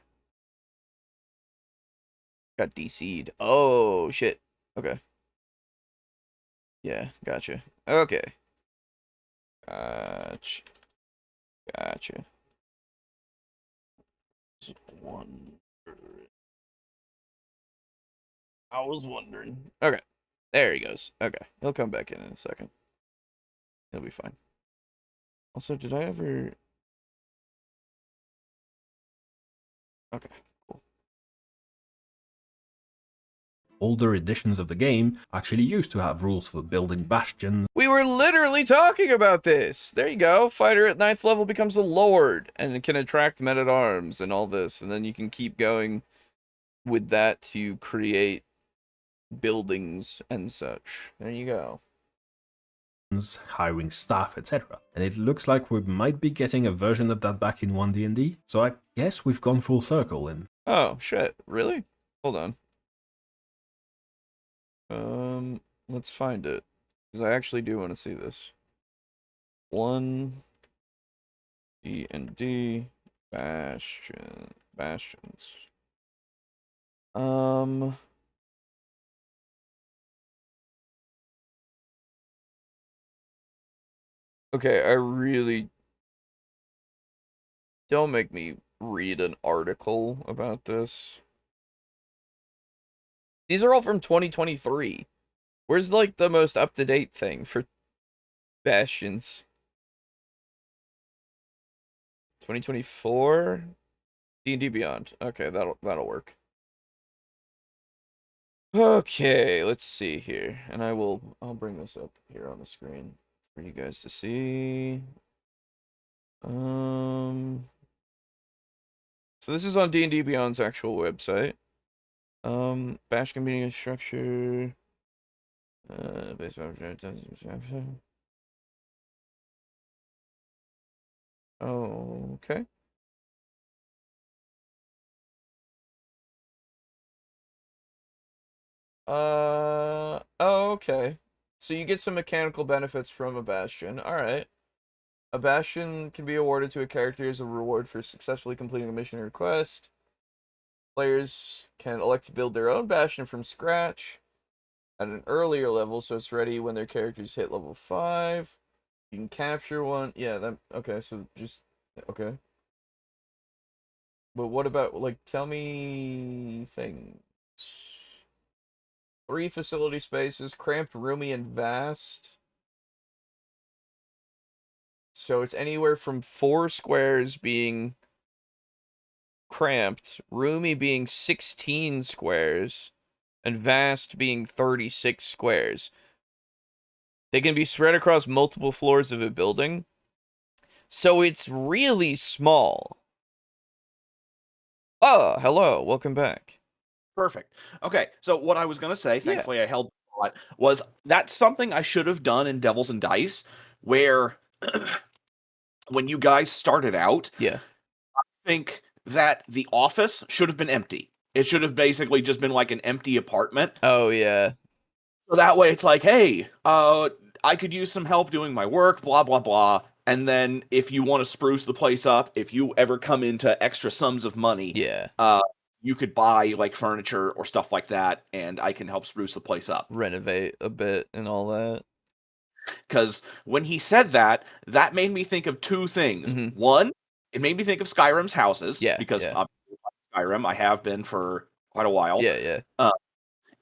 Got DC'd. Oh, shit. Okay. Yeah, gotcha. Okay. Gotcha. I was wondering. Okay. There he goes. Okay. He'll come back in a second. He'll be fine. Also, did I ever... Okay, cool. Older editions of the game actually used to have rules for building bastions. We were literally talking about this. There you go. Fighter at 9th level becomes a lord and it can attract men-at-arms and all this. And then you can keep going with that to create buildings and such. There you go. Hiring staff, etc. And it looks like we might be getting a version of that back in 1D&D, so I guess we've gone full circle in. Oh, shit. Really? Hold on. Let's find it. Because I actually do want to see this. 1D&D Bastions. Okay, I really... Don't make me read an article about this. These are all from 2023. Where's, like, the most up-to-date thing for Bastions? 2024? D&D Beyond. Okay, that'll work. Okay, let's see here. And I'll bring this up here on the screen for you guys to see. So this is on D&D Beyond's actual website. Bash community structure. Based on okay. Oh, okay. So you get some mechanical benefits from a Bastion. Alright. A Bastion can be awarded to a character as a reward for successfully completing a mission or quest. Players can elect to build their own Bastion from scratch at an earlier level, so it's ready when their characters hit level 5. You can capture one. Yeah, that... Okay, so just... Okay. But what about, like, tell me things. 3 facility spaces, cramped, roomy, and vast. So it's anywhere from 4 squares being cramped, roomy being 16 squares, and vast being 36 squares. They can be spread across multiple floors of a building. So it's really small. Oh, hello. Welcome back. Perfect. Okay, so what I was going to say, thankfully I held the thought, was that's something I should have done in Devils and Dice, where when you guys started out, Yeah. I think that the office should have been empty. It should have basically just been like an empty apartment. Oh, yeah. So that way it's like, hey, I could use some help doing my work, blah, blah, blah. And then if you want to spruce the place up, if you ever come into extra sums of money, Yeah. you could buy like furniture or stuff like that, and I can help spruce the place up. Renovate a bit and all that. Because when he said that, that made me think of two things. Mhm. One, it made me think of Skyrim's houses, Yeah, because yeah. Skyrim, I have been for quite a while. Yeah, yeah.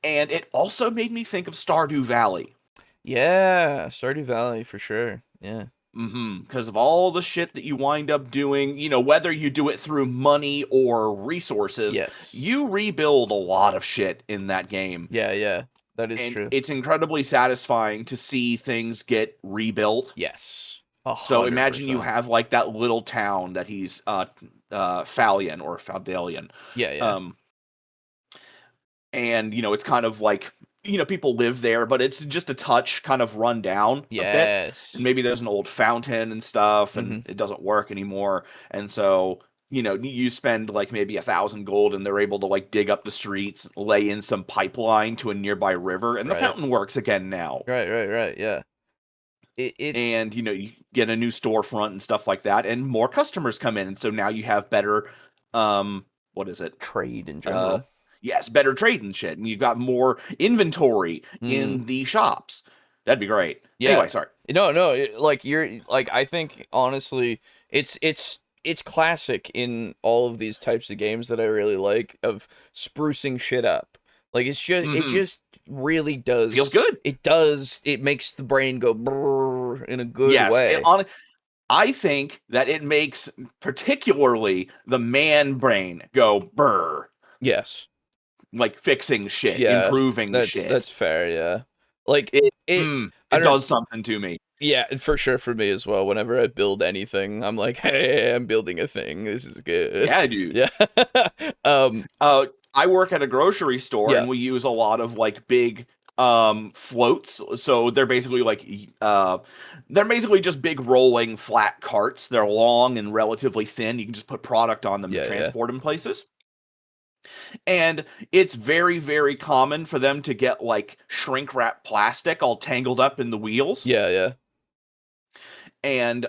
And it also made me think of Stardew Valley. Yeah, Stardew Valley for sure. Yeah. Because of all the shit that you wind up doing, whether you do it through money or resources, Yes. you rebuild a lot of shit in that game. Yeah, yeah. That is And true. it's incredibly satisfying to see things get rebuilt. Yes. So imagine you 100%. have like that little town that he's Falion or Faldalian. Yeah, yeah. And it's kind of like people live there, but it's just a touch kind of run down a bit. Yes. And maybe there's an old fountain and stuff, and Mhm. it doesn't work anymore. And so you spend like maybe 1,000 gold, and they're able to like dig up the streets, lay in some pipeline to a nearby river, and the Right. fountain works again now. Right. Yeah. It's And you get a new storefront and stuff like that, and more customers come in, and so now you have better what is it? trade in general. Yes, better trade and shit, and you've got more inventory in the shops. That'd be great. Yeah. Anyway, sorry. No, like you're like I think honestly, it's classic in all of these types of games that I really like of sprucing shit up. Like it just really does Feels good. It does. It makes the brain go brrr in a good way. And I think that it makes particularly the man brain go brr. Yes. Like fixing shit, Yeah, improving shit. That's fair, yeah. Like It I don't- does something to me. Yeah, for sure for me as well. Whenever I build anything, I'm like, hey, I'm building a thing. This is good. Yeah, dude. Yeah. I work at a grocery store, Yeah. and we use a lot of like big floats. So they're basically just big rolling flat carts. They're long and relatively thin. You can just put product on them Yeah, and yeah. transport them places. And it's very, very common for them to get like shrink wrap plastic all tangled up in the wheels. Yeah. And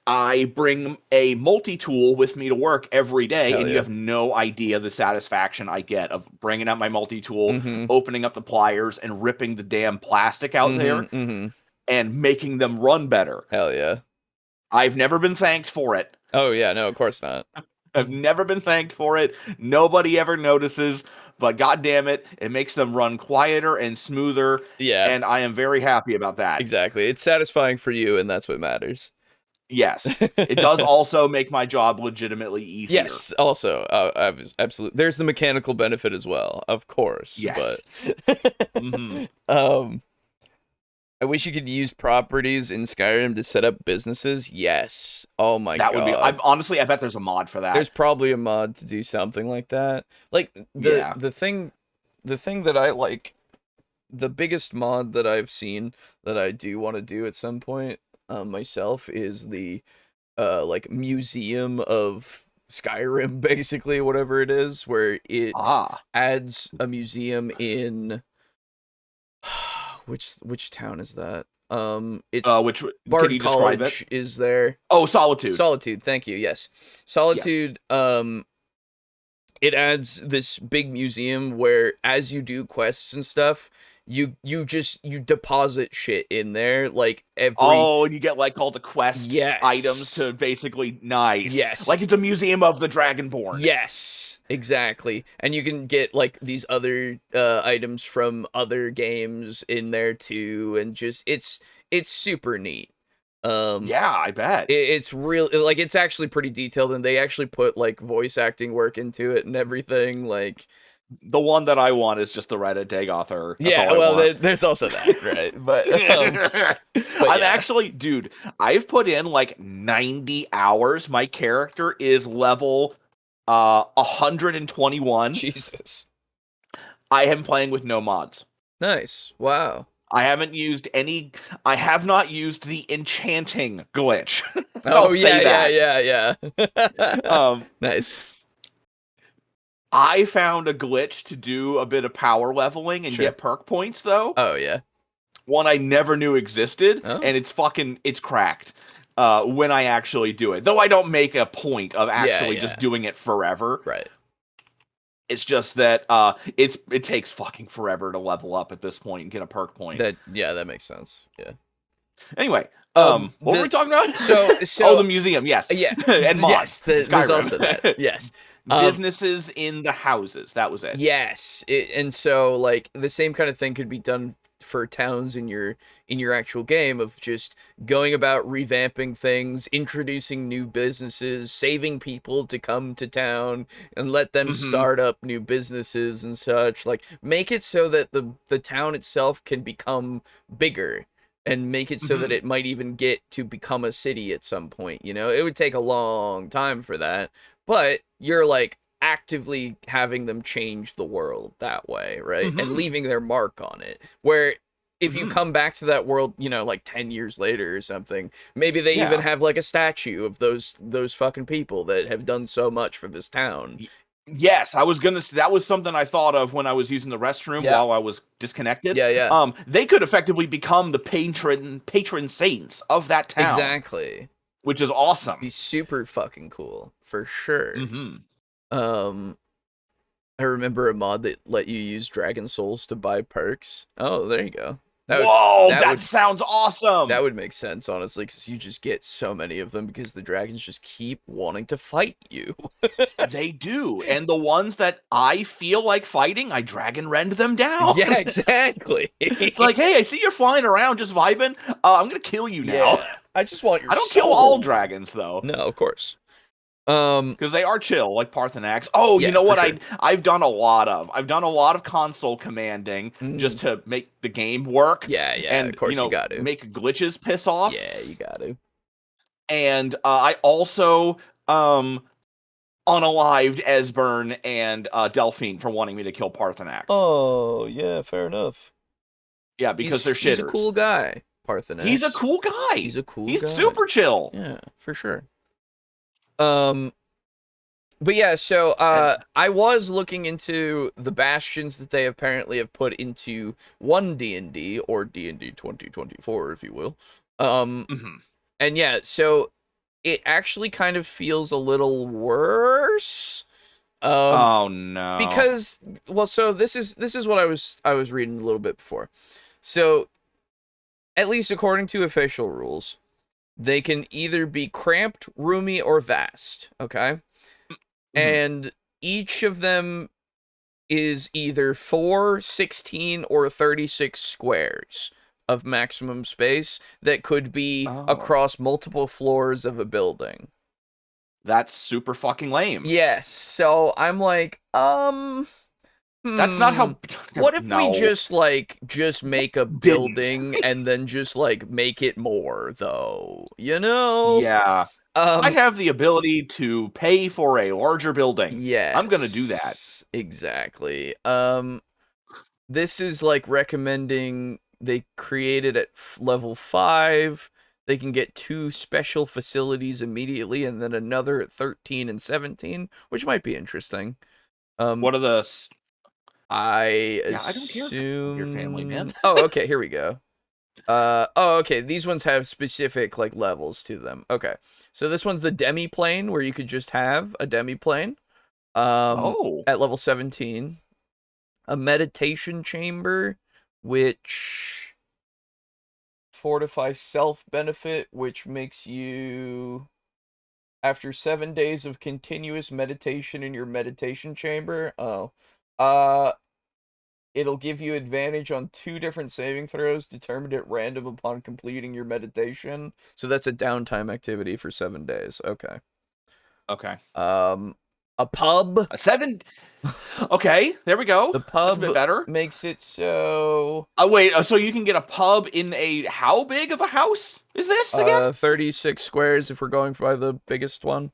I bring a multi-tool with me to work every day, Hell and you yeah. have no idea the satisfaction I get of bringing out my multi-tool, Mhm. opening up the pliers, and ripping the damn plastic out there, Mhm. and making them run better. Hell yeah. I've never been thanked for it. Oh yeah, no, of course not. I've never been thanked for it. Nobody ever notices, but god damn it, it makes them run quieter and smoother, Yeah. and I am very happy about that. Exactly. It's satisfying for you, and that's what matters. Yes. It does also make my job legitimately easier. Yes, also, absolutely. There's the mechanical benefit as well, of course. Yes. But Mhm. I wish you could use properties in Skyrim to set up businesses. Yes. Oh my god. That would be. Honestly, I bet there's a mod for that. There's probably a mod to do something like that. Like the thing that I like, the biggest mod that I've seen that I do want to do at some point myself is the like museum of Skyrim, basically, whatever it is, where it adds a museum in which town is that? It's which Bard can you describe College it? is there. Oh, Solitude. Solitude, thank you. Yes. Solitude, it adds this big museum where as you do quests and stuff, you deposit shit in there, like every and you get like all the quest Yes. items to basically Yes. like it's a museum of the Dragonborn. Yes, exactly. And you can get like these other items from other games in there too, and just it's super neat. Yeah, I bet. It's real, like it's actually pretty detailed, and they actually put like voice acting work into it and everything. Like the one that I want is just the Reddit Dagoth. Yeah, well, there's also that, right? But, I'm actually, dude, I've put in like 90 hours. My character is level 121. Jesus. I am playing with no mods. Nice. Wow. I have not used the enchanting glitch. Oh, yeah. Nice. I found a glitch to do a bit of power leveling and get perk points, though. Oh, yeah. One I never knew existed, and it's cracked when I actually do it. Though I don't make a point of actually just doing it forever. Right. It's just that it takes fucking forever to level up at this point and get a perk point. That makes sense. Yeah. Anyway, Um, what were we talking about? so Oh, the museum, yes. yeah, And mods. yes, there's Skyrim. also that. Yes. Businesses in the houses. That was it. Yes, and so like the same kind of thing could be done for towns in your actual game of just going about revamping things, introducing new businesses, saving people to come to town and let them start up new businesses and such. Like make it so that the town itself can become bigger and make it so that it might even get to become a city at some point. You know, it would take a long time for that, but you're like actively having them change the world that way, right? And leaving their mark on it. Where if you come back to that world, you know, like 10 years later or something, maybe they even have like a statue of those fucking people that have done so much for this town. Yes, I was gonna say that was something I thought of when I was using the restroom while I was disconnected. Yeah. They could effectively become the patron saints of that town. Exactly. Which is awesome. Be super fucking cool, for sure. I remember a mod that let you use Dragon Souls to buy perks. Oh, there you go. That sounds awesome. That would make sense, honestly, because you just get so many of them because the dragons just keep wanting to fight you. They do. And the ones that I feel like fighting, I dragon rend them down. Yeah, exactly. It's like, hey, I see you're flying around just vibing. I'm going to kill you now. Yeah, I just want your I don't soul. kill all dragons, though. No, of course. Because they are chill, like Parthenax. Oh, yeah, you know what? Sure. I've done a lot of console commanding just to make the game work. Yeah, and of course you got to make glitches piss off. Yeah, you got to. And I also unalived Esbern and Delphine for wanting me to kill Parthenax. Oh, yeah, fair enough. Yeah, because they're shitters. He's a cool guy, Parthenax. He's a cool guy. He's He's super chill. Yeah, for sure. But yeah, so I was looking into the bastions that they apparently have put into one D&D or D&D 2024, if you will. And yeah, so it actually kind of feels a little worse. Oh no. Because so this is what I was reading a little bit before. So at least according to official rules, they can either be cramped, roomy, or vast, okay? And each of them is either 4, 16, or 36 squares of maximum space that could be across multiple floors of a building. That's super fucking lame. Yes, so I'm like, that's not how. What if we just make a building and then just like make it more though? You know? Yeah. I have the ability to pay for a larger building. Yeah. I'm gonna do that. Exactly. This is like recommending they create it at level 5. They can get 2 special facilities immediately and then another at 13 and 17, which might be interesting. What are the I don't care if your family, man. Oh, okay, here we go. Okay, these ones have specific like levels to them. Okay. So this one's the demi-plane where you could just have a demi-plane. At level 17. A meditation chamber, which fortify self-benefit, which makes you after 7 days of continuous meditation in your meditation chamber. It'll give you advantage on 2 different saving throws determined at random upon completing your meditation. So that's a downtime activity for 7 days. Okay. Okay. A pub. 7. Okay, there we go. The pub That's a bit better. Makes it so. Oh wait, so you can get a pub in a how big of a house is this again? 36 squares if we're going by the biggest one.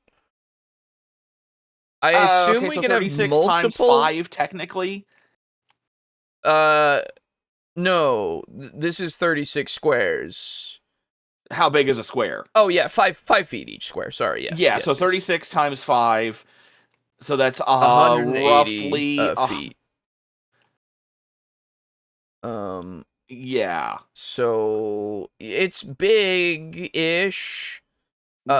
I assume we can have multiple. Times 5 technically. No, this is 36 squares. How big is a square? Oh yeah, 5 feet each square. Sorry, yes. Yeah, yes, so 36 times 5. So that's 180 roughly feet. Yeah. So it's big-ish.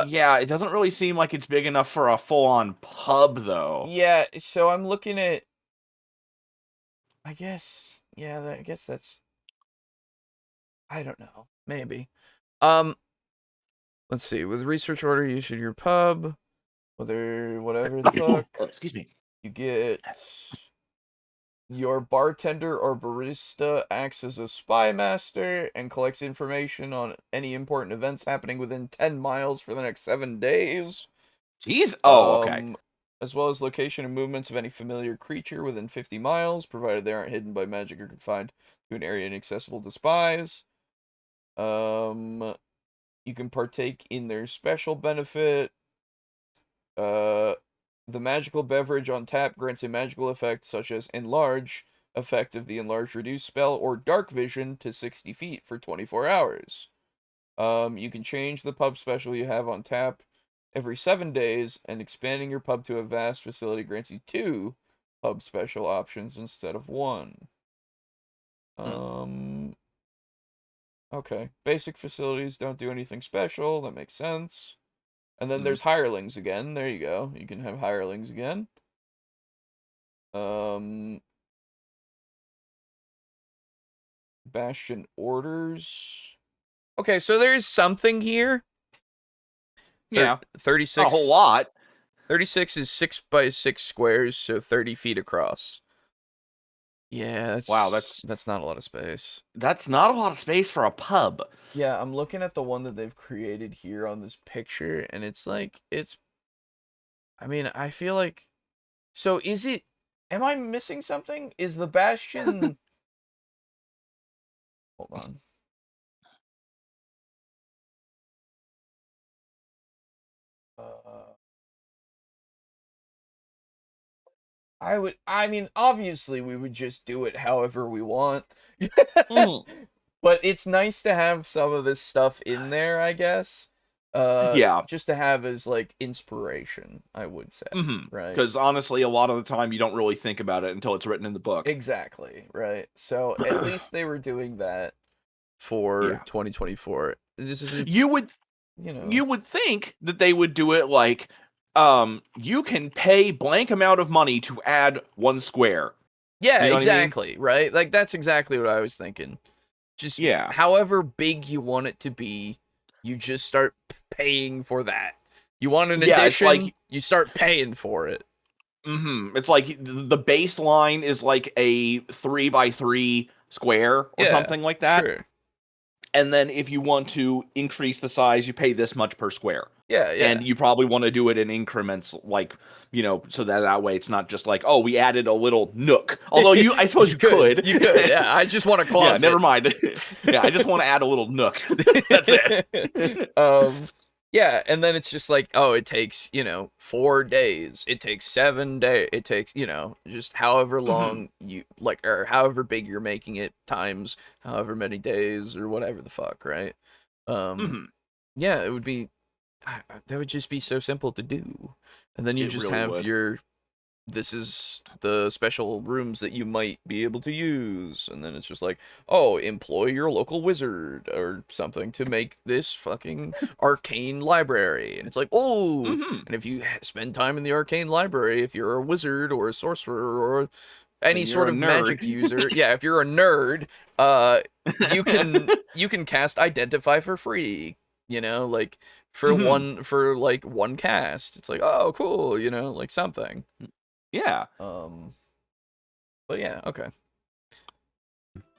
Yeah, it doesn't really seem like it's big enough for a full-on pub, though. Yeah, so I'm looking at. I guess. Yeah, I guess that's. I don't know. Maybe. Let's see. With research order, you should your pub. Whatever the fuck. Excuse me. You get. Your bartender or barista acts as a spy master and collects information on any important events happening within 10 miles for the next 7 days. Jeez. Oh, okay. As well as location and movements of any familiar creature within 50 miles, provided they aren't hidden by magic or confined to an area inaccessible to spies. You can partake in their special benefit. The magical beverage on tap grants a magical effect such as Enlarge, effect of the Enlarge Reduce spell, or Dark Vision to 60 feet for 24 hours. You can change the pub special you have on tap every 7 days, and expanding your pub to a vast facility grants you 2 pub special options instead of 1. Okay. Basic facilities don't do anything special. That makes sense. And then there's hirelings again. There you go. You can have hirelings again. Bastion orders. Okay, so there's something here. Yeah. 36. A whole lot. 36 is 6 by 6 squares, so 30 feet across. Yeah, that's not a lot of space. That's not a lot of space for a pub. Yeah, I'm looking at the one that they've created here on this picture, and it's like, I mean, I feel like, so is it, am I missing something? Is the Bastion, hold on. I mean, obviously we would just do it however we want. But it's nice to have some of this stuff in there, I guess. Yeah. Just to have as, like, inspiration, I would say. Right? Because honestly, a lot of the time you don't really think about it until it's written in the book. Exactly, right? So at least they were doing that for 2024. You would think that they would do it like, you can pay blank amount of money to add 1 square. Yeah, you know exactly, what I mean? right? Like, that's exactly what I was thinking. Just however big you want it to be, you just start paying for that. You want an addition, like, you start paying for it. It's like the baseline is like a 3 by 3 square or something like that. Sure. And then if you want to increase the size, you pay this much per square. Yeah. And you probably want to do it in increments, like, so that way it's not just like, oh, we added a little nook. Although I suppose you could. You could, yeah. I just want a closet. Yeah, never mind. Yeah, I just want to add a little nook. That's it. Yeah, and then it's just like, oh, it takes, 4 days. It takes 7 days. It takes, just however long you, like, or however big you're making it times however many days or whatever the fuck, right? Yeah, it would be, that would just be so simple to do. And then you just really have this is the special rooms that you might be able to use. And then it's just like, oh, employ your local wizard or something to make this fucking arcane library. And it's like, oh, and if you spend time in the arcane library, if you're a wizard or a sorcerer or any sort of magic user, if you're a nerd, you can cast Identify for free, like for one cast. It's like, oh, cool, like something. Yeah. But yeah, okay.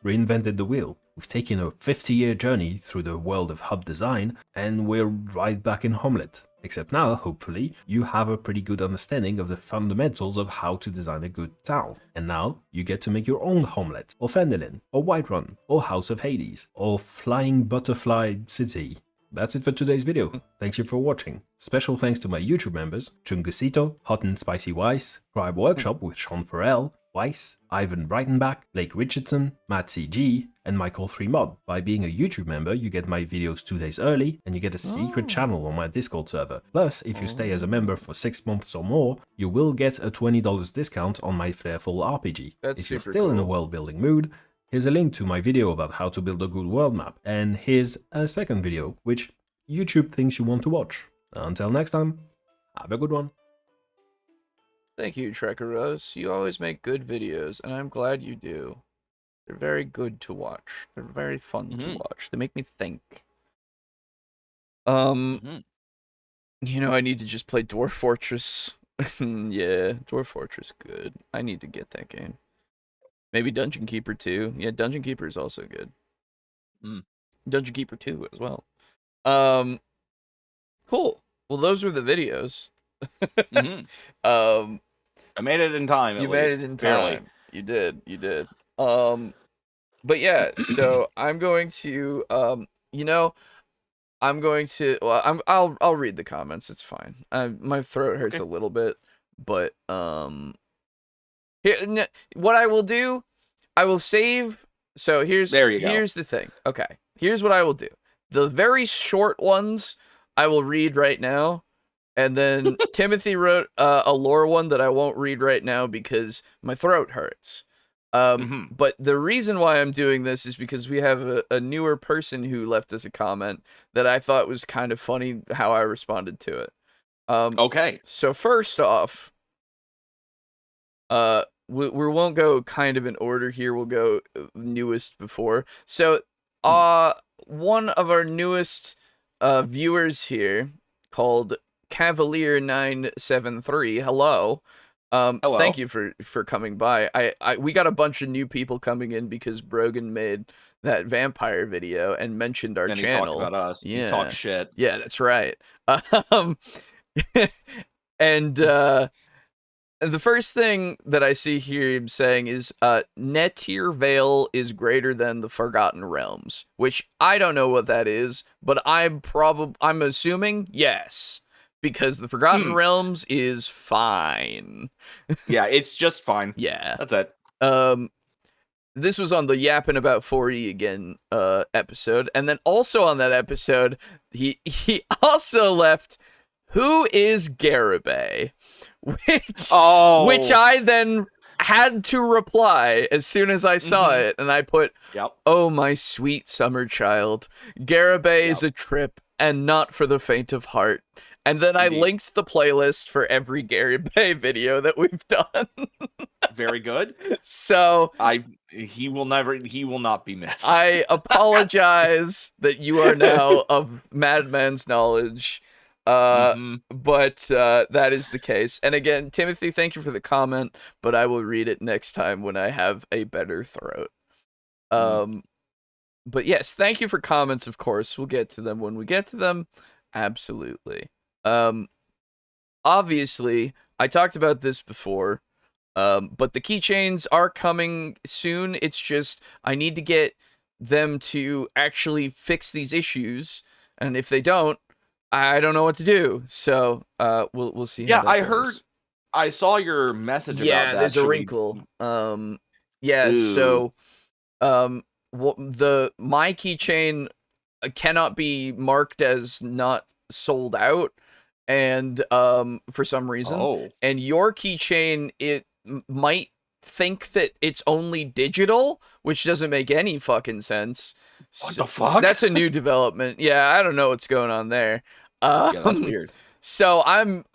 Reinvented the wheel. We've taken a 50-year journey through the world of hub design, and we're right back in Homelet. Except now, hopefully, you have a pretty good understanding of the fundamentals of how to design a good town. And now, you get to make your own Homelet, or Fendelin, or Whiterun, or House of Hades, or Flying Butterfly City. That's it for today's video. Thank you for watching. Special thanks to my YouTube members, Chungusito, Hot and Spicy Weiss, Tribe Workshop with Sean Farrell, Weiss, Ivan Breitenbach, Blake Richardson, Matt CG, and Michael 3Mod. By being a YouTube member, you get my videos 2 days early, and you get a secret channel on my Discord server. Plus, if you stay as a member for 6 months or more, you will get a $20 discount on my Flairful RPG. If you're still in a world building mood, here's a link to my video about how to build a good world map, and here's a second video, which YouTube thinks you want to watch. Until next time, have a good one. Thank you, Trekkeros. You always make good videos, and I'm glad you do. They're very good to watch. They're very fun to watch. They make me think. You know, I need to just play Dwarf Fortress. Yeah, Dwarf Fortress, good. I need to get that game. Maybe Dungeon Keeper 2. Yeah, Dungeon Keeper is also good. Dungeon Keeper 2 as well. Cool. Well, those were the videos. I made it in time. You made it in time. You did. But yeah, so I'm going to, I'm going to. Well, I'll read the comments. It's fine. My throat hurts a little bit, but what I will do, I will save. So here's the thing. Okay, here's what I will do. The very short ones I will read right now, and then Timothy wrote a lore one that I won't read right now because my throat hurts. But the reason why I'm doing this is because we have a newer person who left us a comment that I thought was kind of funny how I responded to it. Okay. So first off, we won't go kind of in order here. We'll go newest before. So, one of our newest viewers here called Cavalier973. Hello. Hello. Thank you for coming by. We got a bunch of new people coming in because Brogan made that vampire video and mentioned our channel. He talked about us. Yeah. He talked shit. Yeah, that's right. And the first thing that I see here him saying is Netirvale is greater than the Forgotten Realms, which I don't know what that is, but I'm assuming yes. Because the Forgotten Realms is fine. Yeah, it's just fine. Yeah. That's it. This was on the Yapping About 4E Again episode. And then also on that episode, he also left, who is Garibay? Which I then had to reply as soon as I saw it. And I put, oh, my sweet summer child. Garibay is a trip and not for the faint of heart. And then I linked the playlist for every Garibay video that we've done. Very good. So he will not be missed. I apologize that you are now of Madman's knowledge. But that is the case. And again, Timothy, thank you for the comment, but I will read it next time when I have a better throat. But yes, thank you for comments, of course. We'll get to them when we get to them. Absolutely. Obviously, I talked about this before, but the keychains are coming soon. It's just, I need to get them to actually fix these issues, and if they don't, I don't know what to do. So, we'll see. Yeah, I saw your message about that. Yeah, there's a wrinkle. So, my keychain cannot be marked as not sold out, and for some reason, and your keychain, it might think that it's only digital, which doesn't make any fucking sense. What the fuck? That's a new development. Yeah, I don't know what's going on there. Yeah, that's weird. So I'm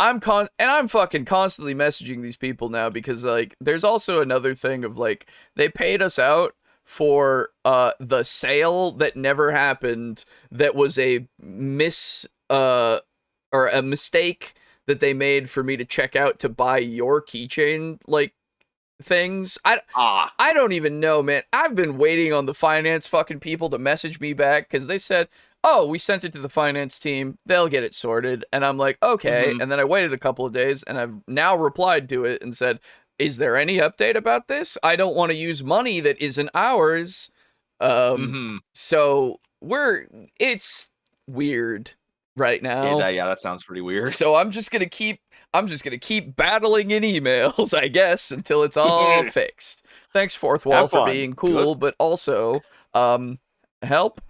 fucking constantly messaging these people now because like there's also another thing of like they paid us out for the sale that never happened, that was a or a mistake that they made for me to check out to buy your keychain like things. I don't even know, man. I've been waiting on the finance fucking people to message me back because they said, oh, we sent it to the finance team, they'll get it sorted. And I'm like, okay. And then I waited a couple of days and I've now replied to it and said, is there any update about this? I don't want to use money that isn't ours. So it's weird right now. Yeah, that sounds pretty weird. So I'm just gonna keep battling in emails, I guess, until it's all fixed. Thanks, Fourth Wall, for being cool, but also help.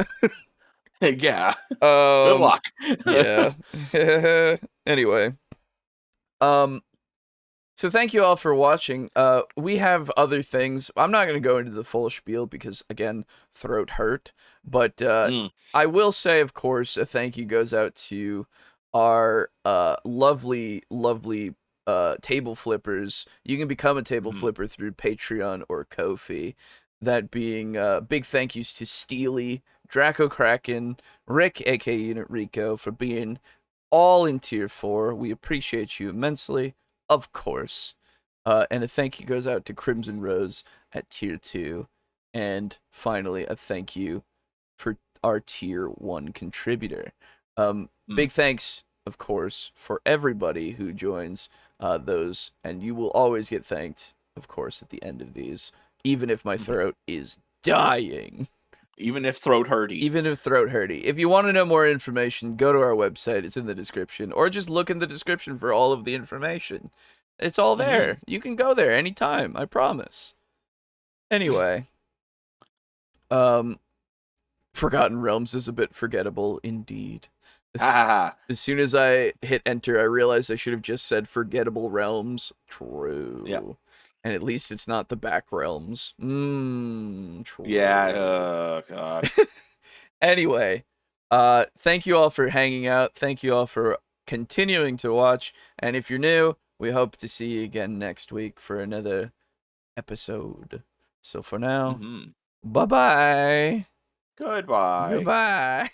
Yeah. Good luck. Yeah. Anyway. So thank you all for watching. We have other things. I'm not going to go into the full spiel because, again, throat hurt. But I will say, of course, a thank you goes out to our lovely table flippers. You can become a table flipper through Patreon or Ko-fi. That being big thank yous to Steely, Draco Kraken, Rick, aka Unit Rico, for being all in tier 4. We appreciate you immensely, of course. And a thank you goes out to Crimson Rose at tier 2. And finally, a thank you for our tier 1 contributor. Big thanks, of course, for everybody who joins those, and you will always get thanked, of course, at the end of these, even if my throat is dying. Even if throat hurty. Even if throat hurty. If you want to know more information, go to our website. It's in the description. Or just look in the description for all of the information. It's all there. You can go there anytime, I promise. Anyway. Forgotten Realms is a bit forgettable indeed. As soon as I hit enter, I realized I should have just said Forgettable Realms. True. Yeah. And at least it's not the back realms. True. Yeah, oh god. Anyway, thank you all for hanging out. Thank you all for continuing to watch. And if you're new, we hope to see you again next week for another episode. So for now, bye-bye. Goodbye. Goodbye.